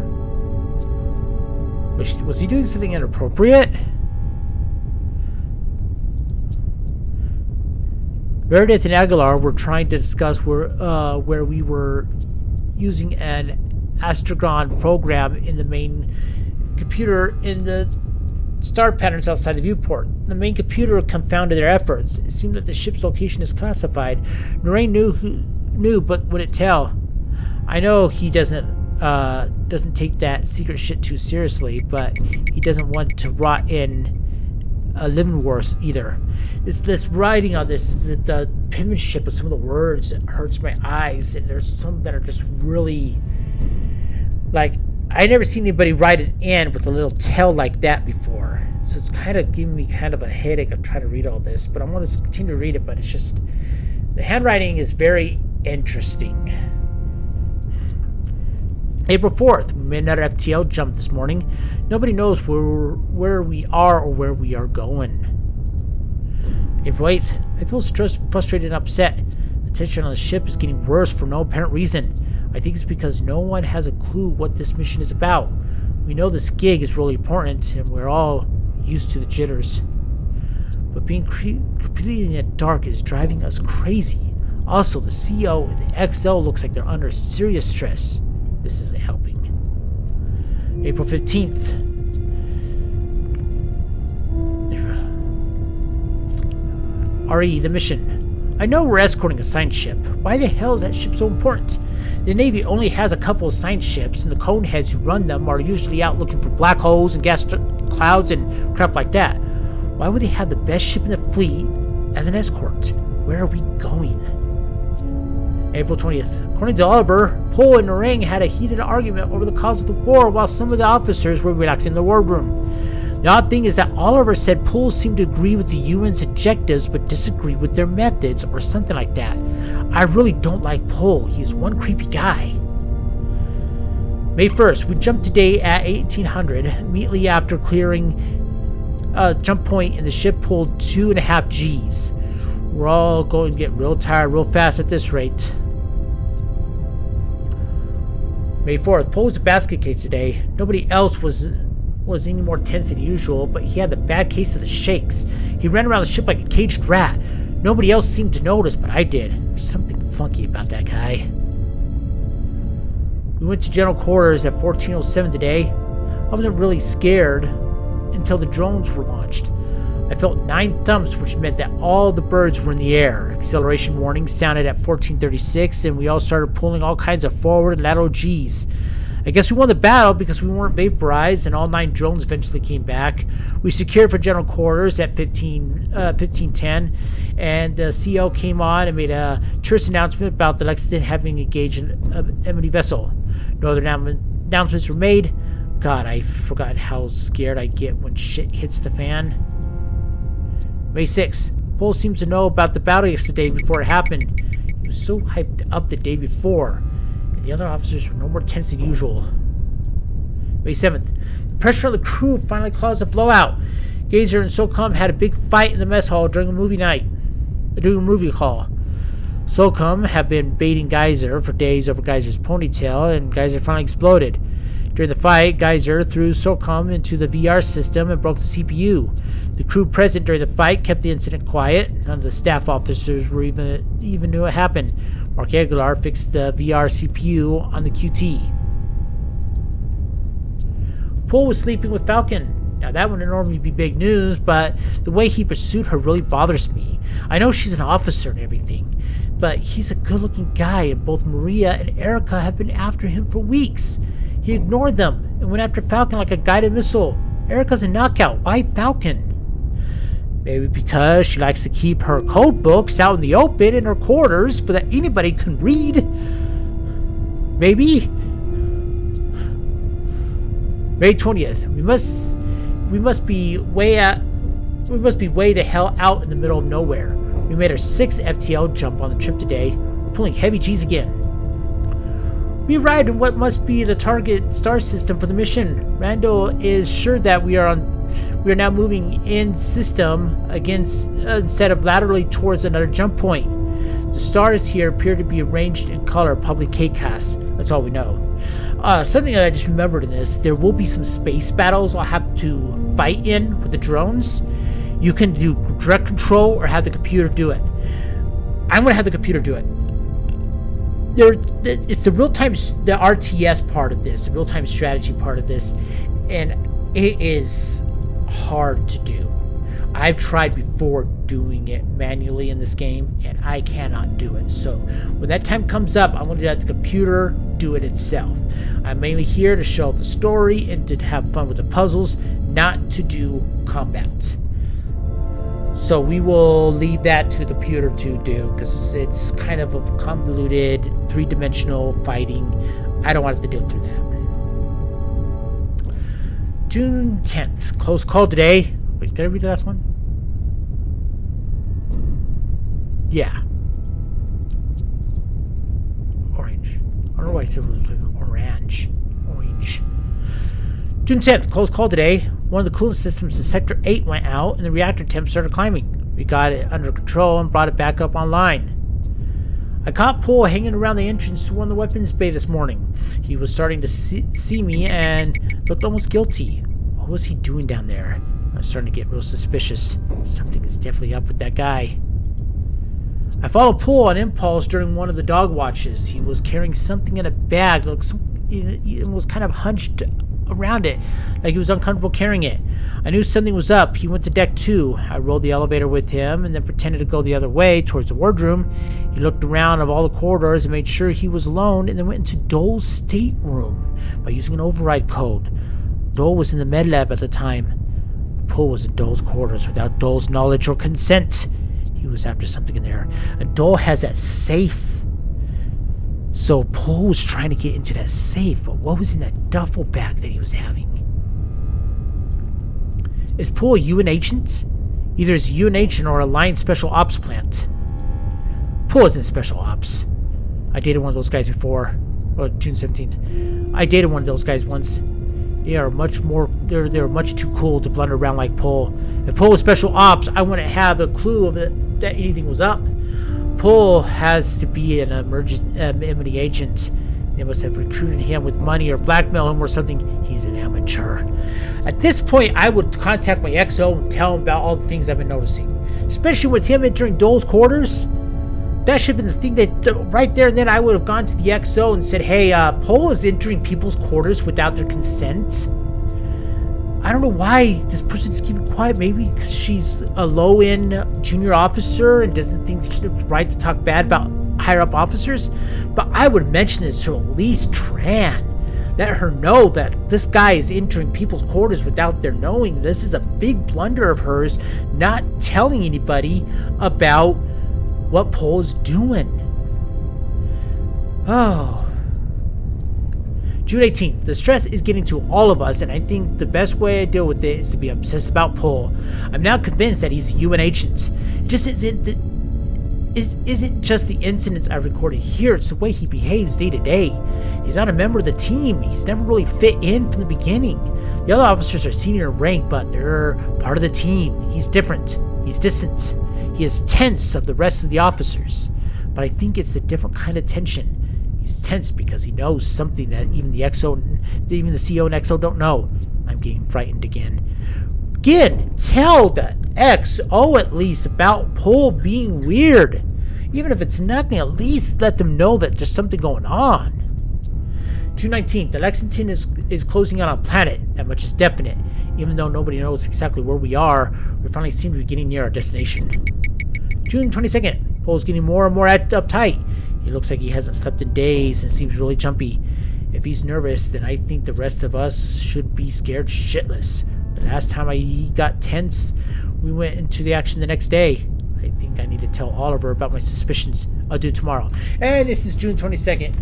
Was he doing something inappropriate? Meredith and Aguilar were trying to discuss where we were using an Astragon program in the main computer in the star patterns outside the viewport. The main computer confounded their efforts. It seemed that the ship's location is classified. Narain knew, but wouldn't tell. I know he doesn't take that secret shit too seriously, but he doesn't want to rot in Leavenworth either. It's this writing on the penmanship of some of the words that hurts my eyes, and there's some that are just really like I never seen anybody write an N with a little tail like that before. So it's kind of giving me kind of a headache. I'm trying to read all this, but I want to continue to read it. But it's just the handwriting is very interesting. April 4th, we made another FTL jump this morning. Nobody knows where we are or where we are going. April 8th, I feel stressed, frustrated, and upset. The tension on the ship is getting worse for no apparent reason. I think it's because no one has a clue what this mission is about. We know this gig is really important, and we're all used to the jitters. But being completely in the dark is driving us crazy. Also, the CO and the XL looks like they're under serious stress. This isn't helping. April 15th. RE, the mission. I know we're escorting a signed ship. Why the hell is that ship so important? The Navy only has a couple of signed ships, and the coneheads who run them are usually out looking for black holes and gas clouds and crap like that. Why would they have the best ship in the fleet as an escort? Where are we going? April 20th. According to Oliver, Pohl and Narang had a heated argument over the cause of the war while some of the officers were relaxing in the wardroom. The odd thing is that Oliver said Pohl seemed to agree with the UN's objectives but disagree with their methods or something like that. I really don't like Pohl. He is one creepy guy. May 1st. We jumped today at 1800, immediately after clearing a jump point, and the ship pulled 2.5 Gs. We're all going to get real tired real fast at this rate. May 4th, Pohl was a basket case today. Nobody else was any more tense than usual, but he had the bad case of the shakes. He ran around the ship like a caged rat. Nobody else seemed to notice, but I did. There's something funky about that guy. We went to general quarters at 14:07 today. I wasn't really scared until the drones were launched. I felt 9 thumps, which meant that all the birds were in the air. Acceleration warning sounded at 14:36, and we all started pulling all kinds of forward and lateral Gs. I guess we won the battle because we weren't vaporized, and all 9 drones eventually came back. We secured for general quarters at 15:10, and the CO came on and made a terse announcement about the Lexington having engaged an enemy vessel. No other announcements were made. God, I forgot how scared I get when shit hits the fan. May 6th. Pohl seems to know about the battle yesterday before it happened. He was so hyped up the day before, and the other officers were no more tense than usual. May 7th. The pressure on the crew finally caused a blowout. Gazer and SOCOM had a big fight in the mess hall during a movie call. SOCOM had been baiting Geyser for days over Geyser's ponytail, and Geyser finally exploded. During the fight, Geyser threw SOCOM into the VR system and broke the CPU. The crew present during the fight kept the incident quiet. None of the staff officers were even knew it happened. Mark Aguilar fixed the VR CPU on the QT. Poole was sleeping with Falcon. Now, that wouldn't normally be big news, but the way he pursued her really bothers me. I know she's an officer and everything, but he's a good-looking guy, and both Maria and Erica have been after him for weeks. He ignored them and went after Falcon like a guided missile. Erica's a knockout. Why Falcon? Maybe because she likes to keep her code books out in the open in her quarters so that anybody can read. Maybe. May 20th. We must be way the hell out in the middle of nowhere. We made our 6th FTL jump on the trip today. We're pulling heavy G's again. We arrived in what must be the target star system for the mission. Randall is sure that we are now moving in system instead of laterally towards another jump point. The stars here appear to be arranged in color, probably K-cast. That's all we know. Something that I just remembered in this, there will be some space battles I'll have to fight in with the drones. You can do direct control or have the computer do it. I'm going to have the computer do it. It's the real-time, the RTS part of this, the real-time strategy part of this, and it is hard to do. I've tried before doing it manually in this game, and I cannot do it. So when that time comes up, I'm going to let the computer do it itself. I'm mainly here to show the story and to have fun with the puzzles, not to do combat. So we will leave that to the computer to do, because it's kind of a convoluted, three-dimensional fighting. I don't want it to deal through that. June 10th. Close call today. Wait, did I read the last one? Yeah. Orange. I don't know why I said it was like orange. Orange. June 10th. Close call today. One of the coolant systems in Sector 8 went out and the reactor temp started climbing. We got it under control and brought it back up online. I caught Poole hanging around the entrance to one of the weapons bay this morning. He was starting to see me and looked almost guilty. What was he doing down there? I was starting to get real suspicious. Something is definitely up with that guy. I followed Poole on impulse during one of the dog watches. He was carrying something in a bag that was kind of hunched around it, like he was uncomfortable carrying it. I knew something was up. He went to deck 2. I rolled the elevator with him and then pretended to go the other way towards the wardroom. He looked around of all the corridors and made sure he was alone, and then went into Dole's stateroom by using an override code. Dole was in the med lab at the time. Poole was in Dole's quarters without Dole's knowledge or consent. He was after something in there. And Dole has that safe. So Poole was trying to get into that safe, but what was in that duffel bag that he was having? Is Poole a UN agent? Either as a UN agent or a Alliance Special Ops plant. Poole isn't Special Ops. I dated one of those guys before. Well, June 17th. I dated one of those guys once. They are much too cool to blunder around like Poole. If Poole was Special Ops, I wouldn't have a clue of it, that anything was up. Poole has to be an emergency agent. They must have recruited him with money or blackmail him or something. He's an amateur. At this point, I would contact my XO and tell him about all the things I've been noticing. Especially with him entering Dole's quarters. That should have been the thing that right there and then I would have gone to the XO and said, hey, Poole is entering people's quarters without their consent. I don't know why this person's keeping quiet. Maybe because she's a low-end junior officer and doesn't think it's right to talk bad about higher-up officers. But I would mention this to Elise Tran. Let her know that this guy is entering people's quarters without their knowing. This is a big blunder of hers, not telling anybody about what Poole is doing. Oh. June 18th. The stress is getting to all of us, and I think the best way I deal with it is to be obsessed about Poole. I'm now convinced that he's a UN agent. It just isn't just the incidents I recorded here, it's the way he behaves day to day. He's not a member of the team. He's never really fit in from the beginning. The other officers are senior in rank, but they're part of the team. He's different. He's distant. He is tense of the rest of the officers. But I think it's a different kind of tension. He's tense because he knows something that even the CO and XO don't know. I'm getting frightened again. Again, tell the XO at least about Pol being weird. Even if it's nothing, at least let them know that there's something going on. June 19th, the Lexington is closing in on a planet. That much is definite. Even though nobody knows exactly where we are, we finally seem to be getting near our destination. June 22nd, Pol's getting more and more uptight. He looks like he hasn't slept in days and seems really jumpy. If he's nervous, then I think the rest of us should be scared shitless. The last time he got tense, we went into the action the next day. I think I need to tell Oliver about my suspicions. I'll do it tomorrow. And this is June 22nd.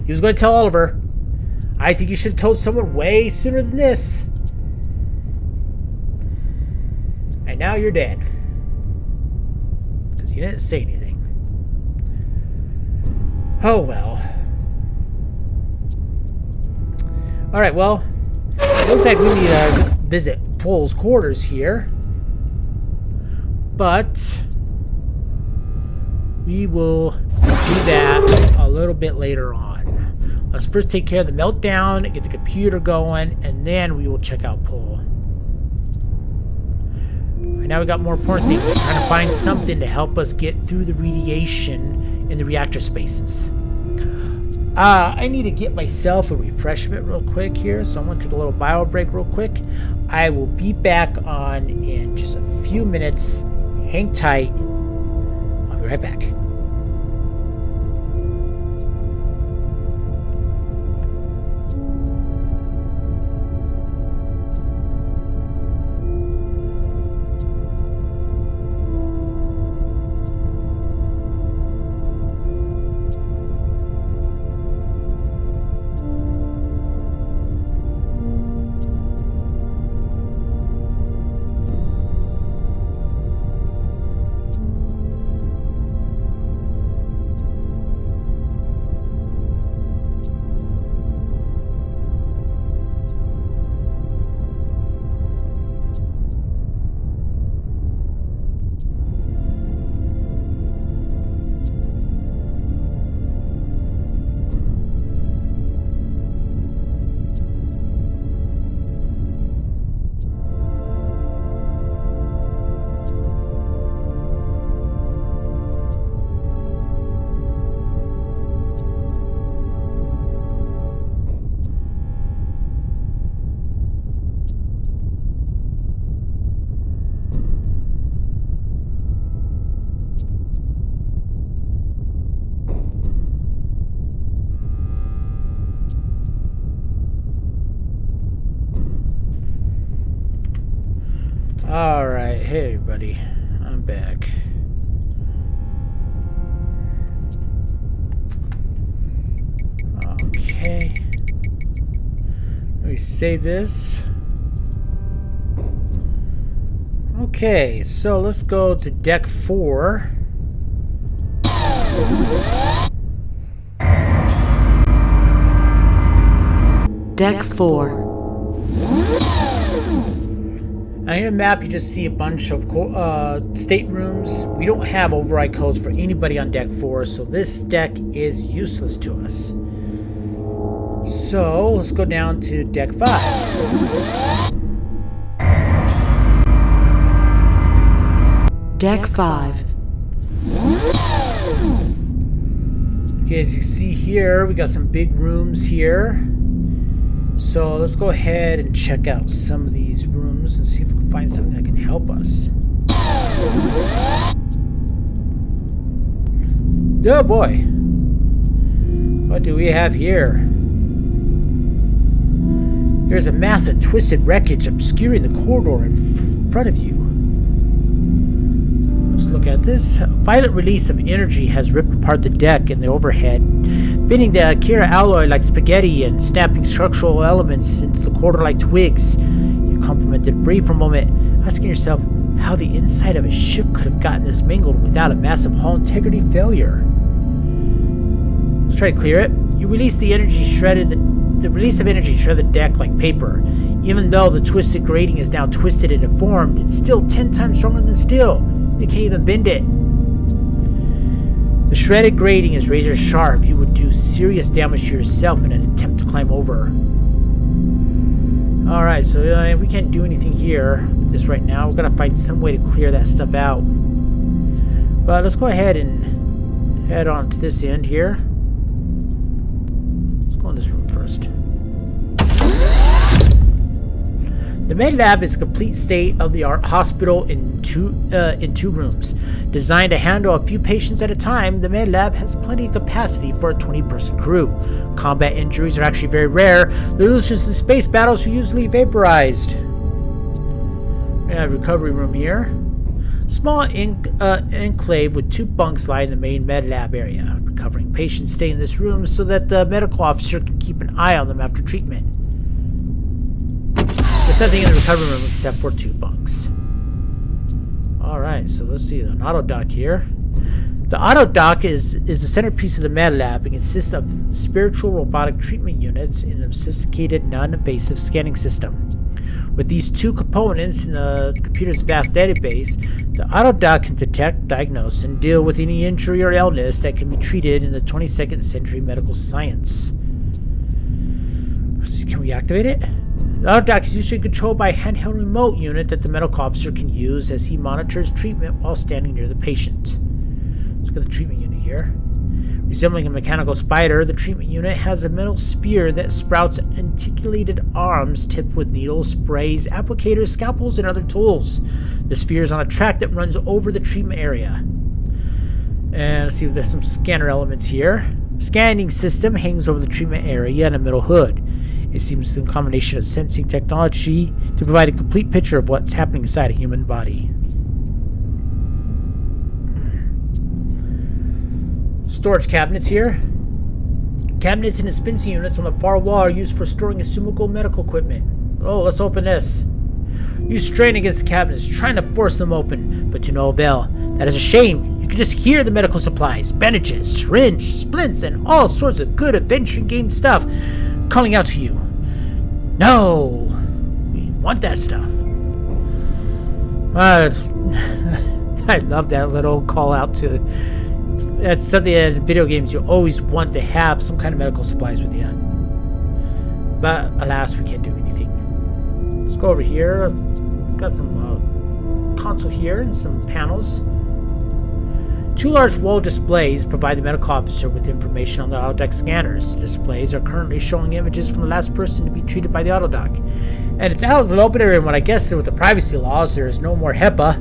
He was going to tell Oliver. I think you should have told someone way sooner than this. And now you're dead. Because you didn't say anything. Oh well. Alright, well, it looks like we need to visit Pol's quarters here. But we will do that a little bit later on. Let's first take care of the meltdown, get the computer going, and then we will check out Pol. Right now we got more important things. We're trying to find something to help us get through the radiation in the reactor spaces. I need to get myself a refreshment real quick here, so I'm going to take a little bio break real quick. I will be back on in just a few minutes. Hang tight. I'll be right back. Alright, hey everybody, I'm back. Okay. Let me save this. Okay, so let's go to deck 4. Deck 4. Now here on the map, you just see a bunch of staterooms. We don't have override codes for anybody on deck 4, so this deck is useless to us. So let's go down to deck 5. Deck 5. Okay, as you see here, we got some big rooms here. So let's go ahead and check out some of these rooms and see if we can find something that can help us. Oh boy. What do we have here? There's a mass of twisted wreckage obscuring the corridor in front of you. Let's look at this. A violent release of energy has ripped apart the deck and the overhead, bending the Akira alloy like spaghetti and snapping structural elements into the corridor like twigs. You contemplate the debris for a moment, asking yourself how the inside of a ship could have gotten this mangled without a massive hull integrity failure. Let's try to clear it. You release the energy shredded the release of energy shredded the deck like paper. Even though the twisted grating is now twisted and deformed, it's still 10 times stronger than steel. You can't even bend it. The shredded grating is razor sharp. You would do serious damage to yourself in an attempt to climb over. Alright, so we can't do anything here with this right now. We're going to find some way to clear that stuff out. But let's go ahead and head on to this end here. Let's go in this room first. The med lab is a complete state-of-the-art hospital in two rooms. Designed to handle a few patients at a time, the med lab has plenty of capacity for a 20-person crew. Combat injuries are actually very rare. The losers in space battles are usually vaporized. We have a recovery room here. Small enclave with 2 bunks lie in the main med lab area. Recovering patients stay in this room so that the medical officer can keep an eye on them after treatment. There's nothing in the recovery room except for 2 bunks. Alright, so let's see an auto dock here. The auto dock is the centerpiece of the med lab and consists of spiritual robotic treatment units in a sophisticated non-invasive scanning system. With these 2 components in the computer's vast database, the auto dock can detect, diagnose, and deal with any injury or illness that can be treated in the 22nd century medical science. Let's see, can we activate it? The auto dock is usually controlled by a handheld remote unit that the medical officer can use as he monitors treatment while standing near the patient. Let's go to the treatment unit here. Resembling a mechanical spider, the treatment unit has a metal sphere that sprouts articulated arms tipped with needles, sprays, applicators, scalpels, and other tools. The sphere is on a track that runs over the treatment area. And let's see if there's some scanner elements here. The scanning system hangs over the treatment area and a metal hood. It seems to be a combination of sensing technology to provide a complete picture of what's happening inside a human body. Storage cabinets here. Cabinets and dispensing units on the far wall are used for storing consumable medical equipment. Oh, let's open this. You strain against the cabinets, trying to force them open, but to no avail. That is a shame. You can just hear the medical supplies, bandages, syringe, splints, and all sorts of good adventure game stuff calling out to you. No! We want that stuff. I love that little call out to... That's something that in video games you always want to have some kind of medical supplies with you. But alas, we can't do anything. Let's go over here. I've got some console here and some panels. 2 large wall displays provide the medical officer with information on the autodock scanners. The displays are currently showing images from the last person to be treated by the autodock. And it's out of the open area, and I guess with the privacy laws, there is no more HEPA.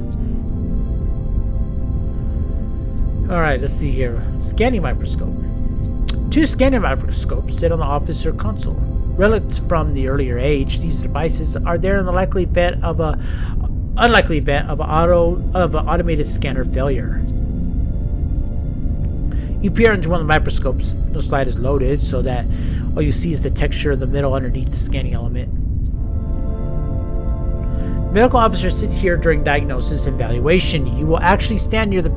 Alright, let's see here. Scanning microscope. 2 scanning microscopes sit on the officer console. Relics from the earlier age, these devices are there in the unlikely event of an automated scanner failure. You peer into one of the microscopes. No slide is loaded, so that all you see is the texture of the metal underneath the scanning element. The medical officer sits here during diagnosis and evaluation. You will actually stand near the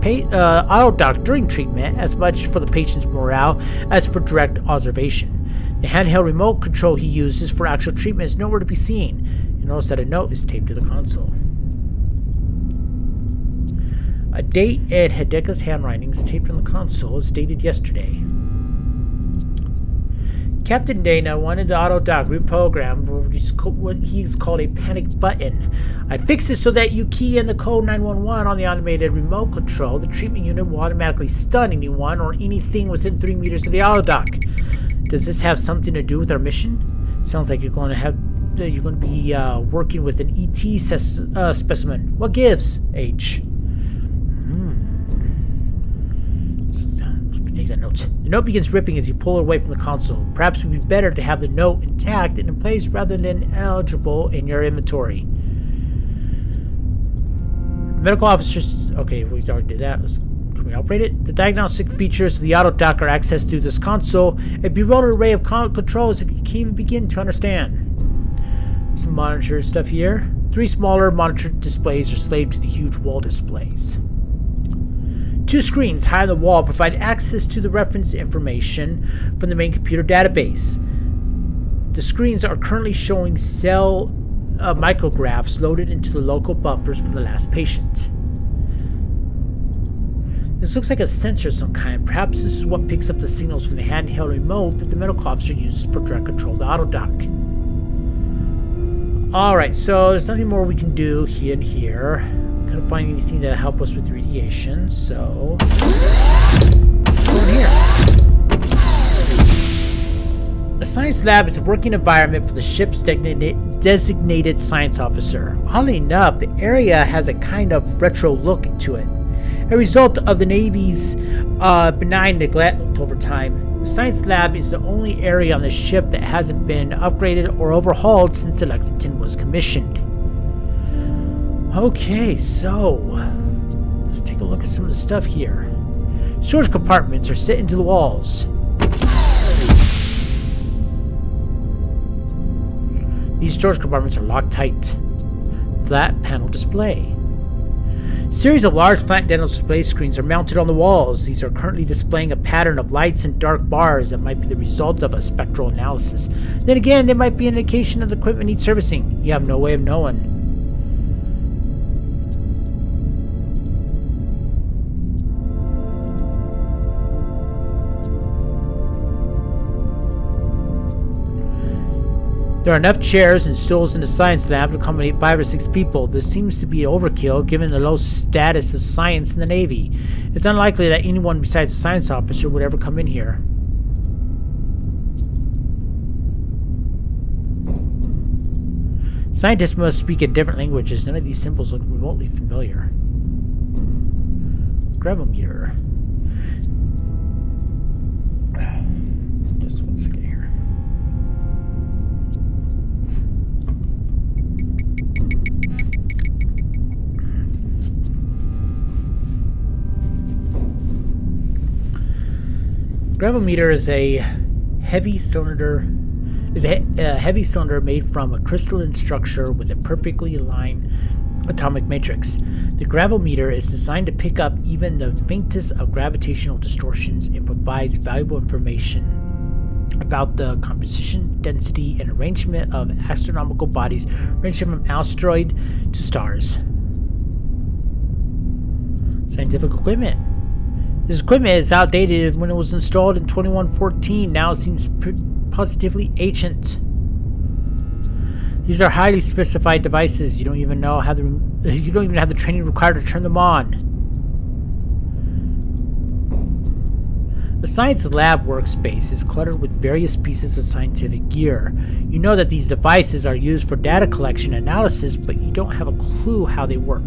auto dock during treatment, as much for the patient's morale as for direct observation. The handheld remote control he uses for actual treatment is nowhere to be seen. You notice that a note is taped to the console. A date and Hideka's handwritings taped on the console is dated yesterday. Captain Dana wanted the auto dock reprogrammed what he's called a panic button. I fixed it so that you key in the code 911 on the automated remote control. The treatment unit will automatically stun anyone or anything within 3 meters of the auto dock. Does this have something to do with our mission? Sounds like you're going to be working with an ET specimen. What gives? H. Take that note. The note begins ripping as you pull it away from the console. Perhaps it would be better to have the note intact and in place rather than eligible in your inventory. Medical officers... Okay, we already did that. Can we operate it? The diagnostic features of the auto dock are accessed through this console. A bewildered array of controls that you can't even begin to understand. Some monitor stuff here. 3 smaller monitor displays are slaved to the huge wall displays. 2 screens high on the wall provide access to the reference information from the main computer database. The screens are currently showing cell micrographs loaded into the local buffers from the last patient. This This looks like a sensor of some kind. Perhaps this is what picks up the signals from the handheld remote that the medical officer uses for direct control of the auto dock. Alright, so there's nothing more we can do here and here. Couldn't find anything to help us with radiation, so... Go in here. The science lab is a working environment for the ship's designated science officer. Oddly enough, the area has a kind of retro look to it, a result of the Navy's benign neglect over time. The science lab is the only area on the ship that hasn't been upgraded or overhauled since the Lexington was commissioned. Okay, so let's take a look at some of the stuff here. Storage compartments are set into the walls. These storage compartments are locked tight. Flat panel display. Series of large flat dental display screens are mounted on the walls. These are currently displaying a pattern of lights and dark bars that might be the result of a spectral analysis. Then again, they might be an indication that the equipment needs servicing. You have no way of knowing. There are enough chairs and stools in the science lab to accommodate 5 or 6 people. This seems to be overkill given the low status of science in the Navy. It's unlikely that anyone besides a science officer would ever come in here. Scientists must speak in different languages. None of these symbols look remotely familiar. Gravimeter. Just one second here. Gravimeter is a heavy cylinder made from a crystalline structure with a perfectly aligned atomic matrix. The gravimeter is designed to pick up even the faintest of gravitational distortions and provides valuable information about the composition, density, and arrangement of astronomical bodies ranging from asteroid to stars. Scientific equipment. This equipment is outdated when it was installed in 2114. Now it seems positively ancient. These are highly specified devices. You don't even have the training required to turn them on. The science lab workspace is cluttered with various pieces of scientific gear. You know that these devices are used for data collection and analysis, but you don't have a clue how they work.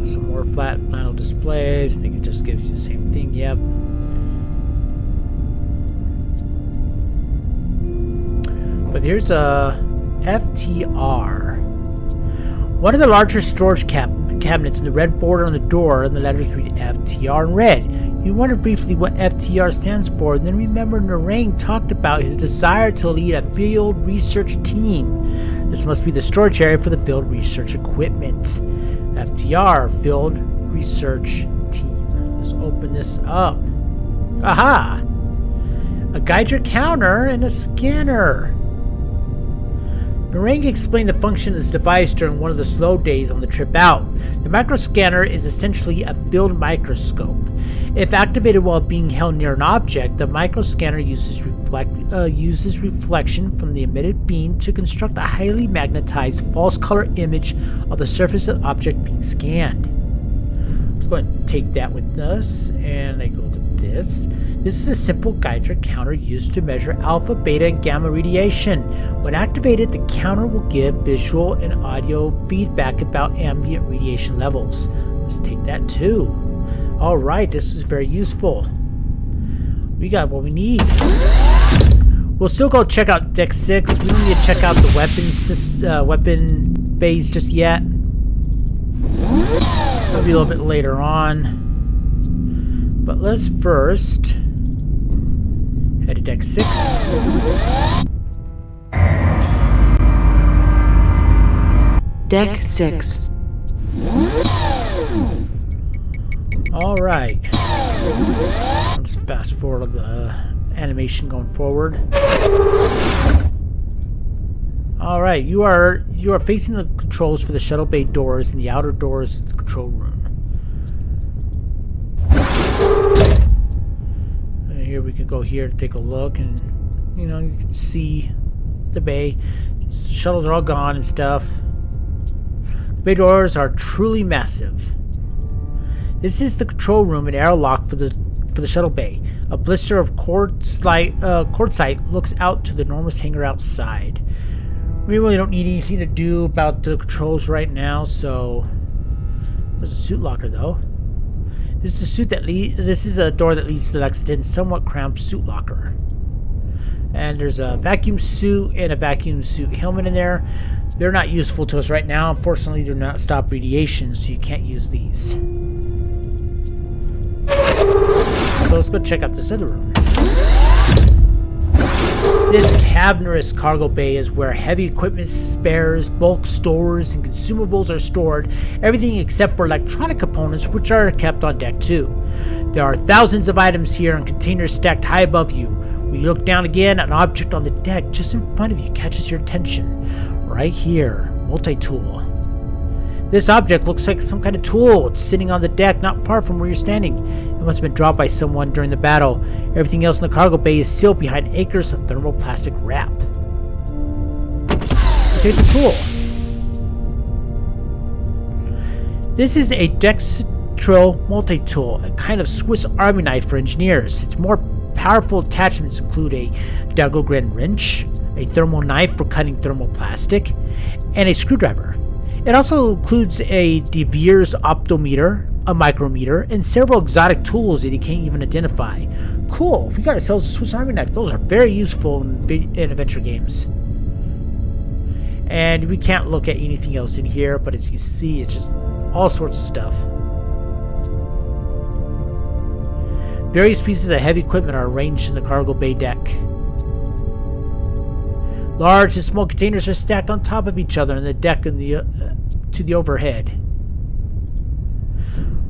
Some more flat panel displays. I think it just gives you the same thing. Yep. But here's a FTR. One of the larger storage cabinets in the red border on the door, and the letters read FTR in red. You wonder briefly what FTR stands for, and then remember Narang talked about his desire to lead a field research team. This must be the storage area for the field research equipment. FTR, Field Research Team. Let's open this up. Aha! A Geiger counter and a scanner. Narang explained the function of this device during one of the slow days on the trip out. The microscanner is essentially a field microscope. If activated while being held near an object, the microscanner uses reflection from the emitted beam to construct a highly magnetized false color image of the surface of the object being scanned. Let's go ahead and take that with us and take a look at this. This is a simple Geiger counter used to measure alpha, beta, and gamma radiation. When activated, the counter will give visual and audio feedback about ambient radiation levels. Let's take that too. Alright, this is very useful. We got what we need. We'll still go check out Deck 6. We don't need to check out the weapon bays just yet. That'll be a little bit later on. But let's first head to Deck 6. Deck 6. Alright. I'll just fast forward the animation going forward. Alright, you are facing the controls for the shuttle bay doors and the outer doors of the control room. here. We can go here to take a look, and you know, you can see the bay. Shuttles are all gone and stuff. The bay doors are truly massive. This is the control room and airlock for the shuttle bay. A blister of quartzite looks out to the enormous hangar outside. We really don't need anything to do about the controls right now, so there's a suit locker though. This is a door that leads to Lexington's somewhat cramped suit locker. And there's a vacuum suit and a vacuum suit helmet in there. They're not useful to us right now. Unfortunately, they're not stop radiation, so you can't use these. So let's go check out this other room. This cavernous cargo bay is where heavy equipment, spares, bulk stores, and consumables are stored. Everything except for electronic components, which are kept on deck too. There are thousands of items here and containers stacked high above you. When you look down again, an object on the deck just in front of you catches your attention. Right here, multi-tool. This object looks like some kind of tool. It's sitting on the deck not far from where you're standing. It must have been dropped by someone during the battle. Everything else in the cargo bay is sealed behind acres of thermoplastic wrap. Take the tool. This is a Dextro multi-tool, a kind of Swiss Army knife for engineers. Its more powerful attachments include a Dagogren wrench, a thermal knife for cutting thermoplastic, and a screwdriver. It also includes a De Beers optometer, a micrometer, and several exotic tools that you can't even identify. Cool, we got ourselves a Swiss Army knife. Those are very useful in adventure games. And we can't look at anything else in here, but as you see, it's just all sorts of stuff. Various pieces of heavy equipment are arranged in the cargo bay deck. Large and small containers are stacked on top of each other on the deck and to the overhead.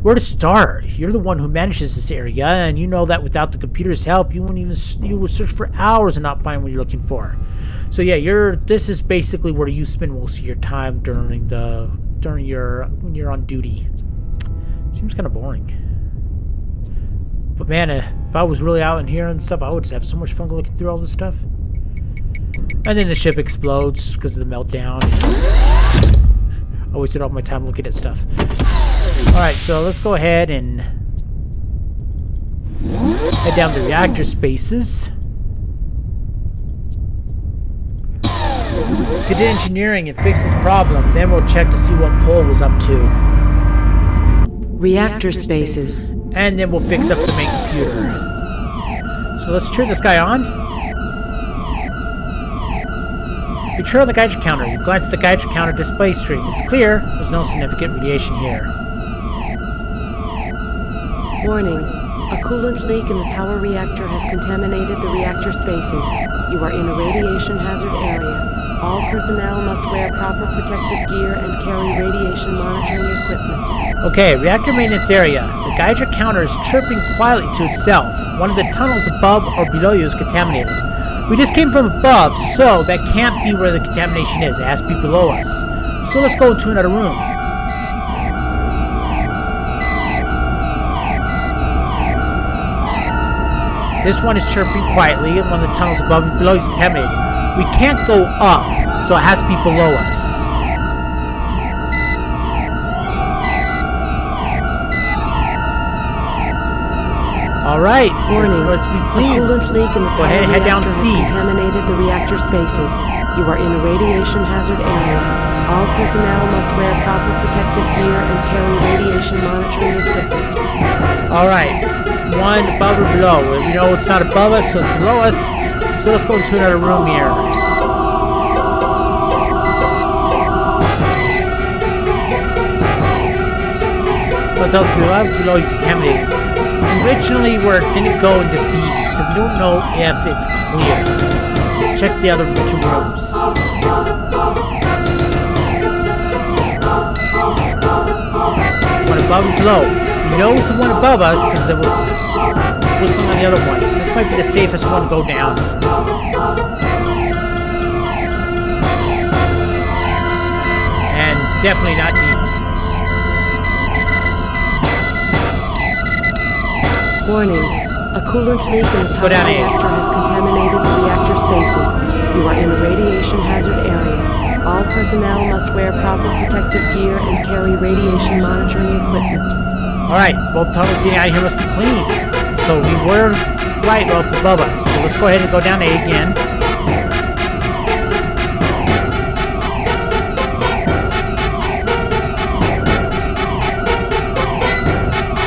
Where to start? You're the one who manages this area, and you know that without the computer's help, you would search for hours and not find what you're looking for. So yeah, this is basically where you spend most of your time when you're on duty. Seems kind of boring. But man, if I was really out in here and stuff, I would just have so much fun looking through all this stuff. And then the ship explodes because of the meltdown. I wasted all my time looking at stuff. Alright, so let's go ahead and head down to the reactor spaces. Get to engineering and fix this problem. Then we'll check to see what Paul was up to. Reactor spaces. And then we'll fix up the main computer. So let's turn this guy on. You turn on the Geiger counter. You glance at the Geiger counter display screen. It's clear. There's no significant radiation here. Warning. A coolant leak in the power reactor has contaminated the reactor spaces. You are in a radiation hazard area. All personnel must wear proper protective gear and carry radiation monitoring equipment. Okay, reactor maintenance area. The Geiger counter is chirping quietly to itself. One of the tunnels above or below you is contaminated. We just came from above, so that can't be where the contamination is. It has to be below us. So let's go into another room. This one is chirping quietly, and one of the tunnels above and below is contaminated. We can't go up, so it has to be below us. Alright, let's be clean. A coolant leak in the go ahead and head down C. Has contaminated the reactor spaces. You are in a radiation hazard area. All personnel must wear proper protective gear and carry radiation monitoring equipment. Alright, one above or below. We know it's not above us, so it's below us. So let's go into another room here. What's else below is contaminated. Originally, we didn't go into B, so we don't know if it's clear. Let's check the other two rooms. One above and below. We know it's the one above us because there was whistling on the other one, so this might be the safest one to go down. And definitely not deep. Warning. A coolant leak in the Go power down, A. reactor has contaminated the reactor spaces. You are in a radiation hazard area. All personnel must wear proper protective gear and carry radiation monitoring equipment. Alright, both tunnels getting out of here must be clean. So we were right up above us. So let's go ahead and go down A again.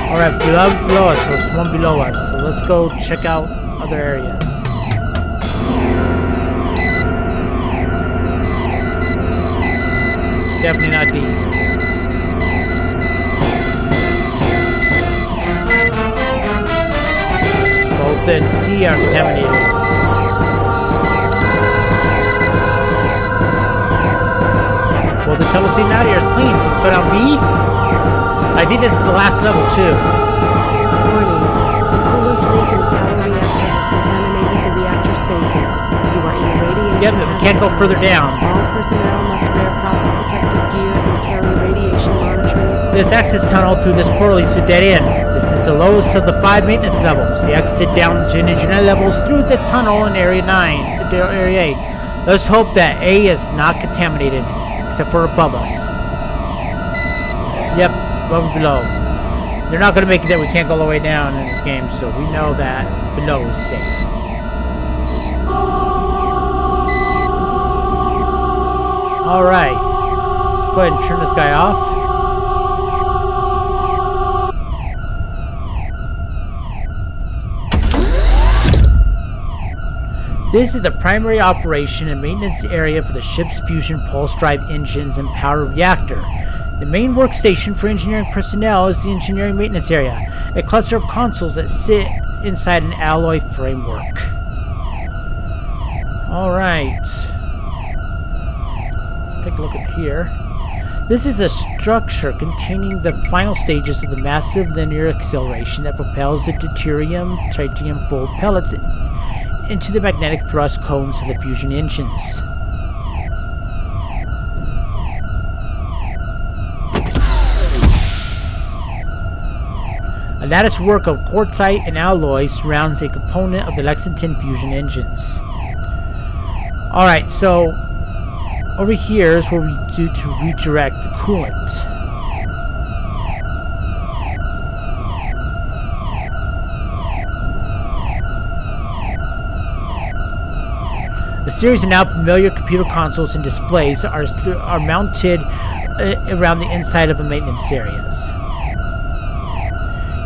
Alright, below us, so it's one below us. So let's go check out other areas. Definitely not D. Both and C are contaminated. Well, the tunnel scene out here is clean, so let's go down B. I think this is the last level, too. Warning. The coolant leak in the power reactor has contaminated the reactor spaces. You are in a radiation Yep, but we can't go further down. All personnel must wear proper protective gear and carry radiation monitoring equipment. This exit tunnel through this portal leads to dead end. This is the lowest of the 5 maintenance levels. The exit down to engineering levels through the tunnel in Area 9, Area A. Let's hope that A is not contaminated, except for above us. Yep, above and below. They're not going to make it that we can't go all the way down in this game, so we know that below is safe. Alright, let's go ahead and turn this guy off. This is the primary operation and maintenance area for the ship's fusion pulse drive engines and power reactor. The main workstation for engineering personnel is the engineering maintenance area, a cluster of consoles that sit inside an alloy framework. Alright. Let's take a look at here. This is a structure containing the final stages of the massive linear acceleration that propels the deuterium tritium fuel pellets into the magnetic thrust cones of the fusion engines. A lattice work of quartzite and alloy surrounds a component of the Lexington fusion engines. Alright, so over here is where we do to redirect the coolant. A series of now familiar computer consoles and displays are mounted around the inside of the maintenance areas.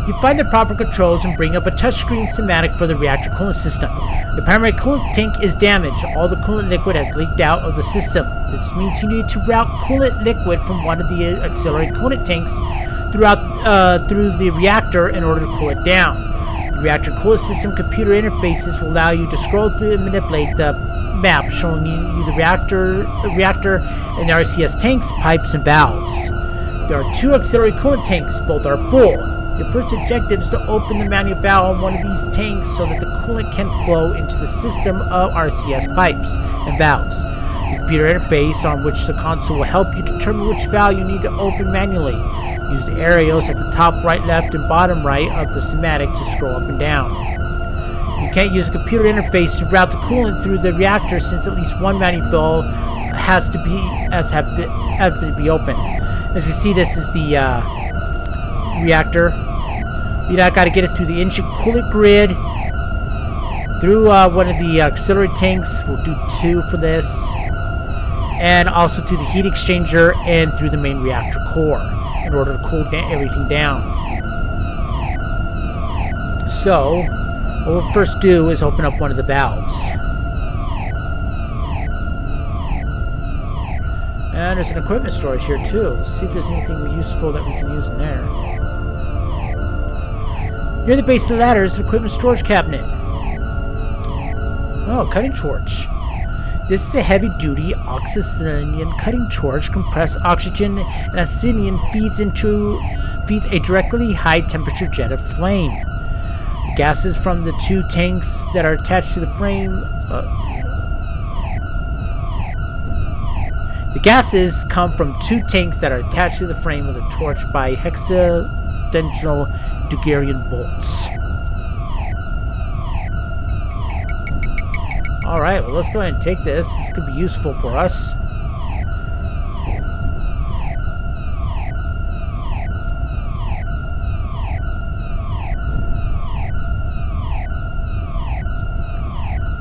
You find the proper controls and bring up a touchscreen schematic for the reactor coolant system. The primary coolant tank is damaged. All the coolant liquid has leaked out of the system. This means you need to route coolant liquid from one of the auxiliary coolant tanks through the reactor in order to cool it down. The reactor coolant system computer interfaces will allow you to scroll through and manipulate the map showing you the reactor and the RCS tanks, pipes, and valves. There are 2 auxiliary coolant tanks. Both are full. The first objective is to open the manual valve on one of these tanks so that the coolant can flow into the system of RCS pipes and valves. The computer interface on which the console will help you determine which valve you need to open manually. Use the arrows at the top right, left, and bottom right of the schematic to scroll up and down. You can't use a computer interface to route the coolant through the reactor since at least one manifold has to be open. As you see, this is the reactor. You got to get it through the engine coolant grid, through one of the auxiliary tanks. We'll do 2 for this, and also through the heat exchanger and through the main reactor core in order to cool everything down. So what we'll first do is open up one of the valves. And there's an equipment storage here too. Let's see if there's anything useful that we can use in there. Near the base of the ladder is an equipment storage cabinet. Oh, cutting torch. This is a heavy-duty oxyacetylene cutting torch. Compressed oxygen and acetylene feeds a directly high-temperature jet of flame. The gases from the 2 tanks that are attached to the frame. The gases come from 2 tanks that are attached to the frame of the torch by hexadental Dugarian bolts. Alright, well, let's go ahead and take this. This could be useful for us.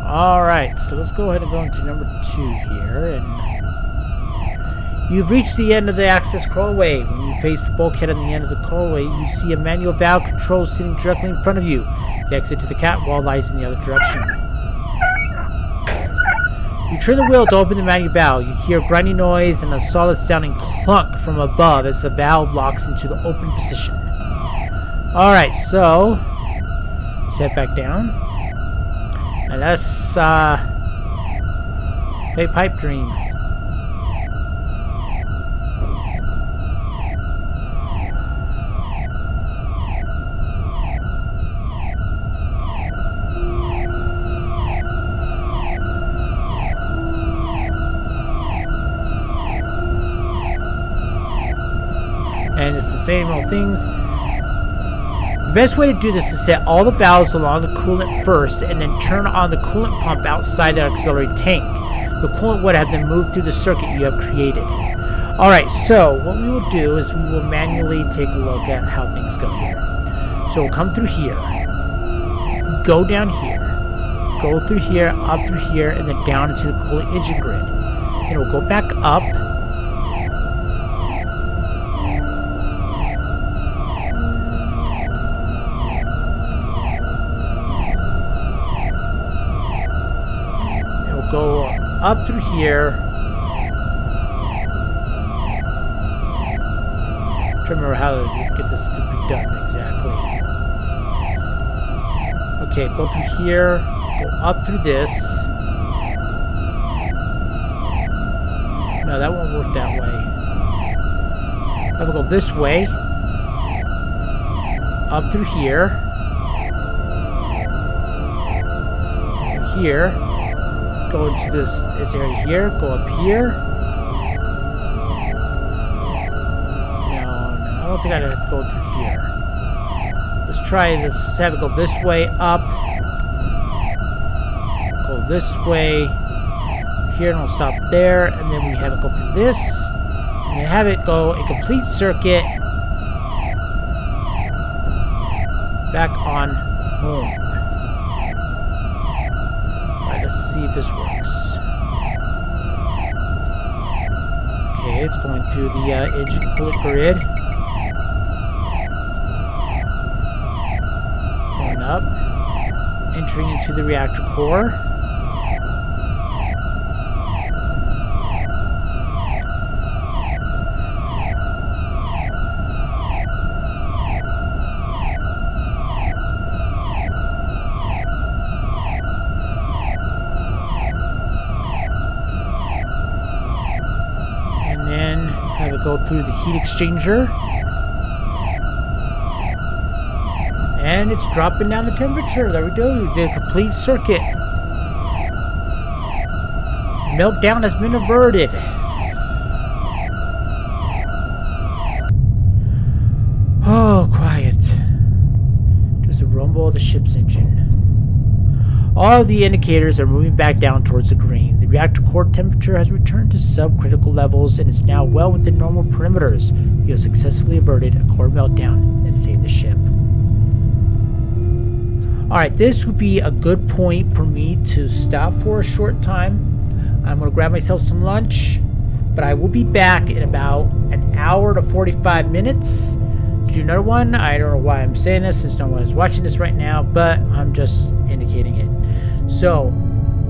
Alright, so let's go ahead and go into number 2 here. And you've reached the end of the access crawlway. When you face the bulkhead on the end of the crawlway, you see a manual valve control sitting directly in front of you. The exit to the catwall lies in the other direction. You turn the wheel to open the manual valve. You hear a grinding noise and a solid-sounding clunk from above as the valve locks into the open position. Alright, so let's head back down. And let's play Pipe Dream. And it's the same old things. The best way to do this is set all the valves along the coolant first and then turn on the coolant pump outside the auxiliary tank. The coolant would have then moved through the circuit you have created. Alright, so what we will do is we will manually take a look at how things go here. So we'll come through here, go down here, go through here, up through here, and then down into the coolant engine grid. Then we'll go back up. Go up through here. I'm trying to remember how to get this to be done exactly. Okay, go through here, go up through this. No, that won't work that way. I will go this way, up through here, through here. Go into this area here, go up here. No, I don't think I'd have to go through here. Let's try this. Let's have it go this way, up. Go this way. Here, and we'll stop there. And then we have it go through this. And then have it go a complete circuit. Back on home. Let's see if this works. Okay, it's going through the engine coolant grid. Going up. Entering into the reactor core. Have it go through the heat exchanger. And it's dropping down the temperature. There we go. We did a complete circuit. Meltdown has been averted. Oh, quiet. Just the rumble of the ship's engine. All of the indicators are moving back down towards the green. The reactor core temperature has returned to subcritical levels and is now well within normal perimeters. You have successfully averted a core meltdown and saved the ship. Alright, this would be a good point for me to stop for a short time. I'm going to grab myself some lunch, but I will be back in about an hour to 45 minutes to do another one. I don't know why I'm saying this since no one is watching this right now, but I'm just indicating it. So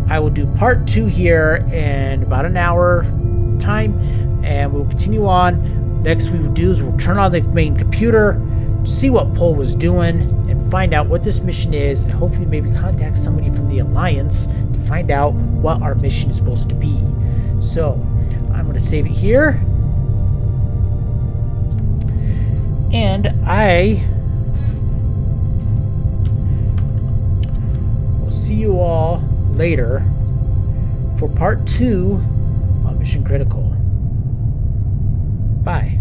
I will do part 2 here in about an hour time, and we'll continue on. Next we will do is we'll turn on the main computer, see what Pol was doing, and find out what this mission is, and hopefully maybe contact somebody from the Alliance to find out what our mission is supposed to be. So I'm going to save it here, and I will see you all later for part 2 on Mission Critical. Bye.